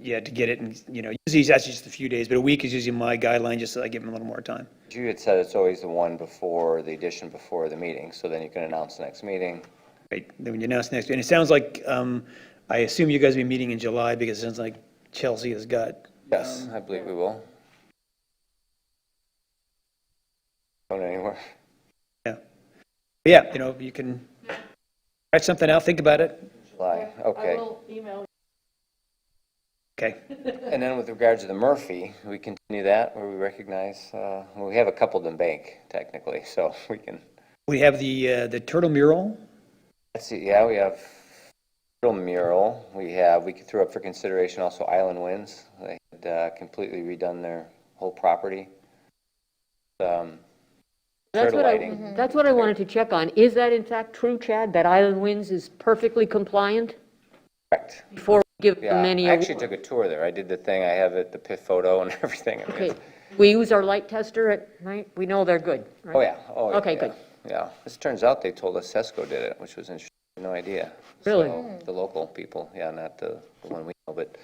get it. And, usually it's actually just a few days, but a week is usually my guideline, just so I give them a little more time. You had said it's always the one before, the edition before the meeting, so then you can announce the next meeting. Right, then when you announce next, and it sounds like, I assume you guys will be meeting in July, because it sounds like Chelsea has got. Yes, I believe we will. Going anywhere? Yeah, you can write something out, think about it. July, I okay. will email. Okay. And then with regards to the Murphy, we continue that, where we recognize, we have a couple in bank, technically, so we can, We have the turtle mural. let's see, yeah, we have little mural, we threw up for consideration also Island Winds. They had completely redone their whole property. That's Turtle what lighting. that's what I wanted to check on. Is that in fact true, Chad, that Island Winds is perfectly compliant? Correct. Before we give Yeah, them any I actually award? took a tour there. I did the thing, I have it, the PIF photo and everything. I mean, Okay, it's- we use our light tester at night? We know they're good, right? Oh, yeah, oh, yeah. Okay, yeah, good. Yeah, this turns out they told us Cesco did it, which was interesting, no idea. Really? So, the local people, yeah, not the one we know, but,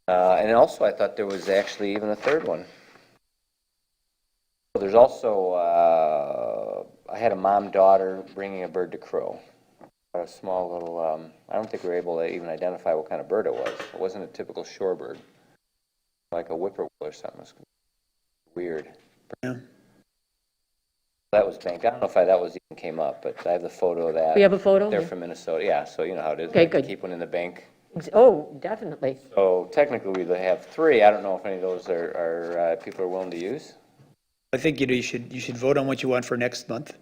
and also I thought there was actually even a third one. There's also, I had a mom-daughter bringing a bird to crow. A small little, I don't think we were able to even identify what kind of bird it was. It wasn't a typical shorebird, like a whippoorwill or something. It was weird. Yeah. That was banked. I don't know if that was even came up, but I have the photo of that. We have a photo? They're Yeah. from Minnesota, yeah, so you know how it is. Okay, Like to good. Keep one in the bank. Oh, definitely. So technically, we have 3. I don't know if any of those are people are willing to use. I think, you should vote on what you want for next month.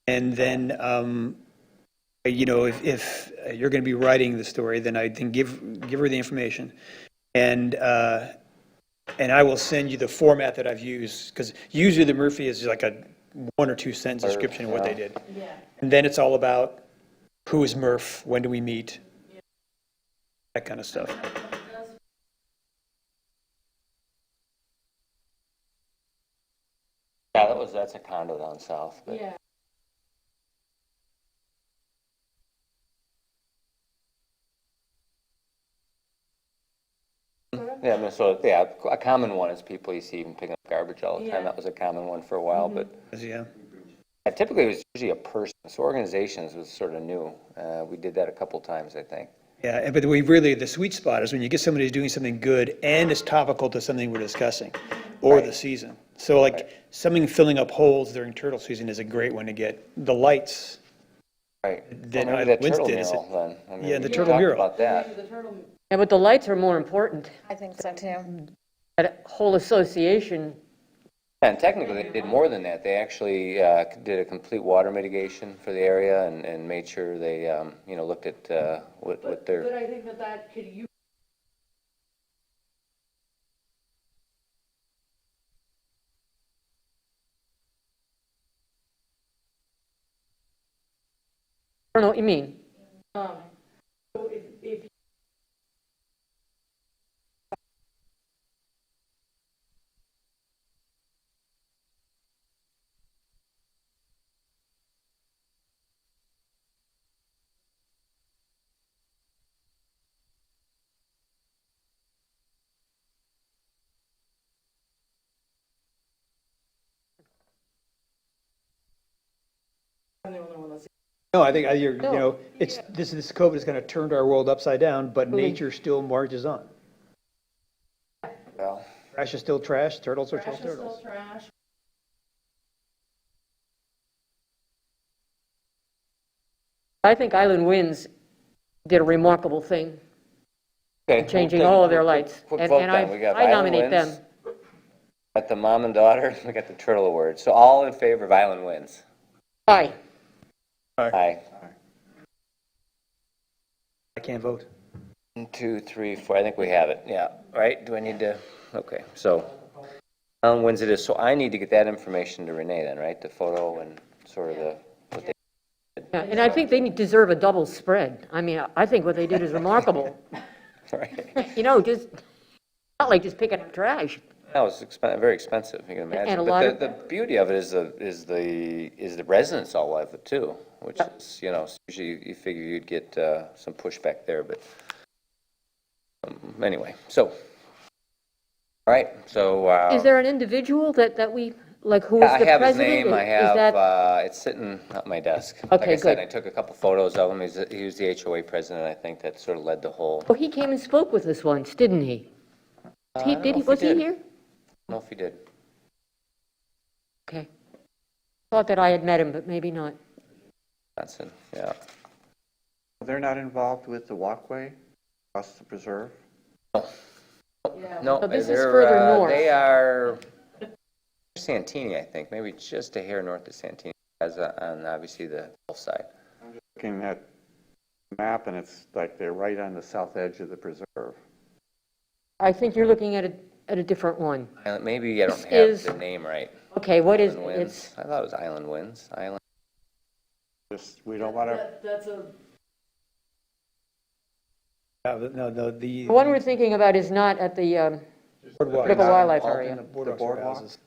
And then, if you're going to be writing the story, then I think give her the information. And I will send you the format that I've used, because usually the Murphy is like a 1 or 2 sentence description of what they did. And then it's all about who is Murph, when do we meet, that kind of stuff. Yeah, that's a condo down south, but. Yeah. Yeah, Minnesota, yeah, a common one is people you see even picking up garbage all the time. Yeah. That was a common one for a while, but Yeah. typically it was usually a person. So organizations was sort of new. We did that a couple times, I think. Yeah, but the sweet spot is when you get somebody who's doing something good and is topical to something we're discussing, or Right. the season. So like, something filling up holes during turtle season is a great one to get. The lights, Right. Then Well, maybe I- that turtle Winston is- mural then. I mean, Yeah, the we turtle talked mural. about that. Yeah, but the lights are more important. I think so too. That whole association, And technically, they did more than that. They actually did a complete water mitigation for the area and made sure they, looked at what their. I think that could use. I don't know what you mean. So if I'm the only one that's. no, I think, this COVID has kind of turned our world upside down, but nature still marches on. Well, Trash is still trash, turtles are still Trash is still turtles. trash. I think Island Winds did a remarkable thing, okay. changing we'll take a all of their quick- lights. Quick And vote and then. We got I Island nominate them. Winds. Got the mom and daughter, we got the turtle award. So all in favor of Island Winds? Aye. Aye. I can't vote. 1, 2, 3, 4, I think we have it, yeah, right? Do I need to, okay, so, Island Winds it is. So I need to get that information to Renee then, right? The photo and sort of the, what they, Yeah, and I think they deserve a double spread. I mean, I think what they did is remarkable. right? You know, just, not like just picking up trash. That was very expensive, you can imagine. And a But lot the, of- the beauty of it is the residents all love it too, which is, you know, usually you figure you'd get some pushback there, but anyway, so, all right, so. Is there an individual that we, like, who is I the have his president? name, I Is that- have, it's sitting at my desk. Like Okay, I said, good. I took a couple photos of him, he was the HOA president, I think, that sort of led the whole. Oh, he came and spoke with us once, didn't he? I don't know if Was he did. here? I don't know if he did. Okay. Thought that I had met him, but maybe not. Johnson, yeah. They're not involved with the walkway across the preserve? No, So this is they're, further north. They are Santini, I think, maybe just a hair north of Santini, on obviously the south side. Looking at the map, and it's like they're right on the south edge of the preserve. I think you're looking at a different one. Maybe I don't This have is- the name right. Okay, what is, Island Winds. it's, I thought it was Island Winds. Island. Just, we don't want to, That's a, No, the one we're thinking about is not at the boardwalk. Critical Wildlife involved Area. in the Boardwalks or boardwalk? houses.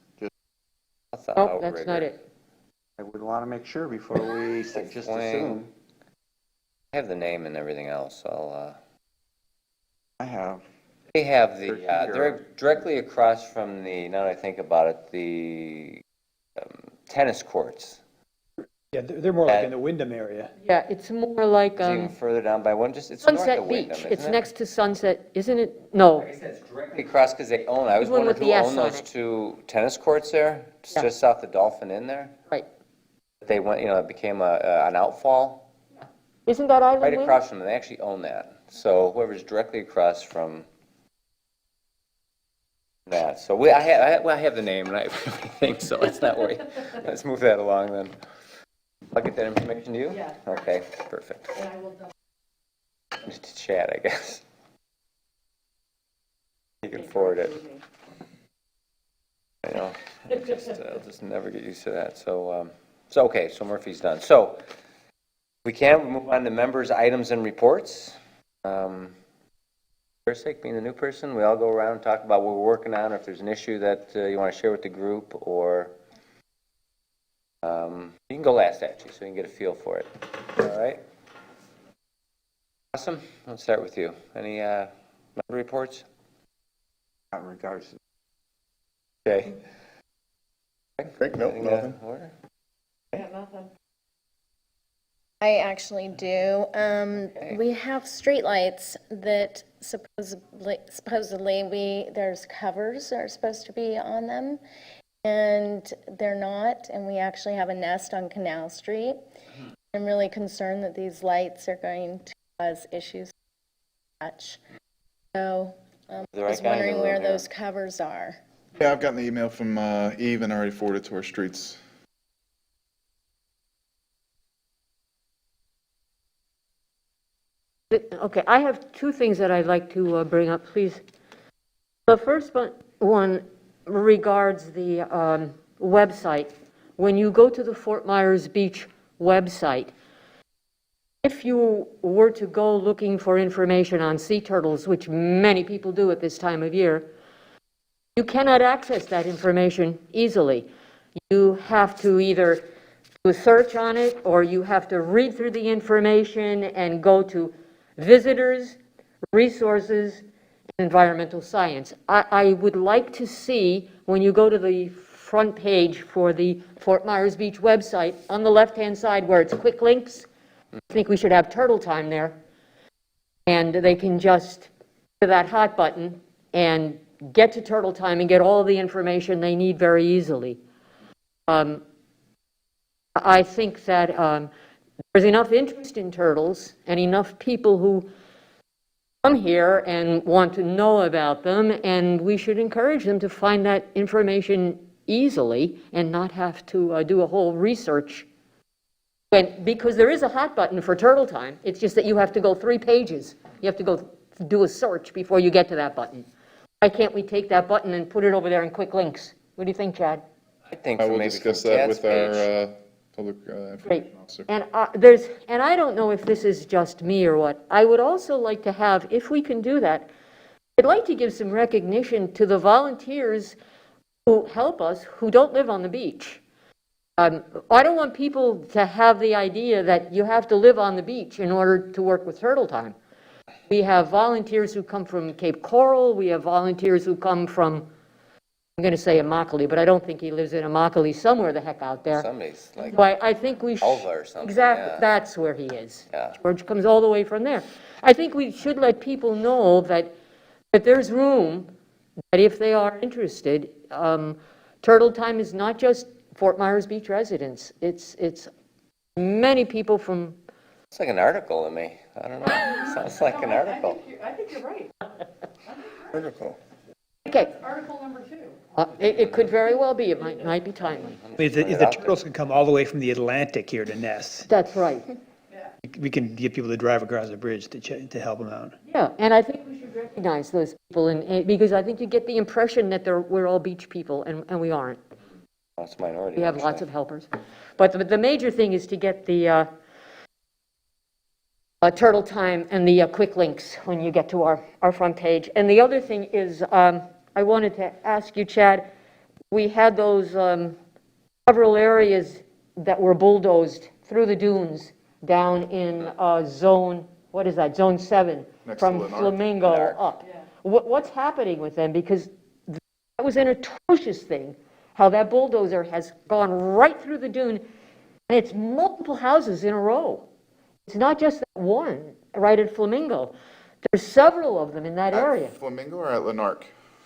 That's the Nope, that's not outrigger. it. I would want to make sure before we just Swing. assume. I have the name and everything else. I'll. I have. They have the. They're They're directly across from the. Now that I think about it, the tennis courts. Yeah, they're more like in the Wyndham area. Yeah, it's more like It's even further down by one. Just it's north Sunset of Wyndham, Beach. isn't It's it? next to Sunset, isn't it? No. Like I said, it's directly across because they own. I was The one wondering with who the S owned on those it. two tennis courts there, Yeah. just south of Dolphin Inn there. Right. They went. You know, it became an outfall. Isn't that Island Right Winds? across from them, they actually own that. So whoever's directly across from that. So I have the name and everything, so let's not worry. Let's move that along then. I'll get that information to you? Yeah. Okay, perfect. and I will, Just to chat, I guess. You can forward it. I know, I'll just never get used to that. So okay, so Murphy's done. So we can move on to members' items and reports. For your sake, being the new person, we all go around and talk about what we're working on, or if there's an issue that you want to share with the group, or you can go last, actually, so you can get a feel for it. All right? Awesome. Let's start with you. Any member reports? In regards to Okay. Great, nope, Anything, nothing. order? yeah, nothing. I actually do. We have streetlights that supposedly there's covers that are supposed to be on them, and they're not, and we actually have a nest on Canal Street. I'm really concerned that these lights are going to cause issues. So I The right was guy in the wondering room where here. those covers are. Yeah, I've gotten the email from Eve and already forwarded to our streets. Okay, I have two things that I'd like to bring up, please. The first one regards the website. When you go to the Fort Myers Beach website, if you were to go looking for information on sea turtles, which many people do at this time of year, you cannot access that information easily. You have to either do a search on it, or you have to read through the information and go to visitors, resources, and environmental science. I would like to see, when you go to the front page for the Fort Myers Beach website, on the left-hand side where it's quick links, I think we should have turtle time there. And they can just, to that hot button, and get to Turtle Time and get all the information they need very easily. I think that there's enough interest in turtles and enough people who come here and want to know about them, and we should encourage them to find that information easily and not have to do a whole research. Because there is a hot button for Turtle Time, it's just that you have to go 3 pages. You have to go do a search before you get to that button. Why can't we take that button and put it over there in quick links? What do you think, Chad? I think I from will maybe from discuss that Tad's with page. our public Great. information officer. And I don't know if this is just me or what. I would also like to have, if we can do that, I'd like to give some recognition to the volunteers who help us who don't live on the beach. I don't want people to have the idea that you have to live on the beach in order to work with Turtle Time. We have volunteers who come from Cape Coral. We have volunteers who come from, I'm going to say Immokalee, but I don't think he lives in Immokalee, somewhere the heck out there. Somebody's like, So I think we should. Alva or something, Exactly, yeah. that's where he is. Yeah. George comes all the way from there. I think we should let people know that there's room, that if they are interested, Turtle Time is not just Fort Myers Beach residents. It's many people from, it's like an article to me. I don't know. Sounds like an article. I think you're right. Article. okay, Article number 2. it could very well be, it might be timely. If the turtles can come all the way from the Atlantic here to nest, That's right. we can get people to drive across the bridge to help them out. Yeah, and I think we should recognize those people, and because I think you get the impression that we're all beach people, and we aren't. It's a minority. We have actually. lots of helpers. But the major thing is to get the Turtle Time and the quick links when you get to our front page. And the other thing is, I wanted to ask you, Chad, we had those several areas that were bulldozed through the dunes down in zone, what is that, zone 7, Next from to Lanark. Flamingo Lanark. up. What's happening with them? Because that was an atrocious thing, how that bulldozer has gone right through the dune, and it's multiple houses in a row. It's not just that one right at Flamingo. There's several of them in that area. At Flamingo or at Lanark?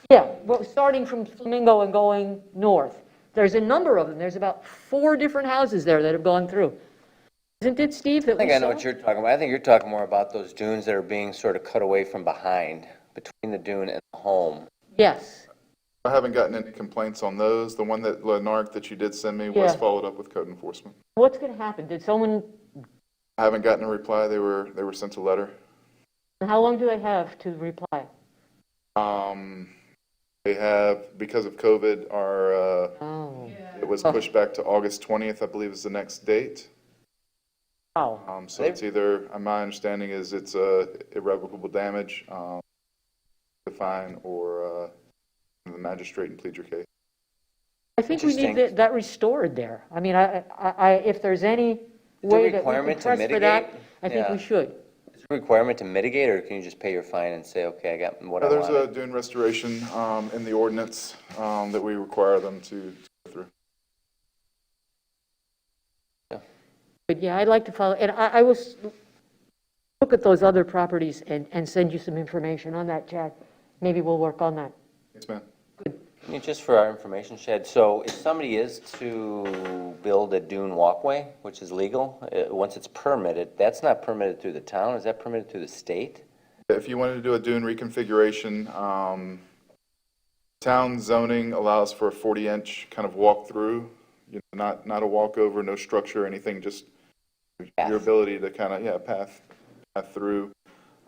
Yeah, well, starting from Flamingo and going north. There's a number of them. There's about 4 different houses there that have gone through. Isn't it, Steve, that I think we I know saw? what you're talking about. I think you're talking more about those dunes that are being sort of cut away from behind, between the dune and the home. Yes. I haven't gotten any complaints on those. The one that Lanark that you did send me was Yeah. followed up with code enforcement. What's going to happen? Did someone, I haven't gotten a reply. They were sent a letter. how long do they have to reply? They have, because of COVID, Oh, it was pushed back to August 20th, I believe is the next date. wow. So it's either, my understanding is it's irrevocable damage, the fine, or the magistrate and plead your case. I think we need Interesting. that restored there. I mean, if there's any Is there a way that we can requirement to press for that, mitigate? I think we Yeah. should. Is there a requirement to mitigate, or can you just pay your fine and say, okay, I got what I There's a wanted? dune restoration in the ordinance that we require them to go through. But yeah, I'd like to follow, and I will look at those other properties and send you some information on that, Chad. Maybe we'll work on that. Yes, ma'am. I mean, just for our information, Shed, so if somebody is to build a dune walkway, which is legal, once it's permitted, that's not permitted through the town, is that permitted through the state? If you wanted to do a dune reconfiguration, town zoning allows for a 40-inch kind of walk-through, not a walkover, no structure, anything, just Path. your ability to kind of, path through.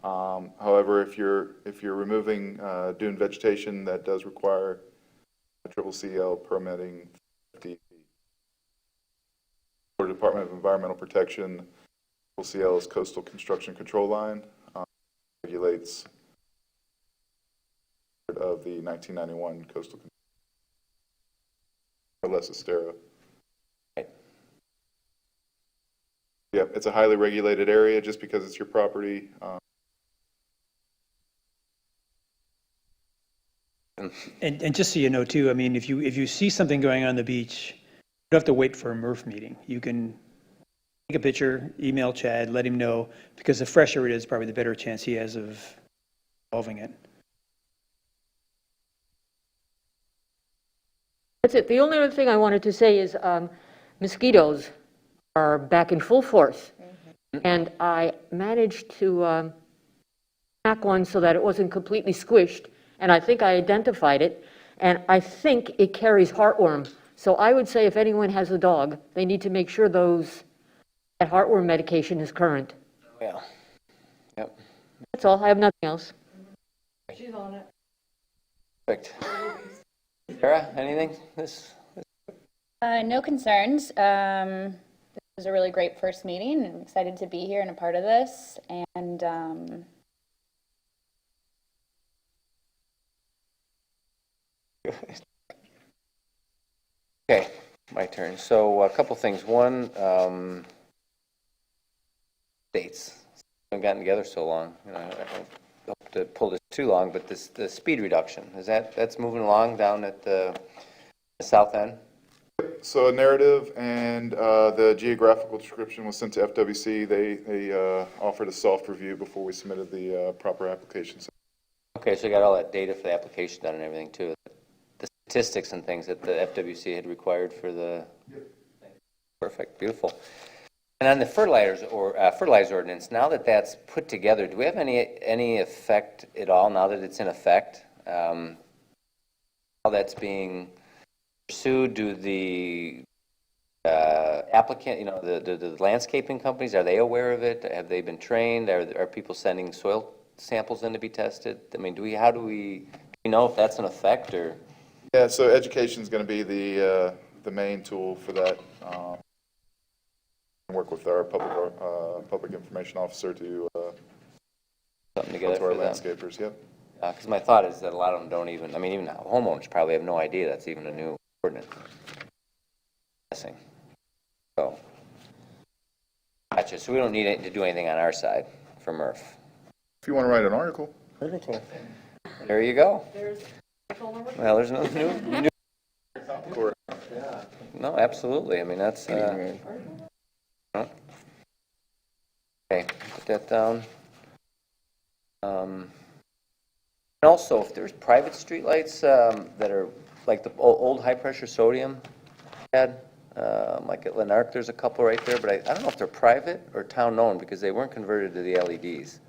However, if you're removing dune vegetation, that does require a CCL permitting. The Florida Department of Environmental Protection, CCL is Coastal Construction Control Line, regulates of the 1991 coastal, or less Estero. Right. Yep, it's a highly regulated area just because it's your property. And just so you know too, I mean, if you see something going on the beach, you don't have to wait for a MRF meeting. You can take a picture, email Chad, let him know, because the fresher it is, probably the better chance he has of solving it. That's it. The only other thing I wanted to say is mosquitoes are back in full force. And I managed to pack one so that it wasn't completely squished, and I think I identified it, and I think it carries heartworm. So I would say if anyone has a dog, they need to make sure that heartworm medication is current. Yeah. Yep. That's all. I have nothing else. She's on it. Perfect. Sarah, anything? No concerns. This was a really great first meeting. I'm excited to be here and a part of this. And Okay, my turn. So a couple things. One, dates. We haven't gotten together so long. You know, I don't hope to pull this too long, but the speed reduction, that's moving along down at the south end? So a narrative and the geographical description was sent to FWC. They offered a soft review before we submitted the proper application. Okay, so you got all that data for the application done and everything too. The statistics and things that the FWC had required for the. Perfect, beautiful. And on the fertilizer ordinance, now that that's put together, do we have any effect at all now that it's in effect? How that's being pursued? Do the applicant, the landscaping companies, are they aware of it? Have they been trained? Are people sending soil samples in to be tested? I mean, do we know if that's an effect or? Yeah, so education is going to be the main tool for that. Work with our public information officer to Something together to our for them. landscapers. Yep. Because my thought is that a lot of them don't even, even homeowners probably have no idea that's even a new ordinance. Guessing. So, gotcha. So we don't need to do anything on our side for MRF. If you want to write an article. There you go. Well, there's no new. No, absolutely. I mean, that's. Okay, put that down. And also, if there's private streetlights that are like the old high-pressure sodium had, like at Lenark, there's a couple right there, but I don't know if they're private or town-owned because they weren't converted to the LEDs.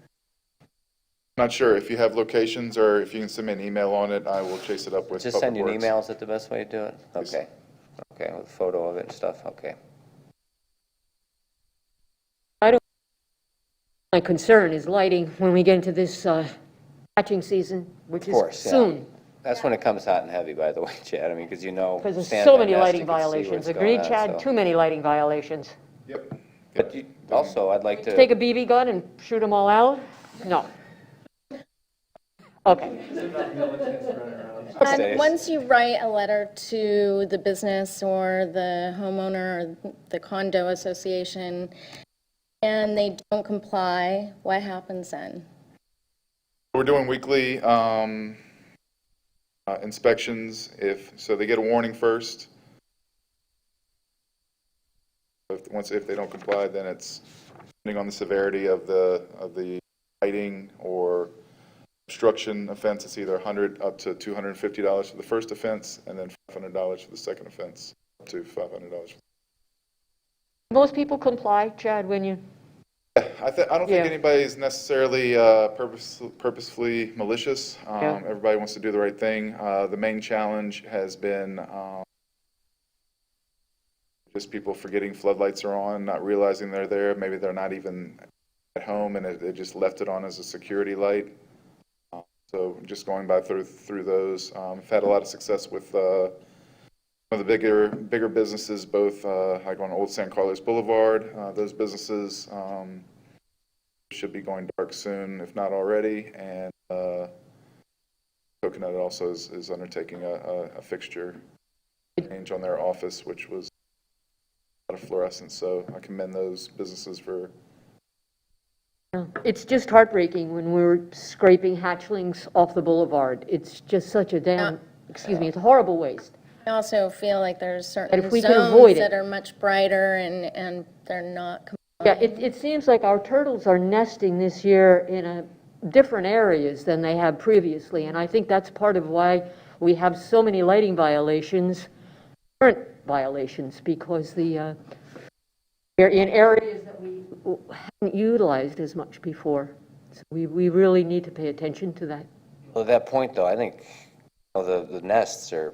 Not sure if you have locations or if you can send me an email on it, I will chase it up with Just send you an Public email, Works. is that the best way to do it? Yes. Okay. Okay, with a photo of it and stuff, okay. My concern is lighting when we get into this hatching season, which Of is course, yeah. soon. That's when it comes hot and heavy, by the way, Chad, because Because there's stand so by many nest, lighting you can see violations. what's Agreed, going on, Chad? so. Too many lighting violations. Yep. But also, I'd like to. Take a BB gun and shoot them all out? No. Okay. Stays. Once you write a letter to the business or the homeowner or the condo association and they don't comply, what happens then? We're doing weekly inspections. So they get a warning first. If they don't comply, then it's depending on the severity of the lighting or obstruction offense. It's either $100 up to $250 for the first offense, and then $500 for the second offense, up to $500. Most people comply, Chad, when you, I don't think anybody's necessarily purposefully malicious. Everybody wants to do the right thing. The main challenge has been just people forgetting floodlights are on, not realizing they're there. Maybe they're not even at home, and they just left it on as a security light. So just going by through those. I've had a lot of success with some of the bigger businesses, both like on Old San Carlos Boulevard. Those businesses should be going dark soon, if not already. And Coconut also is undertaking a fixture change on their office, which was a lot of fluorescence. So I commend those businesses for. it's just heartbreaking when we're scraping hatchlings off the boulevard. It's just such a it's a horrible waste. I also feel like there's And certain if we can avoid zones it. that are much brighter and they're not. Yeah, it seems like our turtles are nesting this year in different areas than they have previously, and I think that's part of why we have so many lighting violations current violations because they're in areas that we hadn't utilized as much before. So we really need to pay attention to that. Well, at that point, though, I think the nests are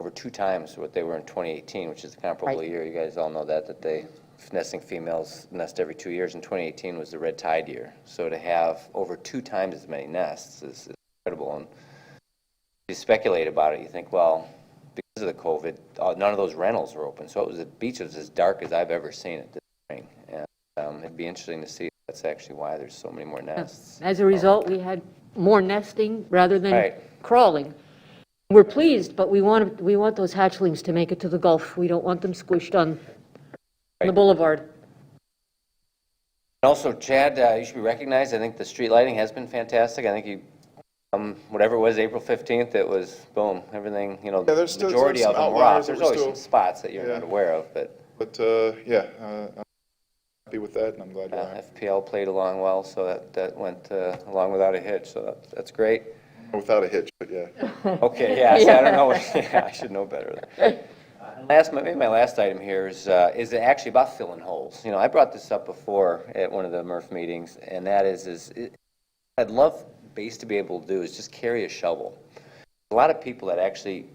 over 2 times what they were in 2018, which is the comparable Right. year. You guys all know that nesting females nest every 2 years, and 2018 was the red tide year. So to have over 2 times as many nests is incredible. And you speculate about it, you think, well, because of the COVID, none of those rentals were open. So the beach was as dark as I've ever seen it this spring. And it'd be interesting to see if that's actually why there's so many more nests. As a result, we had more nesting rather than Right. crawling. We're pleased, but we want those hatchlings to make it to the Gulf. We don't want them squished on the boulevard. Also, Chad, you should be recognized. I think the street lighting has been fantastic. I think you, whatever it was, April 15th, it was, boom, everything, Yeah, there's still majority some of them were off. outliers that There's were always still- some spots that you're Yeah. not aware of, but But, I'm happy with that, and I'm glad you're on. FPL played along well, so that went along without a hitch, so that's great. Without a hitch, but yeah. Okay, yeah, see, I don't know, yeah, I should know better. Maybe my last item here is actually about filling holes. You know, I brought this up before at one of the MRF meetings, and that I'd love Base to be able to do is just carry a shovel. A lot of people that actually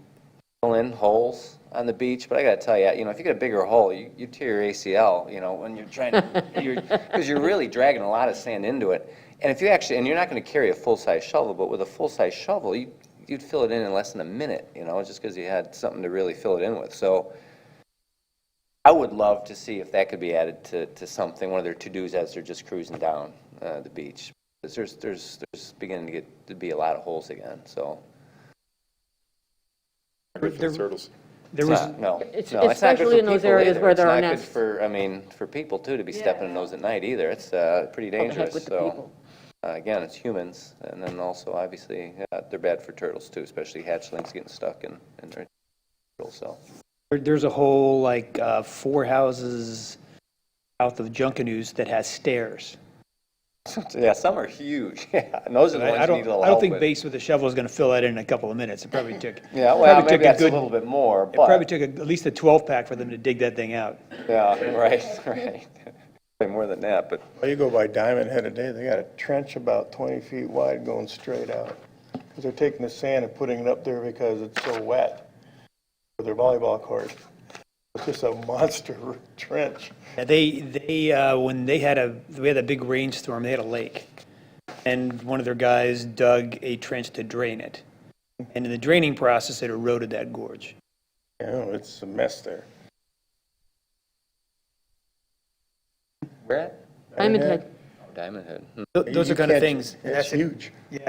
fill in holes on the beach, but I gotta tell you, you know, if you get a bigger hole, you tear your ACL, you know, when you're trying to, because you're really dragging a lot of sand into it. And if you actually, and you're not gonna carry a full-size shovel, but with a full-size shovel, you'd fill it in less than a minute, you know, just because you had something to really fill it in with. So I would love to see if that could be added to something, one of their to-dos as they're just cruising down the beach. Because there's beginning to be a lot of holes again, so. Good for the turtles. There was, It's No, it's not good especially for in those people areas either. where there are It's not nests. good for people too to be stepping in those at night either. It's pretty What the heck dangerous, with the so. people? Again, it's humans, and then also, obviously, they're bad for turtles too, especially hatchlings getting stuck in their turtles, so. there's a whole, like, 4 houses south of Junkanoo that has stairs. Yeah, some are huge, yeah, and those are the ones I you don't, need a little I don't help think with. Base with a shovel is going to fill that in a couple of minutes. It probably took. Yeah, well, probably maybe took a that's a good- little bit more, It probably but, took at least a 12-pack for them to dig that thing out. yeah, right. Probably more than that, but, Well, you go by Diamond Head today, they got a trench about 20 feet wide going straight out. Because they're taking the sand and putting it up there because it's so wet for their volleyball court. It's just a monster trench. Yeah, when we had a big rainstorm, they had a lake. And one of their guys dug a trench to drain it. And in the draining process, it eroded that gorge. You know, it's a mess there. where at? Diamond Head. Oh, Diamond Head. Those are You kind of can't- things. and It's that's it. huge. Yeah,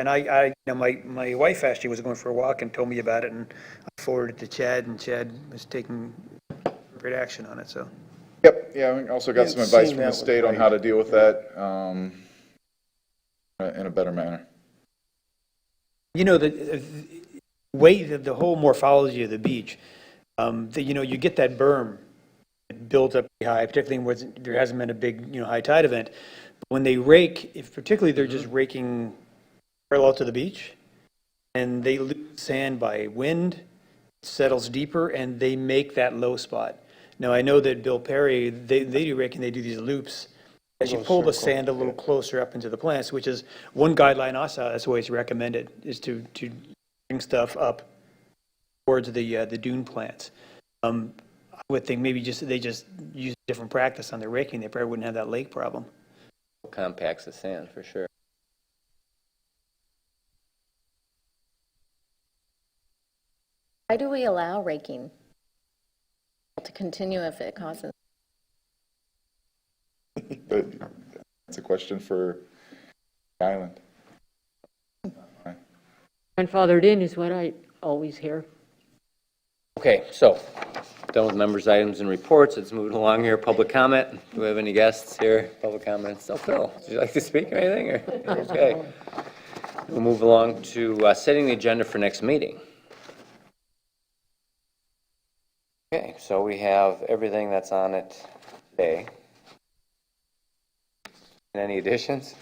and my wife actually was going for a walk and told me about it, and I forwarded it to Chad, and Chad was taking great action on it, so. Yep, yeah, we also got some Yeah, advice seeing from the that state was on how to deal with that in a better manner. You know, the way, the whole morphology of the beach, you get that berm that builds up pretty high, particularly when there hasn't been a big, high tide event. But when they rake, if particularly they're just raking parallel to the beach, and they lose sand by wind, it settles deeper, and they make that low spot. Now, I know that Bill Perry, they do raking, they do these loops, as you pull the sand a little closer up into the plants, which is one guideline also, that's always recommended, is to bring stuff up towards the dune plants. I would think maybe they just use different practice on their raking, they probably wouldn't have that lake problem. Compacts the sand, for sure. Why do we allow raking to continue if it causes? But that's a question for the island. Grandfathered in is what I always hear. Okay, so, done with members' items and reports, let's move along here, public comment. Do we have any guests here, public comments? Oh, Phil, would you like to speak or anything, or, okay. We'll move along to setting the agenda for next meeting. Okay, so we have everything that's on it today. Any additions?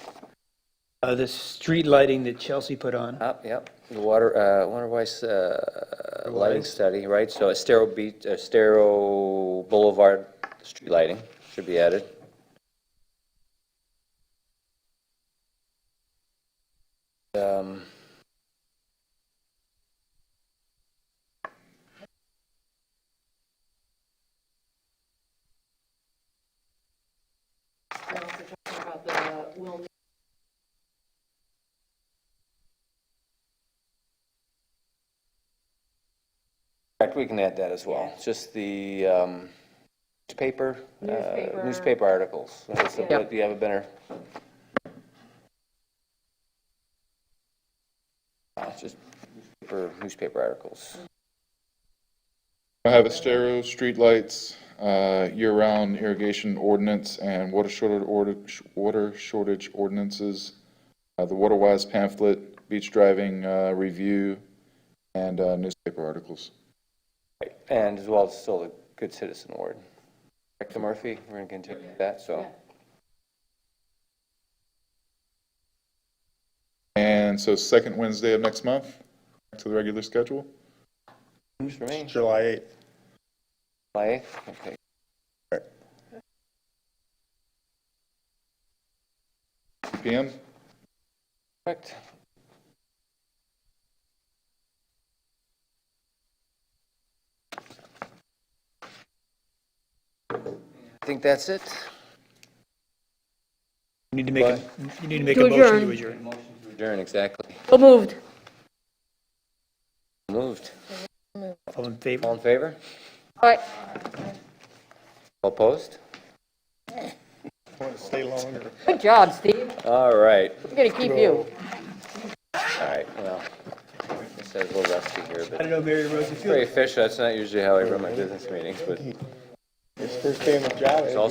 The street lighting that Chelsea put on, Yep. the water wise, lighting study, right? So Estero Boulevard street lighting should be added. We're also talking about the will. Correct, we can add that as well. Just the newspaper, Newspaper. newspaper articles. So Yep. do you have a better? Just newspaper articles. I have Estero streetlights, year-round irrigation ordinance, and water shortage ordinances, the water-wise pamphlet, beach driving review, and newspaper articles. Right. And as well as still a good citizen award. Director Murphy, we're going to continue with that, so. And so second Wednesday of next month, back to the regular schedule. Who's for me? July 8th. July 8th? Okay. PM? Correct. I think that's it. You need to make you need to make To a motion to adjourn. adjourn. Adjourn, exactly. So moved. Moved. All in favor? All in favor? All right. All opposed? I want to stay longer. Good job, Steve. All right. We're going to keep you. All right, well, this is a little rusty here, I but don't know, Mary Rose, you feel very official. That's not usually how I run my business meetings, but His first day on the job. it's also